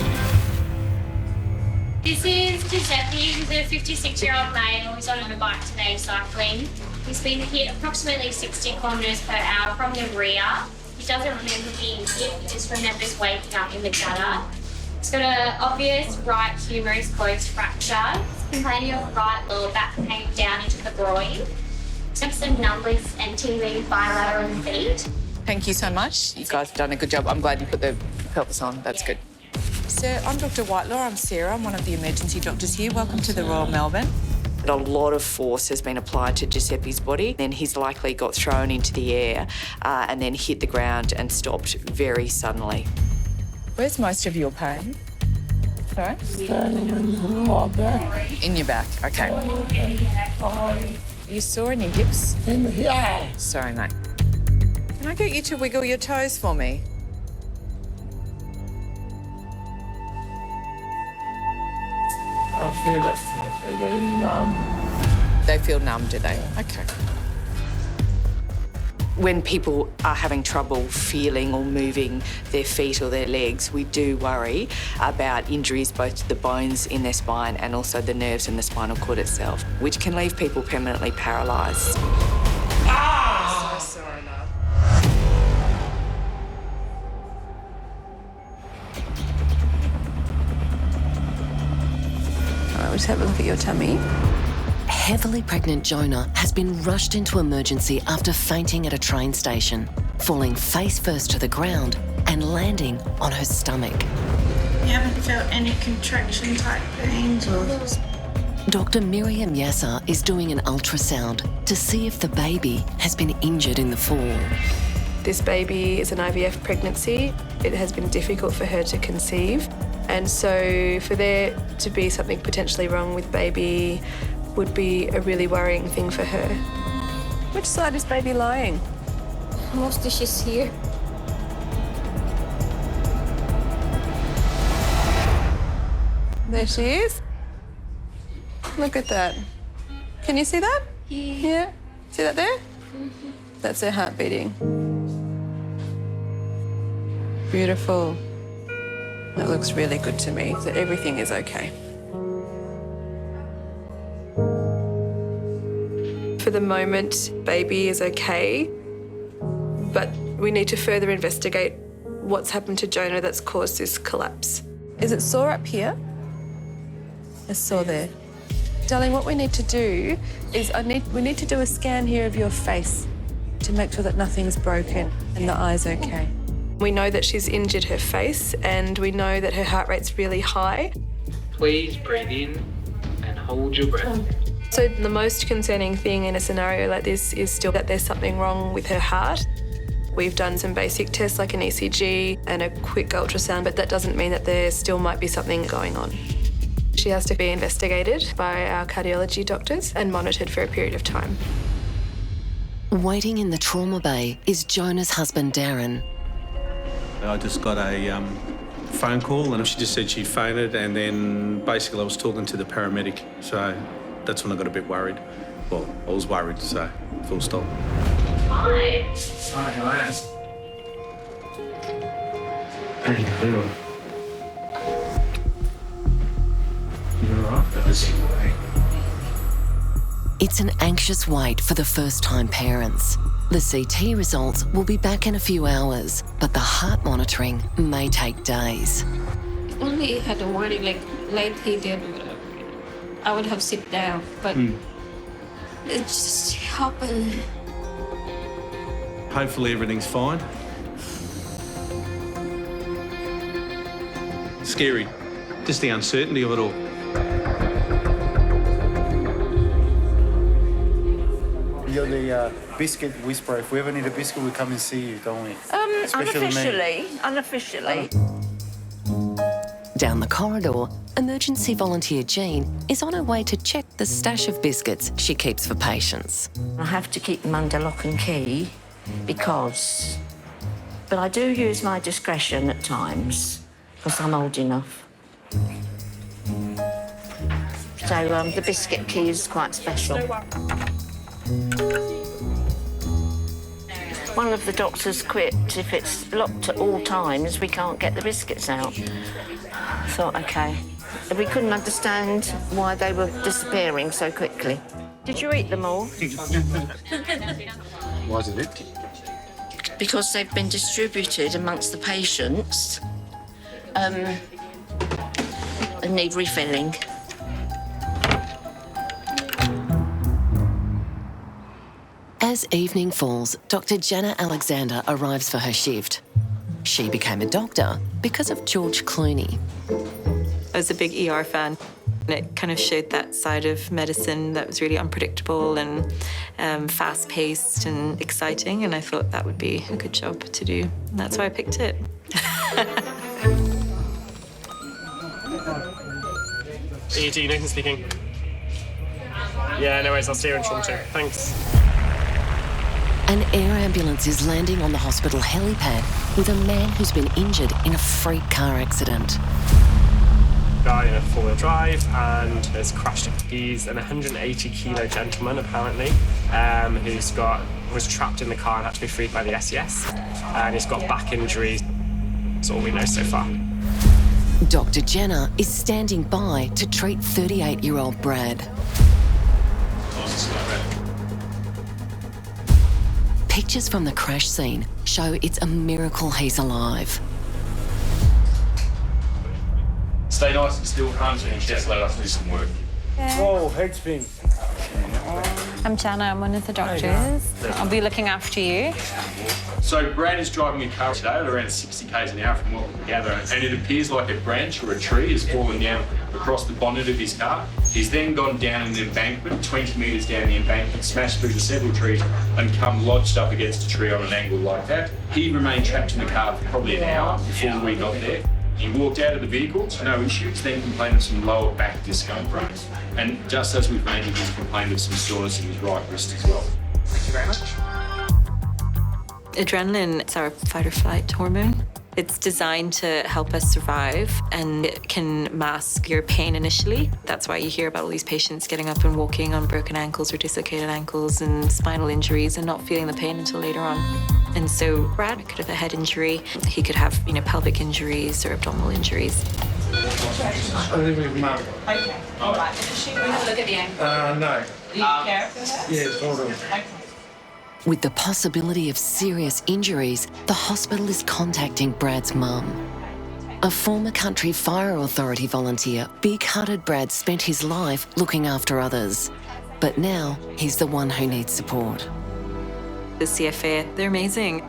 This is Giuseppe. He's a 56-year-old male who's on a bike today cycling. He's been hit approximately 60 kilometres per hour from the rear. He doesn't remember being hit, he just remembers waking up in the gutter. He's got an obvious right humerus closed fracture. He's complaining of right lower back pain down into the groin. He's got some numbness and tingling bilateral feet. Thank you so much. You guys have done a good job. I'm glad you put the pelvis on. That's good. So I'm Dr. Whitelaw. I'm Sarah. I'm one of the emergency doctors here. Welcome to the Royal Melbourne. A lot of force has been applied to Giuseppe's body. Then he's likely got thrown into the air and then hit the ground and stopped very suddenly. Where's most of your pain? Sorry? In your back, okay. You sore in your hips? In the hip. Sorry, mate. Can I get you to wiggle your toes for me? I feel it. They're numb. They feel numb, do they? Okay. When people are having trouble feeling or moving their feet or their legs, we do worry about injuries both to the bones in their spine and also the nerves in the spinal cord itself, which can leave people permanently paralysed. Ah! So sorry, love. All right, we'll just have a look at your tummy. Heavily pregnant Jonah has been rushed into emergency after fainting at a train station, falling face first to the ground and landing on her stomach. You haven't felt any contraction type pains or... Dr. Miriam Yasser is doing an ultrasound to see if the baby has been injured in the fall. This baby is an IVF pregnancy. It has been difficult for her to conceive. And so for there to be something potentially wrong with baby would be a really worrying thing for her. Which side is baby lying? Most of she's here. There she is. Look at that. Can you see that? Yeah. See that there? Mm-hmm. That's her heart beating. Beautiful. That looks really good to me. So everything is okay. For the moment, baby is okay, but we need to further investigate what's happened to Jonah that's caused this collapse. Is it sore up here? It's sore there. Darling, what we need to do is we need to do a scan here of your face to make sure that nothing's broken and the eye's okay. We know that she's injured her face and we know that her heart rate's really high. Please breathe in and hold your breath. So the most concerning thing in a scenario like this is still that there's something wrong with her heart. We've done some basic tests like an ECG and a quick ultrasound, but that doesn't mean that there still might be something going on. She has to be investigated by our cardiology doctors and monitored for a period of time. Waiting in the trauma bay is Jonah's husband, Darren. I just got a phone call and she just said she'd fainted, and then basically I was talking to the paramedic, so that's when I got a bit worried. Well, I was worried, so full stop. Hi. Hi, hi. How you doing? You're all right. It's an anxious wait for the first-time parents. The CT results will be back in a few hours, but the heart monitoring may take days. Only had a warning like lately did. I would have sit down, but it just happened. Hopefully everything's fine. Scary. just the uncertainty of it all. You're the biscuit whisperer. If we ever need a biscuit, we come and see you, don't we? Especially Unofficially. Down the corridor, emergency volunteer Jean is on her way to check the stash of biscuits she keeps for patients. I have to keep them under lock and key because... But I do use my discretion at times because I'm old enough. So the biscuit key is quite special. One of the doctors quipped, if it's locked at all times, we can't get the biscuits out. I thought, OK. We couldn't understand why they were disappearing so quickly. Did you eat them all? Why is it empty? Because they've been distributed amongst the patients and need refilling. As evening falls, Dr. Jenna Alexander arrives for her shift. She became a doctor because of George Clooney. I was a big ER fan. It kind of showed that side of medicine that was really unpredictable and fast-paced and exciting, and I thought that would be a good job to do. And that's why I picked it. ED, Nathan speaking. Yeah, no worries, I'll see you in Toronto. Thanks. An air ambulance is landing on the hospital helipad with a man who's been injured in a freak car accident. Guy in a four-wheel drive and has crashed. He's an 180-kilo gentleman, apparently, was trapped in the car and had to be freed by the SES. And he's got back injuries. That's all we know so far. Dr. Jenna is standing by to treat 38-year-old Brad. Pictures from the crash scene show it's a miracle he's alive. Stay nice and still, hands in your chest, let us do some work. Whoa, head spin. I'm Jana, I'm one of the doctors. I'll be looking after you. So Brad is driving a car today at around 60 k's an hour from what we can gather, and it appears like a branch or a tree has fallen down across the bonnet of his car. He's then gone down an embankment, 20 metres down the embankment, smashed through the several trees and come lodged up against a tree on an angle like that. He remained trapped in the car for probably an hour before we got there. He walked out of the vehicle, no issues, then complained of some lower back disc and brain. And just as we've made him, he's complained of some soreness in his right wrist as well. Thank you very much. Adrenaline is our fight or flight hormone. It's designed to help us survive, and it can mask your pain initially. That's why you hear about all these patients getting up and walking on broken ankles or dislocated ankles and spinal injuries and not feeling the pain until later on. And so Brad could have a head injury. He could have, pelvic injuries or abdominal injuries. I live with Mum. Okay. All right. Does she want to look at the ankle? No. Do you care for her? Yes, hold on. Okay. With the possibility of serious injuries, the hospital is contacting Brad's mum. A former Country Fire Authority volunteer, big-hearted Brad spent his life looking after others. But now he's the one who needs support. The CFA, they're amazing.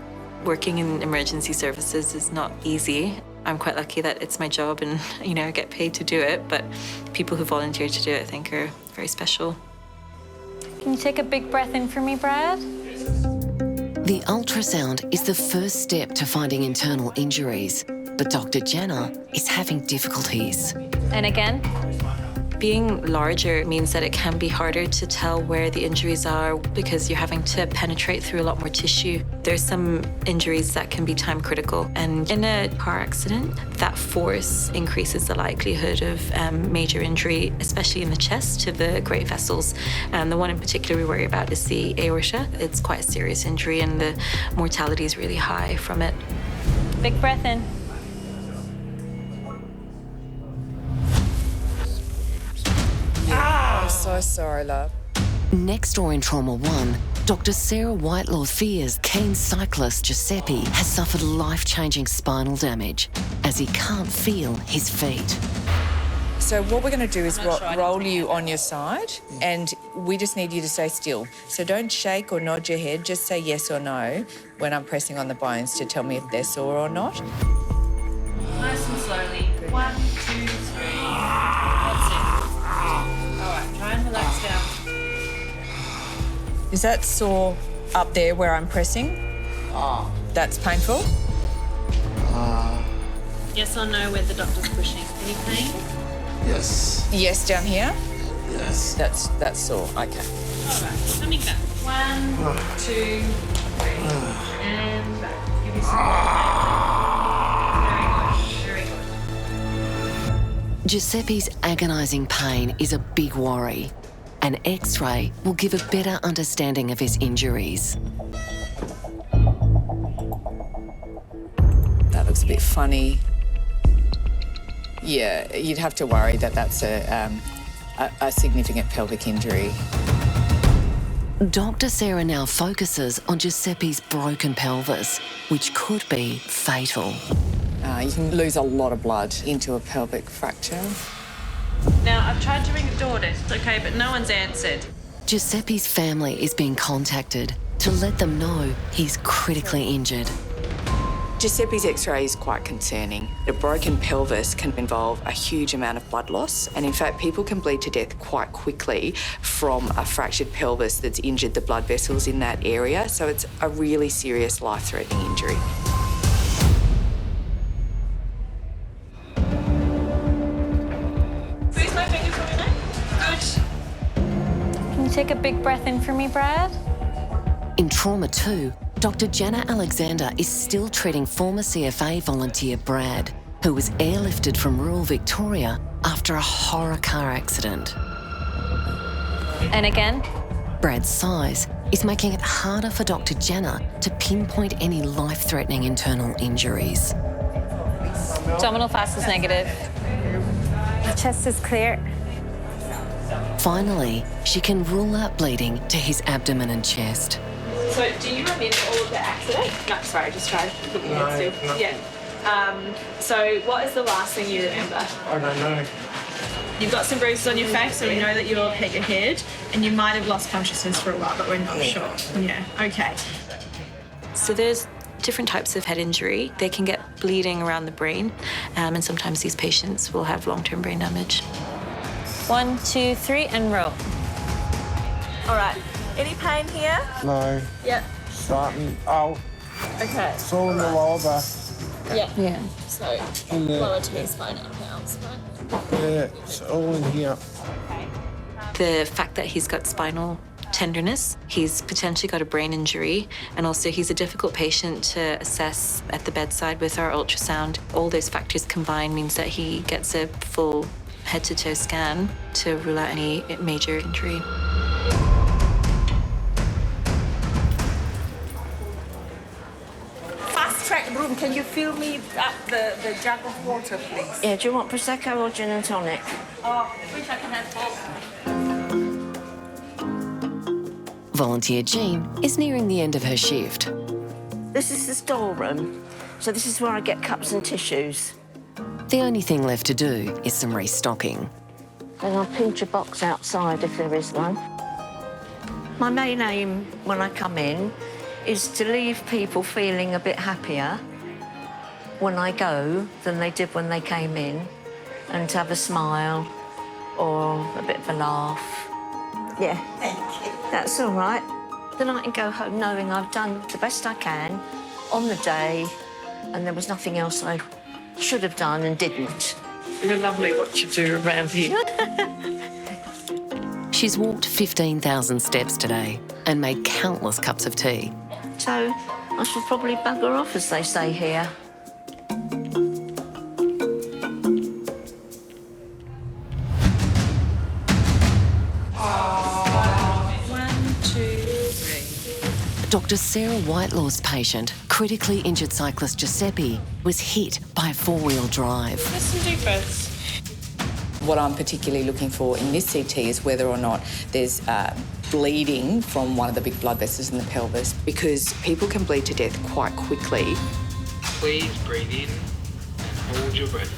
Working in emergency services is not easy. I'm quite lucky that it's my job and, I get paid to do it, but people who volunteer to do it, I think, are very special. Can you take a big breath in for me, Brad? The ultrasound is the first step to finding internal injuries, but Dr. Jenna is having difficulties. And again? Being larger means that it can be harder to tell where the injuries are because you're having to penetrate through a lot more tissue. There's some injuries that can be time critical, and in a car accident, that force increases the likelihood of major injury, especially in the chest to the great vessels. The one in particular we worry about is the aorta. It's quite a serious injury and the mortality is really high from it. Big breath in. I'm so sorry, love. Next door in Trauma 1, Dr. Sarah Whitelaw fears keen cyclist Giuseppe has suffered life-changing spinal damage as he can't feel his feet. So what we're going to do is roll you on your side, and we just need you to stay still. So don't shake or nod your head, just say yes or no when I'm pressing on the bones to tell me if they're sore or not. Nice and slowly. 1, 2, 3. Is that sore up there where I'm pressing? Oh. That's painful? Yes or no where the doctor's pushing? Any pain? Yes. Yes, down here? Yes. That's sore, okay. All right, coming back. 1, 2, 3, and back. Give me some Very good. Giuseppe's agonising pain is a big worry. An X-ray will give a better understanding of his injuries. That looks a bit funny. Yeah, you'd have to worry that that's a significant pelvic injury. Dr. Sarah now focuses on Giuseppe's broken pelvis, which could be fatal. You can lose a lot of blood into a pelvic fracture. Now, I've tried to ring a dentist, okay, but no one's answered. Giuseppe's family is being contacted to let them know he's critically injured. Giuseppe's X-ray is quite concerning. A broken pelvis can involve a huge amount of blood loss, and in fact, people can bleed to death quite quickly from a fractured pelvis that's injured the blood vessels in that area, so it's a really serious life-threatening injury. Squeeze my finger for me now. Good. Can you take a big breath in for me, Brad? In Trauma 2, Dr. Jana Alexander is still treating former CFA volunteer Brad, who was airlifted from rural Victoria after a horror car accident. And again? Brad's size is making it harder for Dr. Jana to pinpoint any life-threatening internal injuries. Abdominal fast is negative. The chest is clear. Finally, she can rule out bleeding to his abdomen and chest. So, do you remember all of the accident? No, sorry, just try to keep your head still. Yeah. So, what is the last thing you remember? I don't know. You've got some bruises on your face, so we know that you'll hit your head, and you might have lost consciousness for a while, but we're not sure. Yeah, okay. So there's different types of head injury. They can get bleeding around the brain, and sometimes these patients will have long-term brain damage. 1, 2, 3, and roll. All right. Any pain here? No. Yep. Starting. Oh. Okay. It's all in the lower back. Yeah. So, In the- lower to spine, upper arm spine. Yeah, it's all in here. The fact that he's got spinal tenderness, he's potentially got a brain injury, and also he's a difficult patient to assess at the bedside with our ultrasound. All those factors combined means that he gets a full head-to-toe scan to rule out any major injury. Fast track room, can you fill me up the jug of water, please? Yeah, do you want Prosecco or gin and tonic? Oh, wish I can have both. Volunteer Jean is nearing the end of her shift. This is the storeroom, so this is where I get cups and tissues. The only thing left to do is some restocking. And I'll pinch a box outside if there is one. My main aim when I come in is to leave people feeling a bit happier when I go than they did when they came in, and to have a smile or a bit of a laugh. Yeah. Thank you. That's all right. Then I can go home knowing I've done the best I can on the day, and there was nothing else I should have done and didn't. You're lovely what you do around here. She's walked 15,000 steps today and made countless cups of tea. So I should probably bugger off, as they say here. 1, 2, 3. Dr. Sarah Whitelaw's patient, critically injured cyclist Giuseppe, was hit by a four-wheel drive. Just some deep breaths. What I'm particularly looking for in this CT is whether or not there's bleeding from one of the big blood vessels in the pelvis. Because people can bleed to death quite quickly. Please breathe in and hold your breath.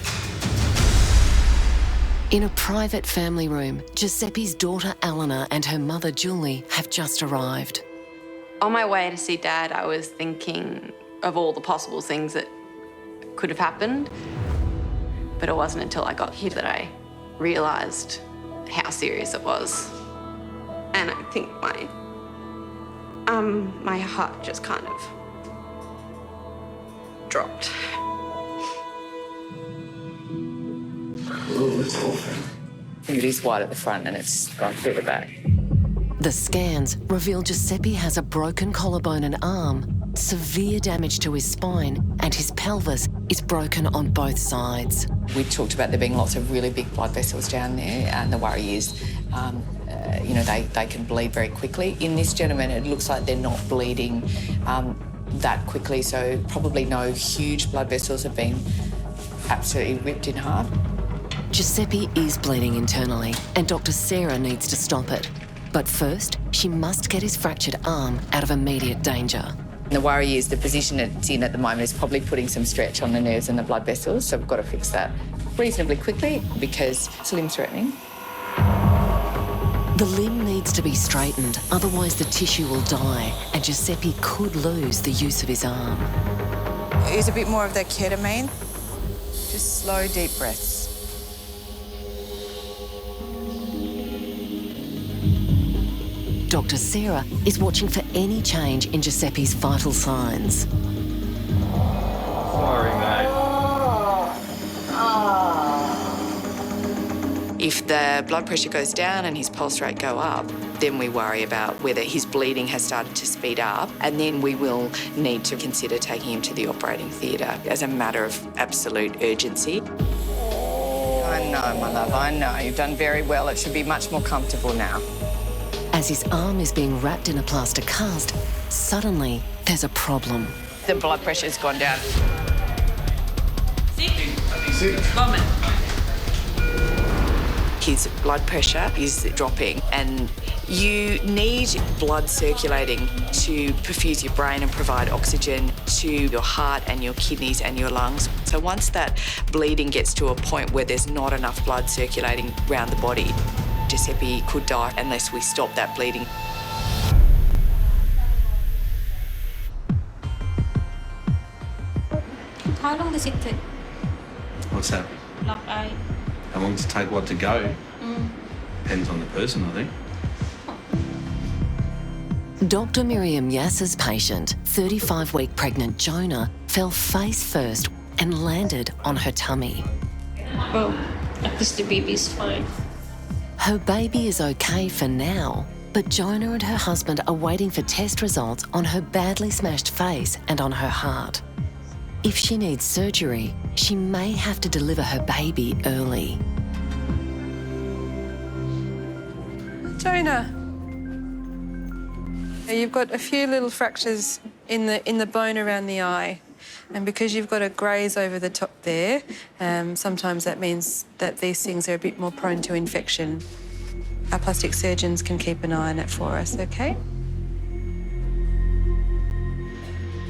In a private family room, Giuseppe's daughter Eleanor and her mother Julie have just arrived. On my way to see Dad, I was thinking of all the possible things that could have happened. But it wasn't until I got here that I realised how serious it was. And I think my My heart just kind of dropped. Oh, it's awful. It is wide at the front and it's gone through the back. The scans reveal Giuseppe has a broken collarbone and arm, severe damage to his spine, and his pelvis is broken on both sides. We talked about there being lots of really big blood vessels down there, and the worry is, they can bleed very quickly. In this gentleman, it looks like they're not bleeding that quickly, so probably no huge blood vessels have been absolutely ripped in half. Giuseppe is bleeding internally, and Dr. Sarah needs to stop it. But first, she must get his fractured arm out of immediate danger. The worry is the position it's in at the moment is probably putting some stretch on the nerves and the blood vessels, so we've got to fix that reasonably quickly because it's limb-threatening. The limb needs to be straightened, otherwise the tissue will die, and Giuseppe could lose the use of his arm. Use a bit more of that ketamine. Just slow, deep breaths. Dr. Sarah is watching for any change in Giuseppe's vital signs. Sorry, mate. If the blood pressure goes down and his pulse rate go up, then we worry about whether his bleeding has started to speed up, and then we will need to consider taking him to the operating theatre as a matter of absolute urgency. I know, my love, I know. You've done very well. It should be much more comfortable now. As his arm is being wrapped in a plaster cast, suddenly there's a problem. The blood pressure's gone down. Moment. His blood pressure is dropping, and you need blood circulating to perfuse your brain and provide oxygen to your heart and your kidneys and your lungs. So once that bleeding gets to a point where there's not enough blood circulating around the body, Giuseppe could die unless we stop that bleeding. How long does it take? What's that? Lock eye. How long does it take what to go? Depends on the person, I think. Dr. Miriam Yasser's patient, 35-week pregnant Jonah, fell face first and landed on her tummy. Well, at least the baby's fine. Her baby is okay for now, but Jonah and her husband are waiting for test results on her badly smashed face and on her heart. If she needs surgery, she may have to deliver her baby early. Jonah, you've got a few little fractures in the bone around the eye. And because you've got a graze over the top there, sometimes that means that these things are a bit more prone to infection. Our plastic surgeons can keep an eye on it for us, okay?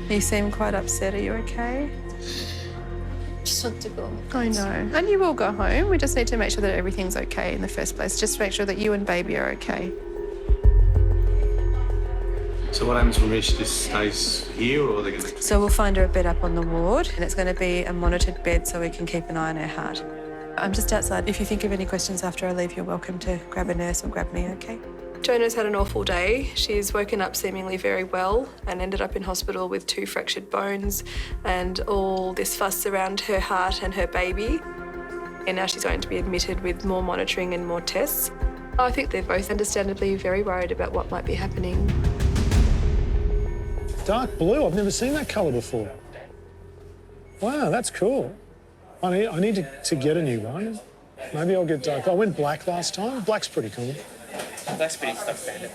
You seem quite upset. Are you okay? Just want to go. I know. And you will go home. We just need to make sure that everything's okay in the first place. Just make sure that you and baby are okay. So what happens when she just stays here, or are they going to... So we'll find her a bed up on the ward, and it's going to be a monitored bed so we can keep an eye on her heart. I'm just outside. If you think of any questions after I leave, you're welcome to grab a nurse or grab me, okay? Jonah's had an awful day. She's woken up seemingly very well and ended up in hospital with 2 fractured bones and all this fuss around her heart and her baby. And now she's going to be admitted with more monitoring and more tests. I think they're both understandably very worried about what might be happening. Dark blue, I've never seen that colour before. Wow, that's cool. I need to get a new one. Maybe I'll get dark. I went black last time. Black's pretty cool. That's pretty stuff, man.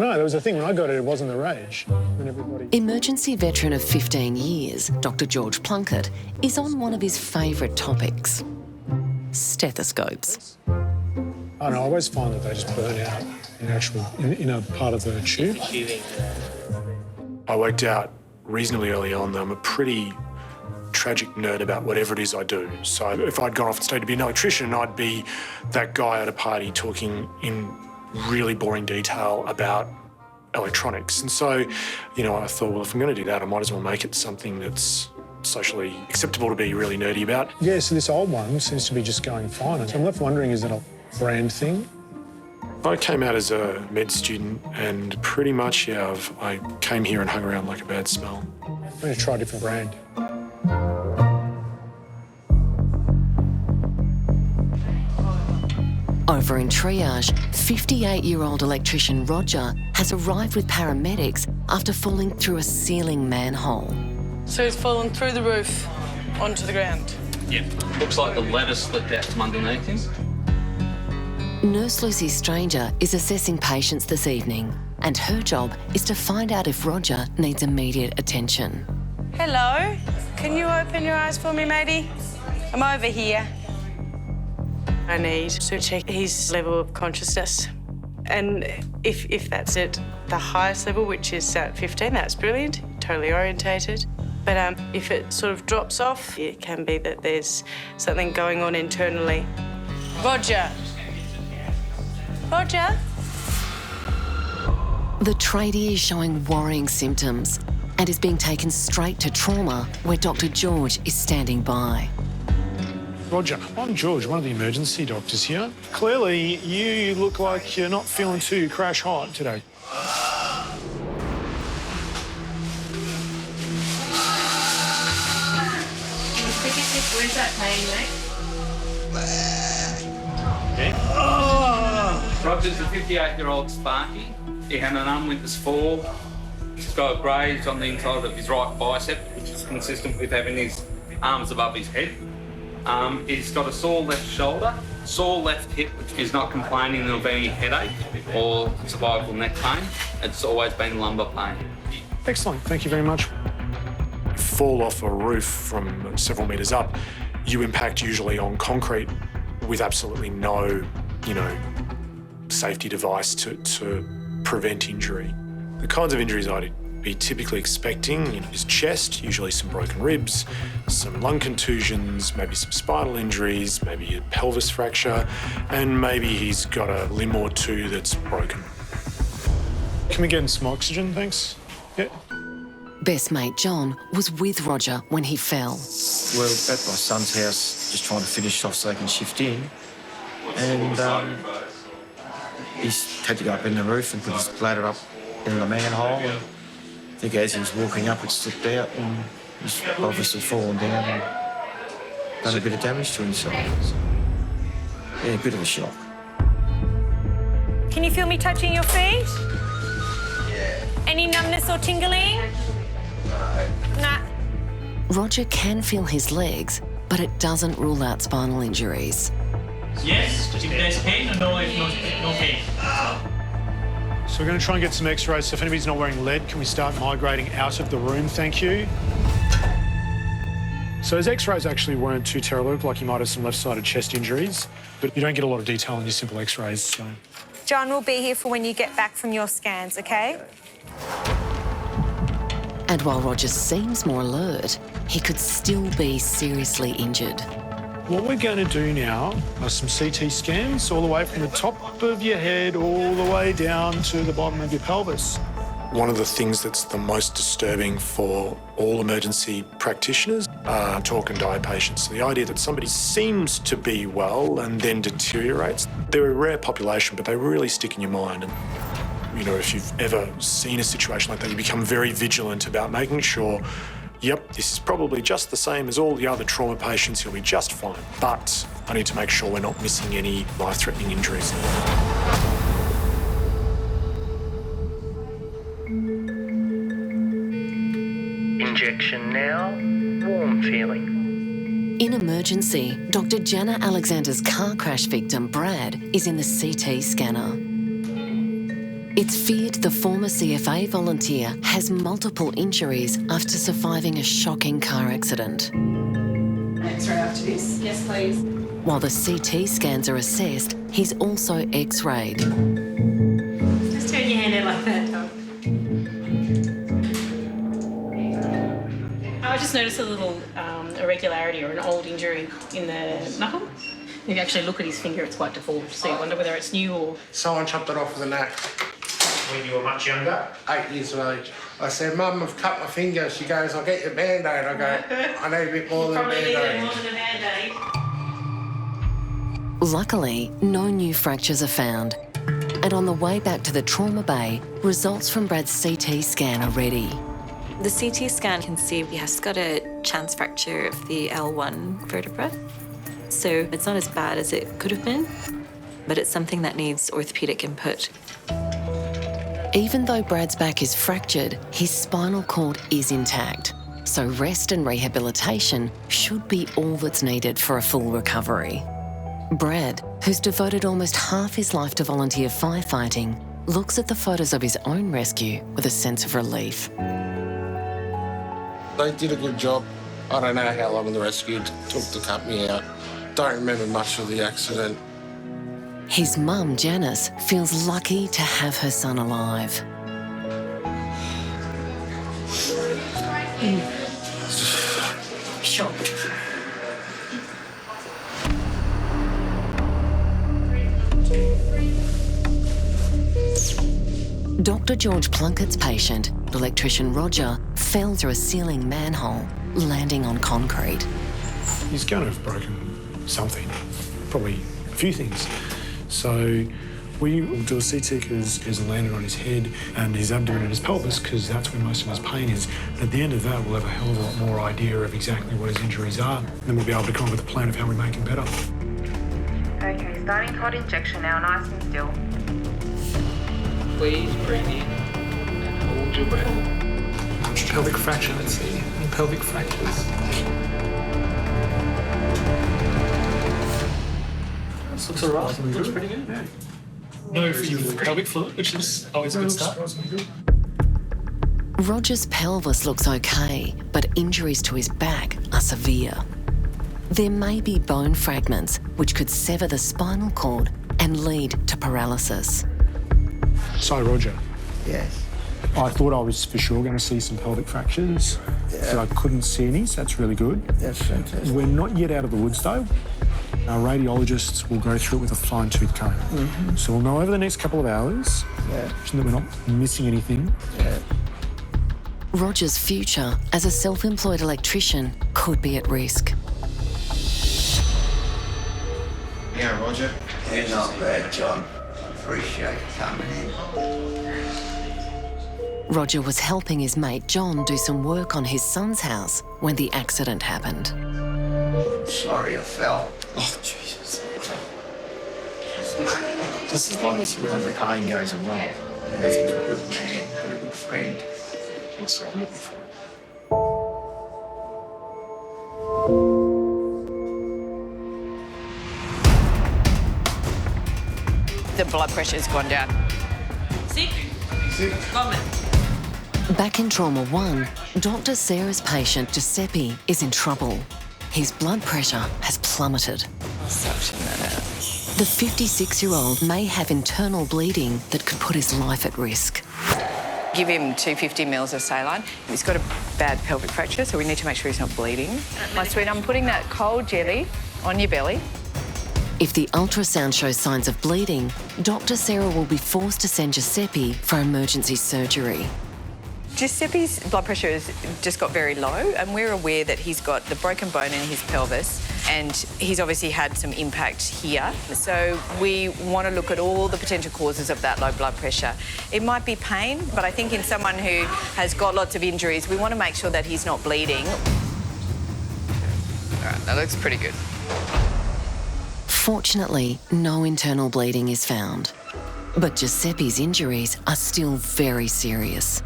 No, there was a thing when I got it, it wasn't the rage. When everybody... Emergency veteran of 15 years, Dr. George Plunkett, is on one of his favourite topics, stethoscopes. I don't know, I always find that they just burn out in a part of the tube. I worked out reasonably early on that I'm a pretty tragic nerd about whatever it is I do. So if I'd gone off and stayed to be an electrician, I'd be that guy at a party talking in really boring detail about electronics. And so, I thought, well, if I'm going to do that, I might as well make it something that's socially acceptable to be really nerdy about. Yeah, so this old one seems to be just going fine. So I'm left wondering, is it a brand thing? I came out as a med student and pretty much, I came here and hung around like a bad smell. I'm going to try a different brand. Over in triage, 58-year-old electrician Roger has arrived with paramedics after falling through a ceiling manhole. So he's fallen through the roof onto the ground? Yep. Looks like the ladder slipped out from underneath him. Nurse Lucy Stranger is assessing patients this evening, and her job is to find out if Roger needs immediate attention. Hello, can you open your eyes for me, matey? I'm over here. I need to check his level of consciousness. And if that's at the highest level, which is at 15, that's brilliant, totally orientated. But if it sort of drops off, it can be that there's something going on internally. Roger. Roger? The tradie is showing worrying symptoms and is being taken straight to trauma, where Dr. George is standing by. Roger, I'm George, one of the emergency doctors here. Clearly, you look like you're not feeling too crash hot today. Where's that pain, mate? Okay. Roger's a 58-year-old Sparky. He had an unwitness fall. He's got a graze on the inside of his right bicep, which is consistent with having his arms above his head. He's got a sore left shoulder, sore left hip, which is not complaining of any headache or cervical neck pain. It's always been lumbar pain. Excellent, thank you very much. Fall off a roof from several metres up, you impact usually on concrete with absolutely no, safety device to prevent injury. The kinds of injuries I'd be typically expecting in his chest, usually some broken ribs, some lung contusions, maybe some spinal injuries, maybe a pelvis fracture, and maybe he's got a limb or two that's broken. Can we get him some oxygen, thanks? Yeah. Best mate John was with Roger when he fell. We're at my son's house, just trying to finish off so they can shift in. And he's had to go up in the roof and put his bladder up in the manhole. And I think as he was walking up, it slipped out and he's obviously fallen down and done a bit of damage to himself. So, yeah, a bit of a shock. Can you feel me touching your feet? Yeah. Any numbness or tingling? Nah. Roger can feel his legs, but it doesn't rule out spinal injuries. Yes, if there's pain, no pain. So we're going to try and get some x-rays. So if anybody's not wearing lead, can we start migrating out of the room? Thank you. So his x-rays actually weren't too terrible. Looked like he might have some left-sided chest injuries, but you don't get a lot of detail in your simple x-rays, so... John will be here for when you get back from your scans, OK? And while Roger seems more alert, he could still be seriously injured. What we're going to do now are some CT scans all the way from the top of your head all the way down to the bottom of your pelvis. One of the things that's the most disturbing for all emergency practitioners are talk and die patients. The idea that somebody seems to be well and then deteriorates. They're a rare population, but they really stick in your mind. And, if you've ever seen a situation like that, you become very vigilant about making sure, yep, this is probably just the same as all the other trauma patients, he'll be just fine. But I need to make sure we're not missing any life-threatening injuries. Injection now, warm feeling. In emergency, Dr. Jana Alexander's car crash victim, Brad, is in the CT scanner. It's feared the former CFA volunteer has multiple injuries after surviving a shocking car accident. X-ray after this? Yes, please. While the CT scans are assessed, he's also X-rayed. Just turn your hand out like that, Doc. I just noticed a little irregularity or an old injury in the knuckle. If you actually look at his finger, it's quite deformed, so you wonder whether it's new or... Someone chopped it off with an axe. When you were much younger? 8 years of age. I said, Mum, I've cut my finger. She goes, I'll get you a Band-Aid. I go, I need a bit more than a Probably Band-Aid. more than a Band-Aid. Luckily, no new fractures are found. And on the way back to the trauma bay, results from Brad's CT scan are ready. The CT scan can see he has got a chance fracture of the L1 vertebra. So it's not as bad as it could have been, but it's something that needs orthopaedic input. Even though Brad's back is fractured, his spinal cord is intact. So rest and rehabilitation should be all that's needed for a full recovery. Brad, who's devoted almost half his life to volunteer firefighting, looks at the photos of his own rescue with a sense of relief. They did a good job. I don't know how long the rescue took to cut me out. Don't remember much of the accident. His mum, Janice, feels lucky to have her son alive. Shocked. Dr. George Plunkett's patient, electrician Roger, fell through a ceiling manhole, landing on concrete. He's going to have broken something, probably a few things. So we will do a CT because he's landed on his head and his abdomen and his pelvis because that's where most of his pain is. And at the end of that, we'll have a hell of a lot more idea of exactly what his injuries are. Then we'll be able to come up with a plan of how we make him better. Okay, starting cold injection now, nice and still. Please breathe in and hold your breath. Pelvic fracture, let's see. Any pelvic fractures? This looks alright. Looks pretty good. Yeah. No pelvic fluid, which is always a good start. Roger's pelvis looks okay, but injuries to his back are severe. There may be bone fragments which could sever the spinal cord and lead to paralysis. So, Roger. Yes. I thought I was for sure going to see some pelvic fractures, but I couldn't see any, so that's really good. That's fantastic. We're not yet out of the woods, though. Our radiologists will go through it with a fine-tooth comb. Mm-hmm. So we'll know over the next couple of hours that we're not missing anything. Yeah. Roger's future as a self-employed electrician could be at risk. Yeah, Roger. You're not bad, John. Appreciate you coming in. Roger was helping his mate John do some work on his son's house when the accident happened. Sorry I fell. Oh, Jesus. Just as long as the pain goes away. He's a good man, a good friend. That's what I'm looking for. The blood pressure's gone down. Sick? Comment. Back in Trauma 1, Dr. Sarah's patient Giuseppe is in trouble. His blood pressure has plummeted. Suction that out. The 56-year-old may have internal bleeding that could put his life at risk. Give him 250 mils of saline. He's got a bad pelvic fracture, so we need to make sure he's not bleeding. My sweet, I'm putting that cold jelly on your belly. If the ultrasound shows signs of bleeding, Dr. Sarah will be forced to send Giuseppe for emergency surgery. Giuseppe's blood pressure has just got very low, and we're aware that he's got the broken bone in his pelvis, and he's obviously had some impact here. So we want to look at all the potential causes of that low blood pressure. It might be pain, but I think in someone who has got lots of injuries, we want to make sure that he's not bleeding. All right, that looks pretty good. Fortunately, no internal bleeding is found. But Giuseppe's injuries are still very serious.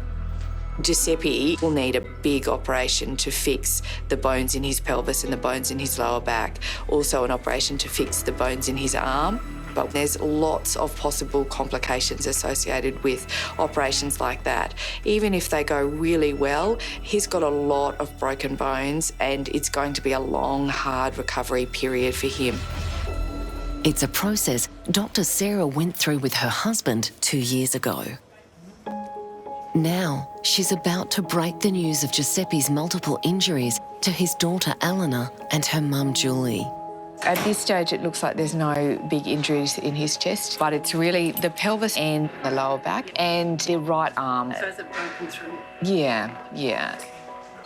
Giuseppe will need a big operation to fix the bones in his pelvis and the bones in his lower back. Also an operation to fix the bones in his arm. But there's lots of possible complications associated with operations like that. Even if they go really well, he's got a lot of broken bones and it's going to be a long, hard recovery period for him. It's a process Dr. Sarah went through with her husband 2 years ago. Now, she's about to break the news of Giuseppe's multiple injuries to his daughter Eleanor and her mum Julie. At this stage, it looks like there's no big injuries in his chest, but it's really the pelvis and the lower back and the right arm. So is it broken through? Yeah.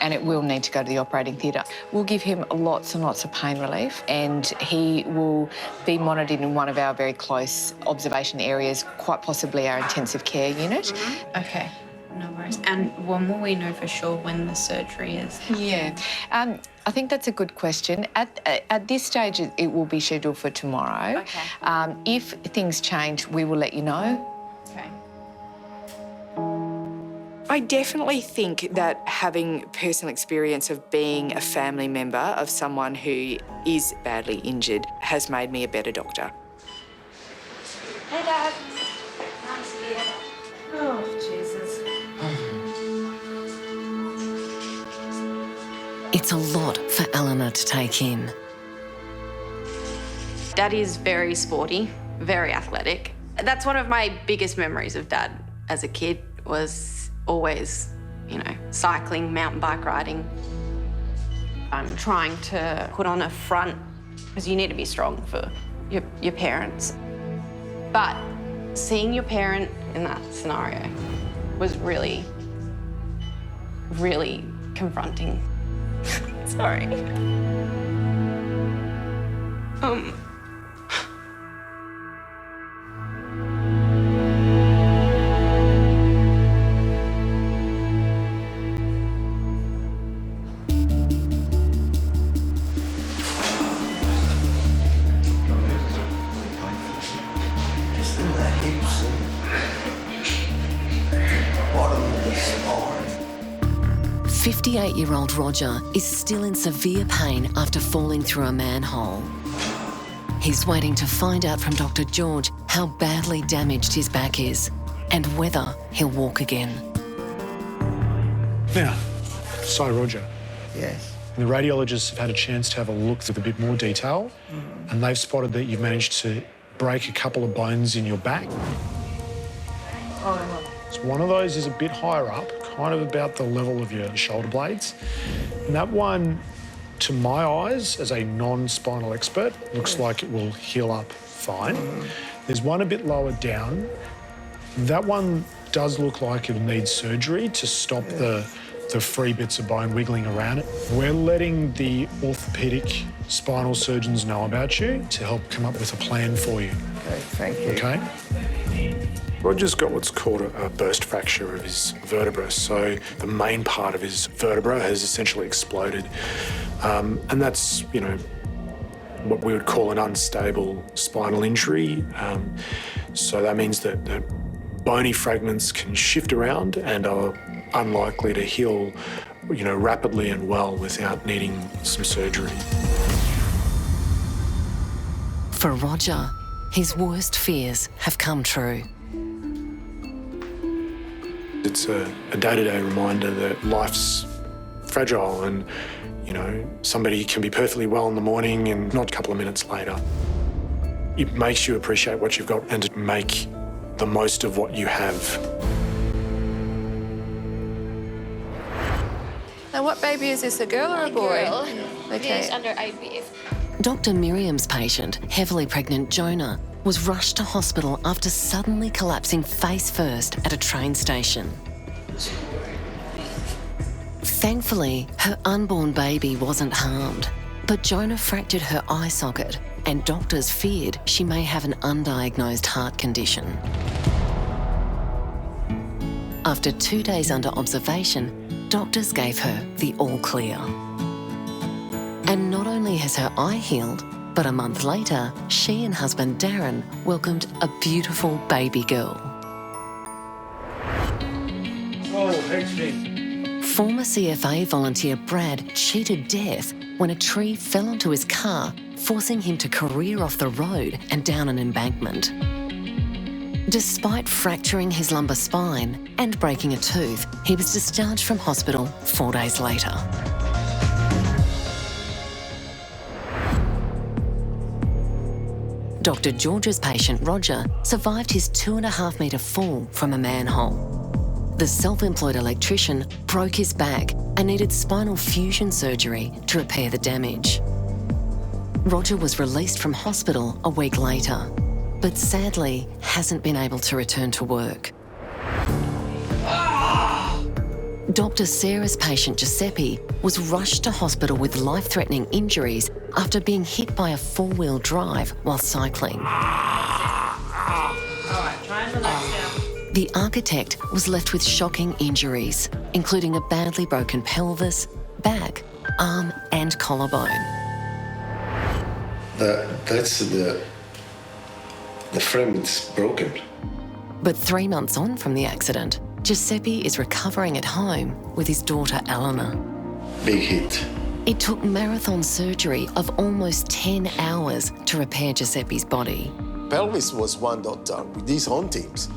and it will need to go to the operating theatre. We'll give him lots and lots of pain relief, and he will be monitored in one of our very close observation areas, quite possibly our intensive care unit. Okay. No worries. And when will we know for sure when the surgery is? Yeah, I think that's a good question. At this stage, it will be scheduled for tomorrow. Okay. If things change, we will let you know. Okay. I definitely think that having personal experience of being a family member of someone who is badly injured has made me a better doctor. Hey, Dad. Nice to you. Oh, Jesus. It's a lot for Eleanor to take in. Dad is very sporty, very athletic. That's one of my biggest memories of Dad as a kid, was always, you know, cycling, mountain bike riding. I'm trying to put on a front, because you need to be strong for your parents. But seeing your parent in that scenario was really, really confronting. Sorry. Just in the hips and bottom of the spine. 58-year-old Roger is still in severe pain after falling through a manhole. He's waiting to find out from Dr. George how badly damaged his back is and whether he'll walk again. Now, so Roger. Yes. The radiologists have had a chance to have a look with a bit more detail, and they've spotted that you've managed to break a couple of bones in your back. So one of those is a bit higher up, kind of about the level of your shoulder blades. And that one, to my eyes, as a non-spinal expert, looks like it will heal up fine. There's one a bit lower down. That one does look like it'll need surgery to stop the free bits of bone wiggling around it. We're letting the orthopaedic spinal surgeons know about you to help come up with a plan for you. Okay, thank you. Okay? Roger's got what's called a burst fracture of his vertebra, so the main part of his vertebra has essentially exploded. And that's, you know, what we would call an unstable spinal injury. So that means that bony fragments can shift around and are unlikely to heal, you know, rapidly and well without needing some surgery. For Roger, his worst fears have come true. It's a day-to-day reminder that life's fragile and, you know, somebody can be perfectly well in the morning and not a couple of minutes later. It makes you appreciate what you've got and to make the most of what you have. Now, what baby is this, a girl or a boy? Girl. Okay. It's under IVF. Dr. Miriam's patient, heavily pregnant Jonah, was rushed to hospital after suddenly collapsing face first at a train station. Thankfully, her unborn baby wasn't harmed, but Jonah fractured her eye socket and doctors feared she may have an undiagnosed heart condition. After 2 days under observation, doctors gave her the all clear. And not only has her eye healed, but a month later, she and husband Darren welcomed a beautiful baby girl. Oh, thanks, Nick. Former CFA volunteer Brad cheated death when a tree fell onto his car, forcing him to career off the road and down an embankment. Despite fracturing his lumbar spine and breaking a tooth, he was discharged from hospital 4 days later. Dr. George's patient, Roger, survived his 2.5 metre fall from a manhole. The self-employed electrician broke his back and needed spinal fusion surgery to repair the damage. Roger was released from hospital a week later, but sadly hasn't been able to return to work. Dr. Sarah's patient Giuseppe was rushed to hospital with life-threatening injuries after being hit by a four-wheel drive while cycling. The architect was left with shocking injuries, including a badly broken pelvis, back, arm and collarbone. That's the frame is broken. But 3 months on from the accident, Giuseppe is recovering at home with his daughter Eleanor. Big hit. It took marathon surgery of almost 10 hours to repair Giuseppe's body. Pelvis was one doctor with his own teams.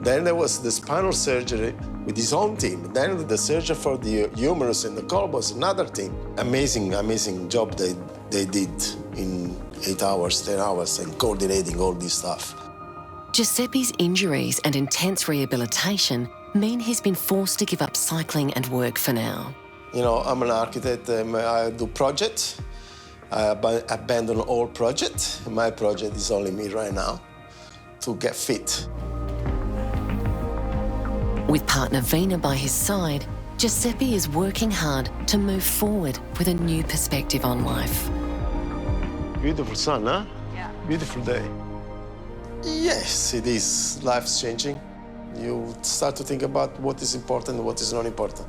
Then there was the spinal surgery with his own team. Then the surgery for the humerus and the collarbone was another team. Amazing, amazing job they did in 8 hours, 10 hours, and coordinating all this stuff. Giuseppe's injuries and intense rehabilitation mean he's been forced to give up cycling and work for now. You know, I'm an architect, I do projects. I abandon all projects. My project is only me right now to get fit. With partner Vina by his side, Giuseppe is working hard to move forward with a new perspective on life. Beautiful sun, huh? Yeah. Beautiful day. Yes, it is. Life's changing. You start to think about what is important and what is not important.